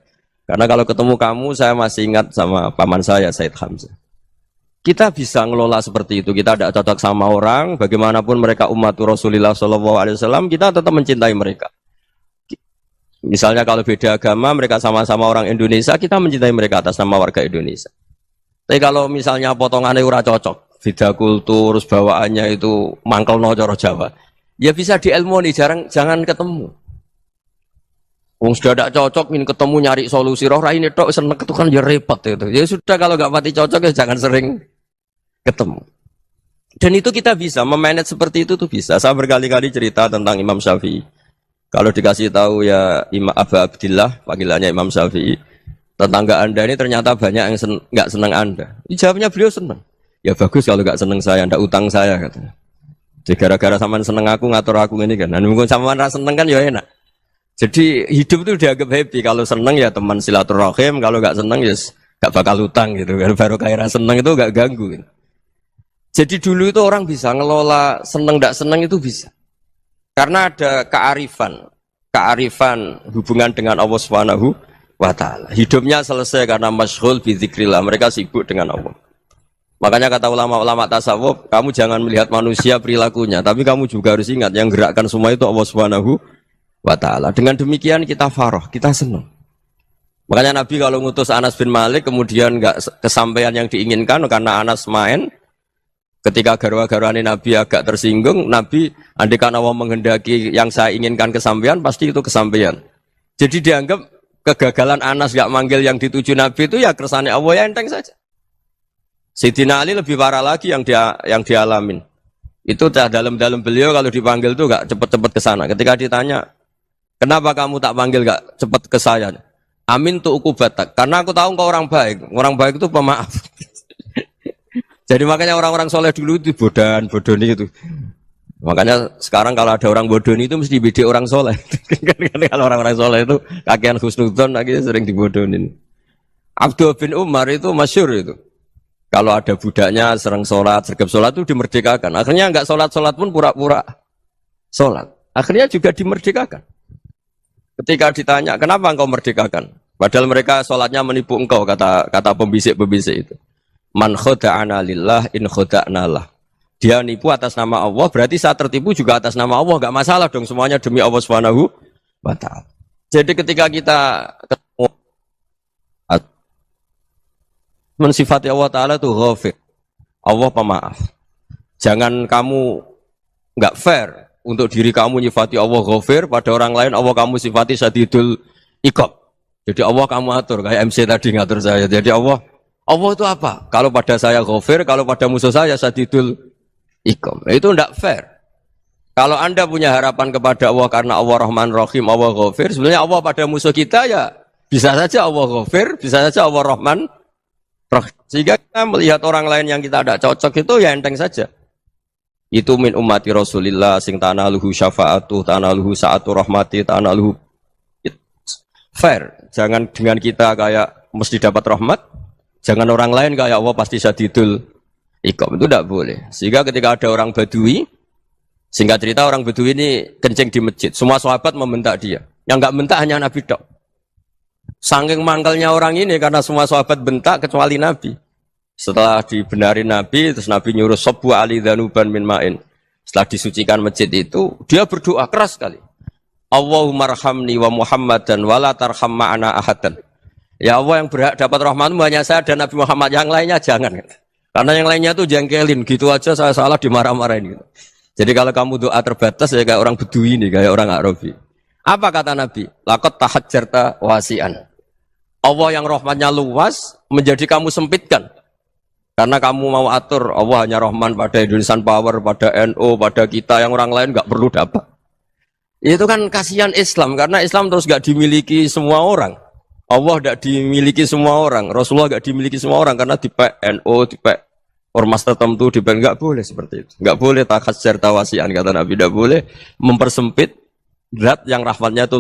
Karena kalau ketemu kamu, saya masih ingat sama paman saya, Sayyid Hamzah. Kita bisa ngelola seperti itu. Kita tidak cocok sama orang, bagaimanapun mereka umat Rasulullah SAW, kita tetap mencintai mereka. Misalnya kalau beda agama, mereka sama-sama orang Indonesia, kita mencintai mereka atas nama warga Indonesia. Tapi kalau misalnya potongannya ora cocok, beda kultur, bawaannya itu mangkel no cara Jawa, ya bisa diilmoni, jangan ketemu. Wong sudah tidak cocok, ingin ketemu nyari solusi. Roh ini tok seneng itu kan ya repot itu. Ya sudah kalau nggak pati cocok ya jangan sering ketemu. Dan itu kita bisa memanage seperti itu tuh bisa. Saya berkali-kali cerita tentang Imam Syafi'i. Kalau dikasih tahu ya Imam Aba Abdillah, panggilannya Imam Syafi'i, tetangga Anda ini ternyata banyak yang nggak senang Anda. Jawabnya beliau senang. Ya bagus kalau nggak senang saya, ndak utang saya katanya. Jadi gara-gara sampean seneng aku ngatur aku ini kan. Dan mungkin sampean ra seneng kan ya enak. Jadi hidup itu dianggap happy. Kalau seneng ya teman silaturahim, kalau nggak seneng ya nggak bakal utang gitu. Baru kayak seneng itu nggak ganggu. Gitu. Jadi dulu itu orang bisa ngelola seneng ndak seneng itu bisa. Karena ada kearifan hubungan dengan Allah Subhanahu wa Ta'ala. Hidupnya selesai karena masyghul bi dzikrillah, mereka sibuk dengan Allah. Makanya kata ulama-ulama tasawuf, kamu jangan melihat manusia perilakunya, tapi kamu juga harus ingat yang gerakkan semua itu Allah Subhanahu wa Ta'ala. Dengan demikian kita farah, kita senang. Makanya Nabi kalau ngutus Anas bin Malik kemudian enggak kesampaian yang diinginkan karena Anas main. Ketika garwa-garwane Nabi agak tersinggung, Nabi andaikan Allah menghendaki yang saya inginkan kesampaian, pasti itu kesampaian. Jadi dianggap kegagalan Anas gak manggil yang dituju Nabi itu ya kersane Allah ya enteng saja. Sayyidina Ali lebih parah lagi yang dialamin. Itu dalam beliau kalau dipanggil itu gak cepet-cepet ke sana. Ketika ditanya, kenapa kamu tak panggil gak cepet ke saya? Amin tu ukubatak. Karena aku tahu engkau orang baik. Orang baik itu pemaaf. Jadi makanya orang-orang soleh dulu itu bodoni itu. Makanya sekarang kalau ada orang bodoni itu mesti beda orang soleh. Kalau orang-orang soleh itu kakean husnudzon akhirnya sering dibodonin. Abdul bin Umar itu masyhur itu. Kalau ada budaknya sering sholat, sergap sholat itu dimerdekakan. Akhirnya enggak sholat pun pura-pura sholat. Akhirnya juga dimerdekakan. Ketika ditanya kenapa engkau merdekakan? Padahal mereka sholatnya menipu engkau kata pembisik-pembisik itu. Man khoda'ana lillah in khoda'na lah. Dia nipu atas nama Allah, berarti saat tertipu juga atas nama Allah. Gak masalah dong, semuanya demi Allah Subhanahu wa Ta'ala. Jadi ketika kita ketemu mensifati Allah Ta'ala itu ghafir. Allah pemaaf. Jangan kamu gak fair untuk diri kamu nyifati Allah ghafir, pada orang lain Allah kamu sifati syadidul iqab. Jadi Allah kamu atur, kayak MC tadi ngatur saya. Jadi Allah itu apa? Kalau pada saya ghafir, kalau pada musuh saya syadidul iqam. Itu tidak fair. Kalau Anda punya harapan kepada Allah karena Allah Rahman Rahim, Allah ghafir, sebenarnya Allah pada musuh kita ya bisa saja Allah ghafir, bisa saja Allah Rahman Rahim. Sehingga kita melihat orang lain yang kita tidak cocok itu ya enteng saja. Itu min ummati Rasulillah sing tanaluhu syafa'atu, tanaluhu sa'atu rahmati, tanaluhu fair. Jangan dengan kita kayak mesti dapat rahmat. Jangan orang lain kayak Allah pasti syadidul iqam, itu tidak boleh. Sehingga ketika ada orang Badui, singkat cerita orang Badui ini kencing di masjid, semua sahabat membentak dia. Yang enggak bentak hanya Nabi tok. Saking mangkalnya orang ini karena semua sahabat bentak kecuali Nabi. Setelah dibenarin Nabi, terus Nabi nyuruh sabbu ali dhanuban min ma'in. Setelah disucikan masjid itu, dia berdoa keras sekali. Allahumma arhamni wa Muhammadan wa la tarham ma'ana ahadan. Ya Allah yang berhak dapat rahmatmu hanya saya dan Nabi Muhammad, yang lainnya jangan. Karena yang lainnya tuh jengkelin, gitu aja saya salah dimarah-marahin. Gitu. Jadi kalau kamu doa terbatas ya kayak orang Bedui ini, kayak orang Arabi. Apa kata Nabi? Laqad tahajjarta wasi'an. Allah yang rahmatnya luas menjadi kamu sempitkan. Karena kamu mau atur Allah hanya rahman pada Indonesian Power, pada NU, pada kita yang orang lain nggak perlu dapat. Itu kan kasihan Islam, karena Islam terus nggak dimiliki semua orang. Allah tidak dimiliki semua orang, Rasulullah tidak dimiliki semua orang karena dipek NU, dipek ormas tertentu, dipek nggak boleh seperti itu, nggak boleh takhasyar tawasian kata Nabi, tidak boleh mempersempit zat yang rahmatnya itu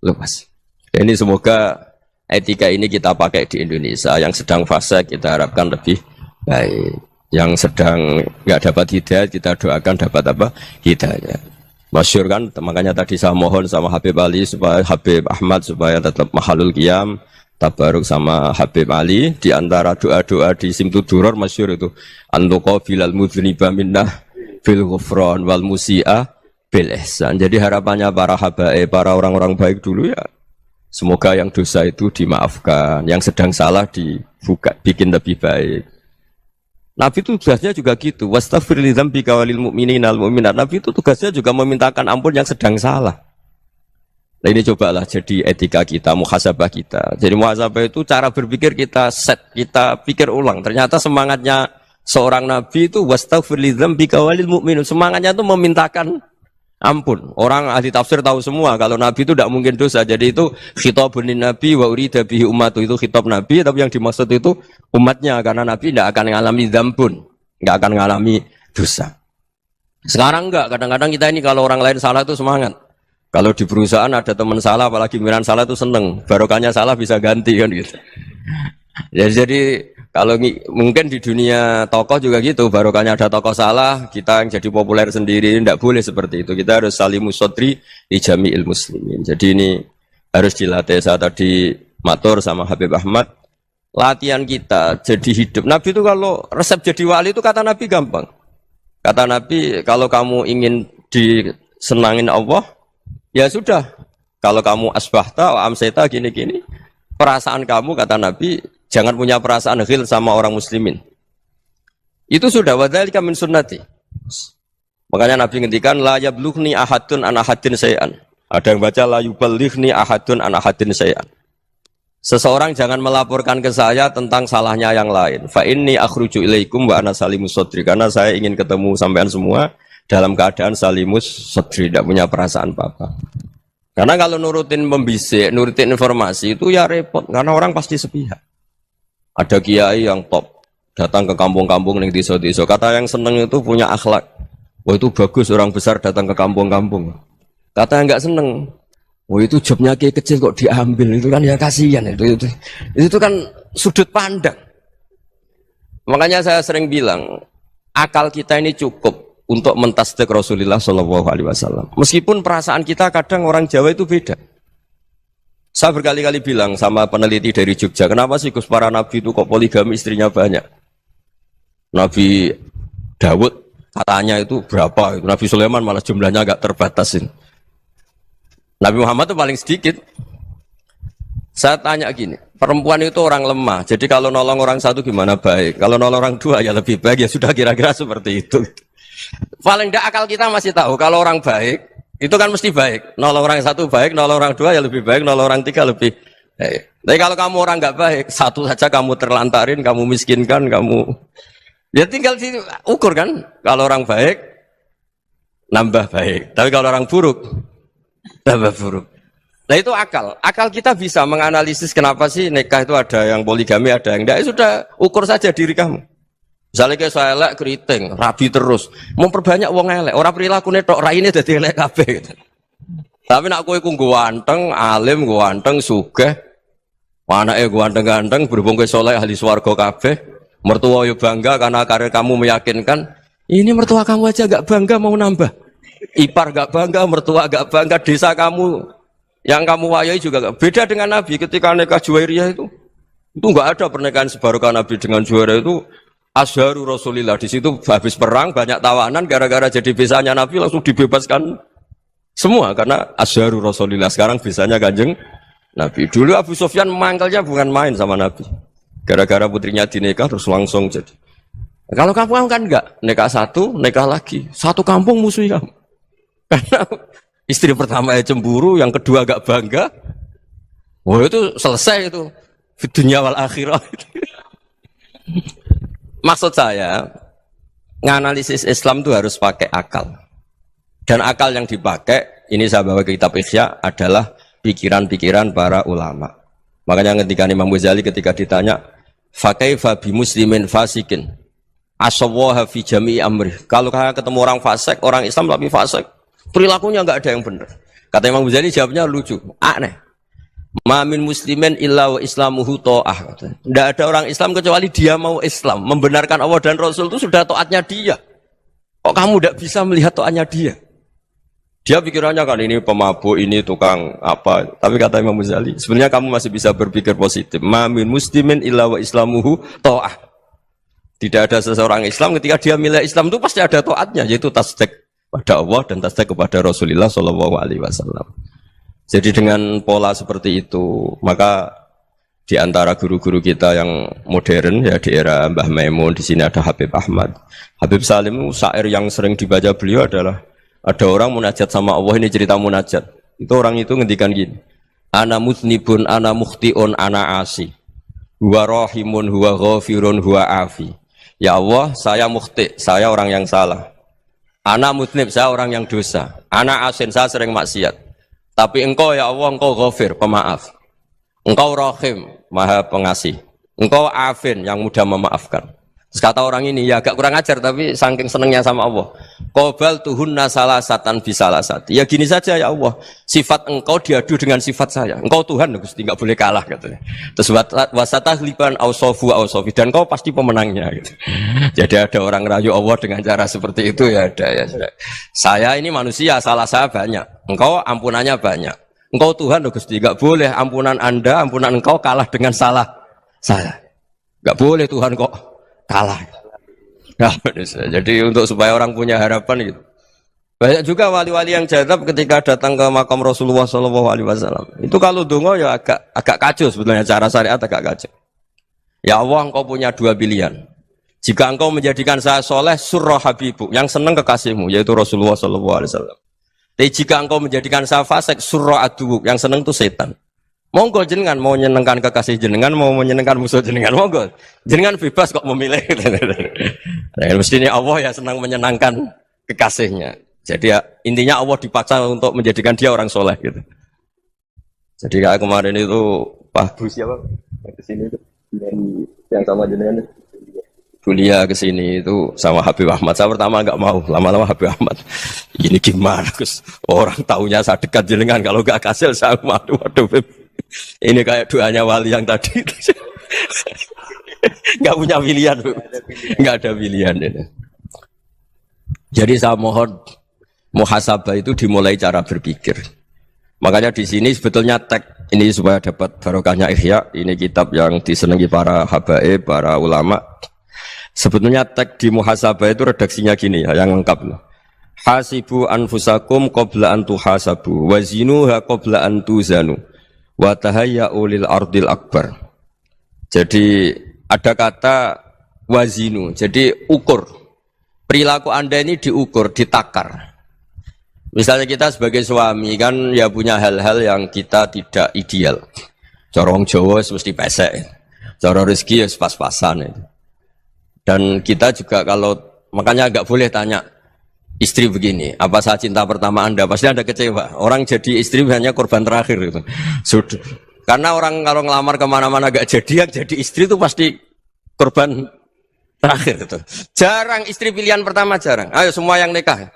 luas. Ini semoga etika ini kita pakai di Indonesia. Yang sedang fase kita harapkan lebih baik, yang sedang nggak dapat hidayah kita doakan dapat apa hidayah. Masyhur kan, makanya tadi saya mohon sama Habib Ali supaya Habib Ahmad supaya tetap mahalul qiyam, tabaruk sama Habib Ali di antara doa-doa di Simtud Duror masyhur itu antuqa bilal mudhniba minnah fil ghufran wal musi'ah bil ihsan. Jadi harapannya para habaib, para orang-orang baik dulu ya, semoga yang dosa itu dimaafkan, yang sedang salah dibuka, bikin lebih baik. Nabi itu tugasnya juga gitu. Wastaghfir li dzambika walil mu'minina wal mu'minat. Nabi itu tugasnya juga memintakan ampun yang sedang salah. Nah ini cobalah jadi etika kita, muhasabah kita. Jadi muhasabah itu cara berpikir kita set, kita pikir ulang. Ternyata semangatnya seorang nabi itu wastaghfir li dzambika walil mu'minun. Semangatnya itu memintakan ampun. Orang ahli tafsir tahu semua kalau nabi itu tidak mungkin dosa. Jadi itu khitabun nabi wa urida bihi ummatu, itu khitab nabi, tapi yang dimaksud itu umatnya, karena nabi tidak akan mengalami dzambun, tidak akan mengalami dosa. Sekarang enggak, kadang-kadang kita ini kalau orang lain salah itu semangat. Kalau di perusahaan ada teman salah, apalagi pimpinan salah itu seneng. Barokahnya salah bisa ganti kan gitu. Ya, jadi kalau mungkin di dunia tokoh juga gitu, barokahnya ada tokoh salah, kita yang jadi populer sendiri, tidak boleh seperti itu. Kita harus salimus sodri di jami'il muslimin. Jadi ini harus dilatih. Saya tadi matur sama Habib Ahmad, latihan kita jadi hidup. Nabi itu kalau resep jadi wali itu kata Nabi gampang. Kata Nabi, kalau kamu ingin disenangin Allah, ya sudah, kalau kamu asbahta wa amseta gini-gini, perasaan kamu, kata Nabi, jangan punya perasaan ghil sama orang muslimin. Itu sudah, wadzalika min sunnati. Makanya Nabi ngendikan la yablughni ahadun an ahadin syai'an. Ada yang baca la yuballighni ahadun an ahadin syai'an. Seseorang jangan melaporkan ke saya tentang salahnya yang lain. Fa inni akhruju ilaikum wa ana salimus sodri. Karena saya ingin ketemu sampean semua dalam keadaan salimus sodri, tidak punya perasaan apa-apa. Karena kalau nurutin membisik, nurutin informasi itu ya repot, karena orang pasti sepihak. Ada kiai yang top, datang ke kampung-kampung yang desa-desa, kata yang seneng itu punya akhlak. Wah itu bagus, orang besar datang ke kampung-kampung. Kata yang nggak seneng, wah itu jobnya kiai kecil kok diambil, itu kan ya kasihan. Itu kan sudut pandang. Makanya saya sering bilang, akal kita ini cukup untuk mentasdik Rasulullah Shallallahu Alaihi Wasallam. Meskipun perasaan kita kadang orang Jawa itu beda. Saya berkali-kali bilang sama peneliti dari Jogja, kenapa sih Gus para nabi itu kok poligami istrinya banyak? Nabi Dawud katanya itu berapa? Nabi Sulaiman malah jumlahnya agak terbatasin. Nabi Muhammad itu paling sedikit. Saya tanya gini, perempuan itu orang lemah. Jadi kalau nolong orang satu gimana baik? Kalau nolong orang dua ya lebih baik. Ya sudah kira-kira seperti itu. Paling tidak akal kita masih tahu kalau orang baik itu kan mesti baik. Nolong orang satu baik, nolong orang dua ya lebih baik, nolong orang tiga lebih baik. Tapi kalau kamu orang nggak baik, satu saja kamu terlantarin, kamu miskinkan, kamu ya tinggal diukur kan. Kalau orang baik nambah baik, tapi kalau orang buruk tambah buruk. Nah itu akal. Akal kita bisa menganalisis kenapa sih nikah itu ada yang poligami, ada yang enggak. Ya sudah, ukur saja diri kamu. Misalnya kayak saya elek keriting, rabi terus, memperbanyak wong elek, orang perilaku netok raine dadi elek kabeh gitu. Tapi nak kowe ku ganteng, alim, ganteng, sugih, anake ganteng-ganteng, berhubung kowe saleh ahli swarga kabeh, mertua yo bangga karena karir kamu meyakinkan, ini mertua kamu aja gak bangga mau nambah. Ipar gak bangga, mertua gak bangga, desa kamu yang kamu wayai juga gak. Beda dengan Nabi ketika nikah Juwairiyah itu gak ada pernikahan sebarokah Nabi dengan Juwairiyah itu. Azharu Rasulillah, di situ habis perang banyak tawanan gara-gara jadi besanya Nabi langsung dibebaskan semua karena Azharu Rasulillah. Sekarang besanya Kanjeng Nabi. Dulu Abu Sufyan mangkalnya bukan main sama Nabi. Gara-gara putrinya dinikah terus langsung jadi. Kalau kamu kan enggak, nikah satu, nikah lagi. Satu kampung musuhi kamu. Karena istri pertama ya cemburu, yang kedua agak bangga. Wah itu selesai itu. Dunia wal akhirah. Maksud saya, nganalisis Islam itu harus pakai akal. Dan akal yang dipakai, ini saya bawa ke kitab Ihya, adalah pikiran-pikiran para ulama. Makanya ketika Imam Ghazali ketika ditanya, fakaifa bi muslimin fasikin asawaha fi jami'i amri. Kalau ketemu orang fasik, orang Islam tapi fasik, perilakunya enggak ada yang benar. Kata Imam Ghazali jawabnya lucu, aneh. Ma min muslimin illa wa islamuhu ta'ah. Tidak ada orang Islam kecuali dia mau Islam, membenarkan Allah dan Rasul itu sudah taatnya dia. Kok kamu tidak bisa melihat taatnya dia? Dia pikirannya kan ini pemabuk, ini tukang apa. Tapi kata Imam Ghazali, sebenarnya kamu masih bisa berpikir positif. Ma min muslimin illa wa islamuhu ta'ah. Tidak ada seseorang Islam ketika dia milih Islam itu pasti ada taatnya, yaitu tasdik pada Allah dan tasdik kepada Rasulullah Shallallahu Alaihi Wasallam. Jadi dengan pola seperti itu, maka di antara guru-guru kita yang modern ya di era Mbah Maimun, di sini ada Habib Ahmad, Habib Salim, syair yang sering dibaca beliau adalah ada orang munajat sama Allah, ini cerita munajat. Itu orang itu ngendikan gini, ana muznibun, ana mukhtiun, ana asi, huwa rahimun, huwa ghafirun, huwa afi. Ya Allah, saya mukhti, saya orang yang salah. Ana muznib, saya orang yang dosa. Ana asin, saya sering maksiat. Tapi engkau ya Allah, engkau ghafir, pemaaf. Engkau rahim, maha pengasih. Engkau afin, yang mudah memaafkan. Terus kata orang ini, ya agak kurang ajar, tapi saking senengnya sama Allah. Qobal tuhunna salasatan bisalasati. Ya gini saja ya Allah, sifat engkau diadu dengan sifat saya. Engkau Tuhan, Gusti, nggak boleh kalah katanya. Terus wasatahliban ausofu ausofi, dan engkau pasti pemenangnya. Gitu. Jadi ada orang rayu Allah dengan cara seperti itu ya ada ya. Saya ini manusia, salah saya banyak. Engkau ampunannya banyak. Engkau Tuhan, Gusti, nggak boleh ampunan Anda, ampunan engkau kalah dengan salah saya. Nggak boleh Tuhan kok kalah. Nah, jadi untuk supaya orang punya harapan gitu. Banyak juga wali-wali yang jadab ketika datang ke makam Rasulullah SAW. Itu kalau dongo ya agak kacau sebetulnya, cara syariat agak kacau. Ya Allah, engkau punya dua pilihan. Jika engkau menjadikan saya soleh, surah habibu, yang senang kekasihmu, yaitu Rasulullah SAW. Tapi jika engkau menjadikan saya fasik, surah adubuk, yang senang itu setan. Monggo jenengan mau menyenangkan kekasih jenengan, mau menyenangkan musuh jenengan, monggo. Jenengan bebas kok memilih. Nah, mestinya Allah ya senang menyenangkan kekasihnya. Jadi ya, intinya Allah dipaksa untuk menjadikan dia orang soleh gitu. Jadi kayak kemarin itu Pak Bu siapa? Ke sini itu yang sama jenengan. Kuliah ke sini itu sama Habib Ahmad. Saya pertama enggak mau, lama-lama Habib Ahmad. Ini gimana, Gus? Orang taunya saya dekat jenengan, kalau enggak kasil saya waduh. Ini kayak doanya wali yang tadi. Enggak punya pilihan, enggak ada pilihan ini. Jadi saya mohon muhasabah itu dimulai cara berpikir. Makanya di sini sebetulnya tag ini supaya dapat barokahnya Ihya. Ini kitab yang disenangi para habaib, para ulama. Sebetulnya tag di muhasabah itu redaksinya gini ya, yang lengkap loh. Hasibu anfusakum qabla an tuhasabu wa zinuha qabla an tuzanu wa tahayya'u lil ardil akbar. Jadi ada kata wazinu, jadi ukur. Perilaku Anda ini diukur, ditakar. Misalnya kita sebagai suami kan ya punya hal-hal yang kita tidak ideal. Corong Jawa mesti pesek. Cara rezeki ya pas-pasan itu. Dan kita juga kalau makanya nggak boleh tanya istri begini, apa saya cinta pertama Anda? Pasti Anda kecewa. Orang jadi istri hanya korban terakhir gitu. Sudah. Karena orang kalau ngelamar kemana-mana nggak jadi, yang jadi istri itu pasti korban terakhir gitu. Jarang istri pilihan pertama, jarang. Ayo semua yang nikah.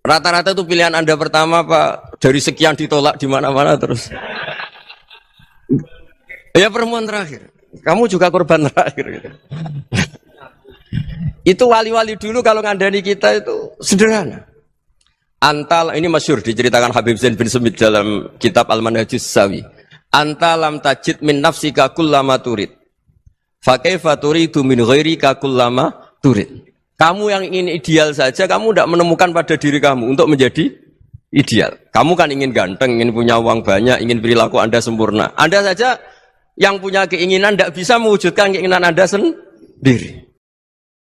Rata-rata itu pilihan Anda pertama Pak, dari sekian ditolak di mana-mana terus. Ya perempuan terakhir. Kamu juga korban terakhir gitu. Itu wali-wali dulu kalau ngandani kita itu sederhana. Antal ini masyhur diceritakan Habib Zain bin Semit dalam kitab Al-Manhajus Sawi. Anta lam tajid min nafsika kullama turid. Fa kaifa turidu min ghairika kullama turid. Kamu yang ingin ideal saja, kamu tidak menemukan pada diri kamu untuk menjadi ideal. Kamu kan ingin ganteng, ingin punya uang banyak, ingin perilaku Anda sempurna. Anda saja yang punya keinginan tidak bisa mewujudkan keinginan Anda sendiri.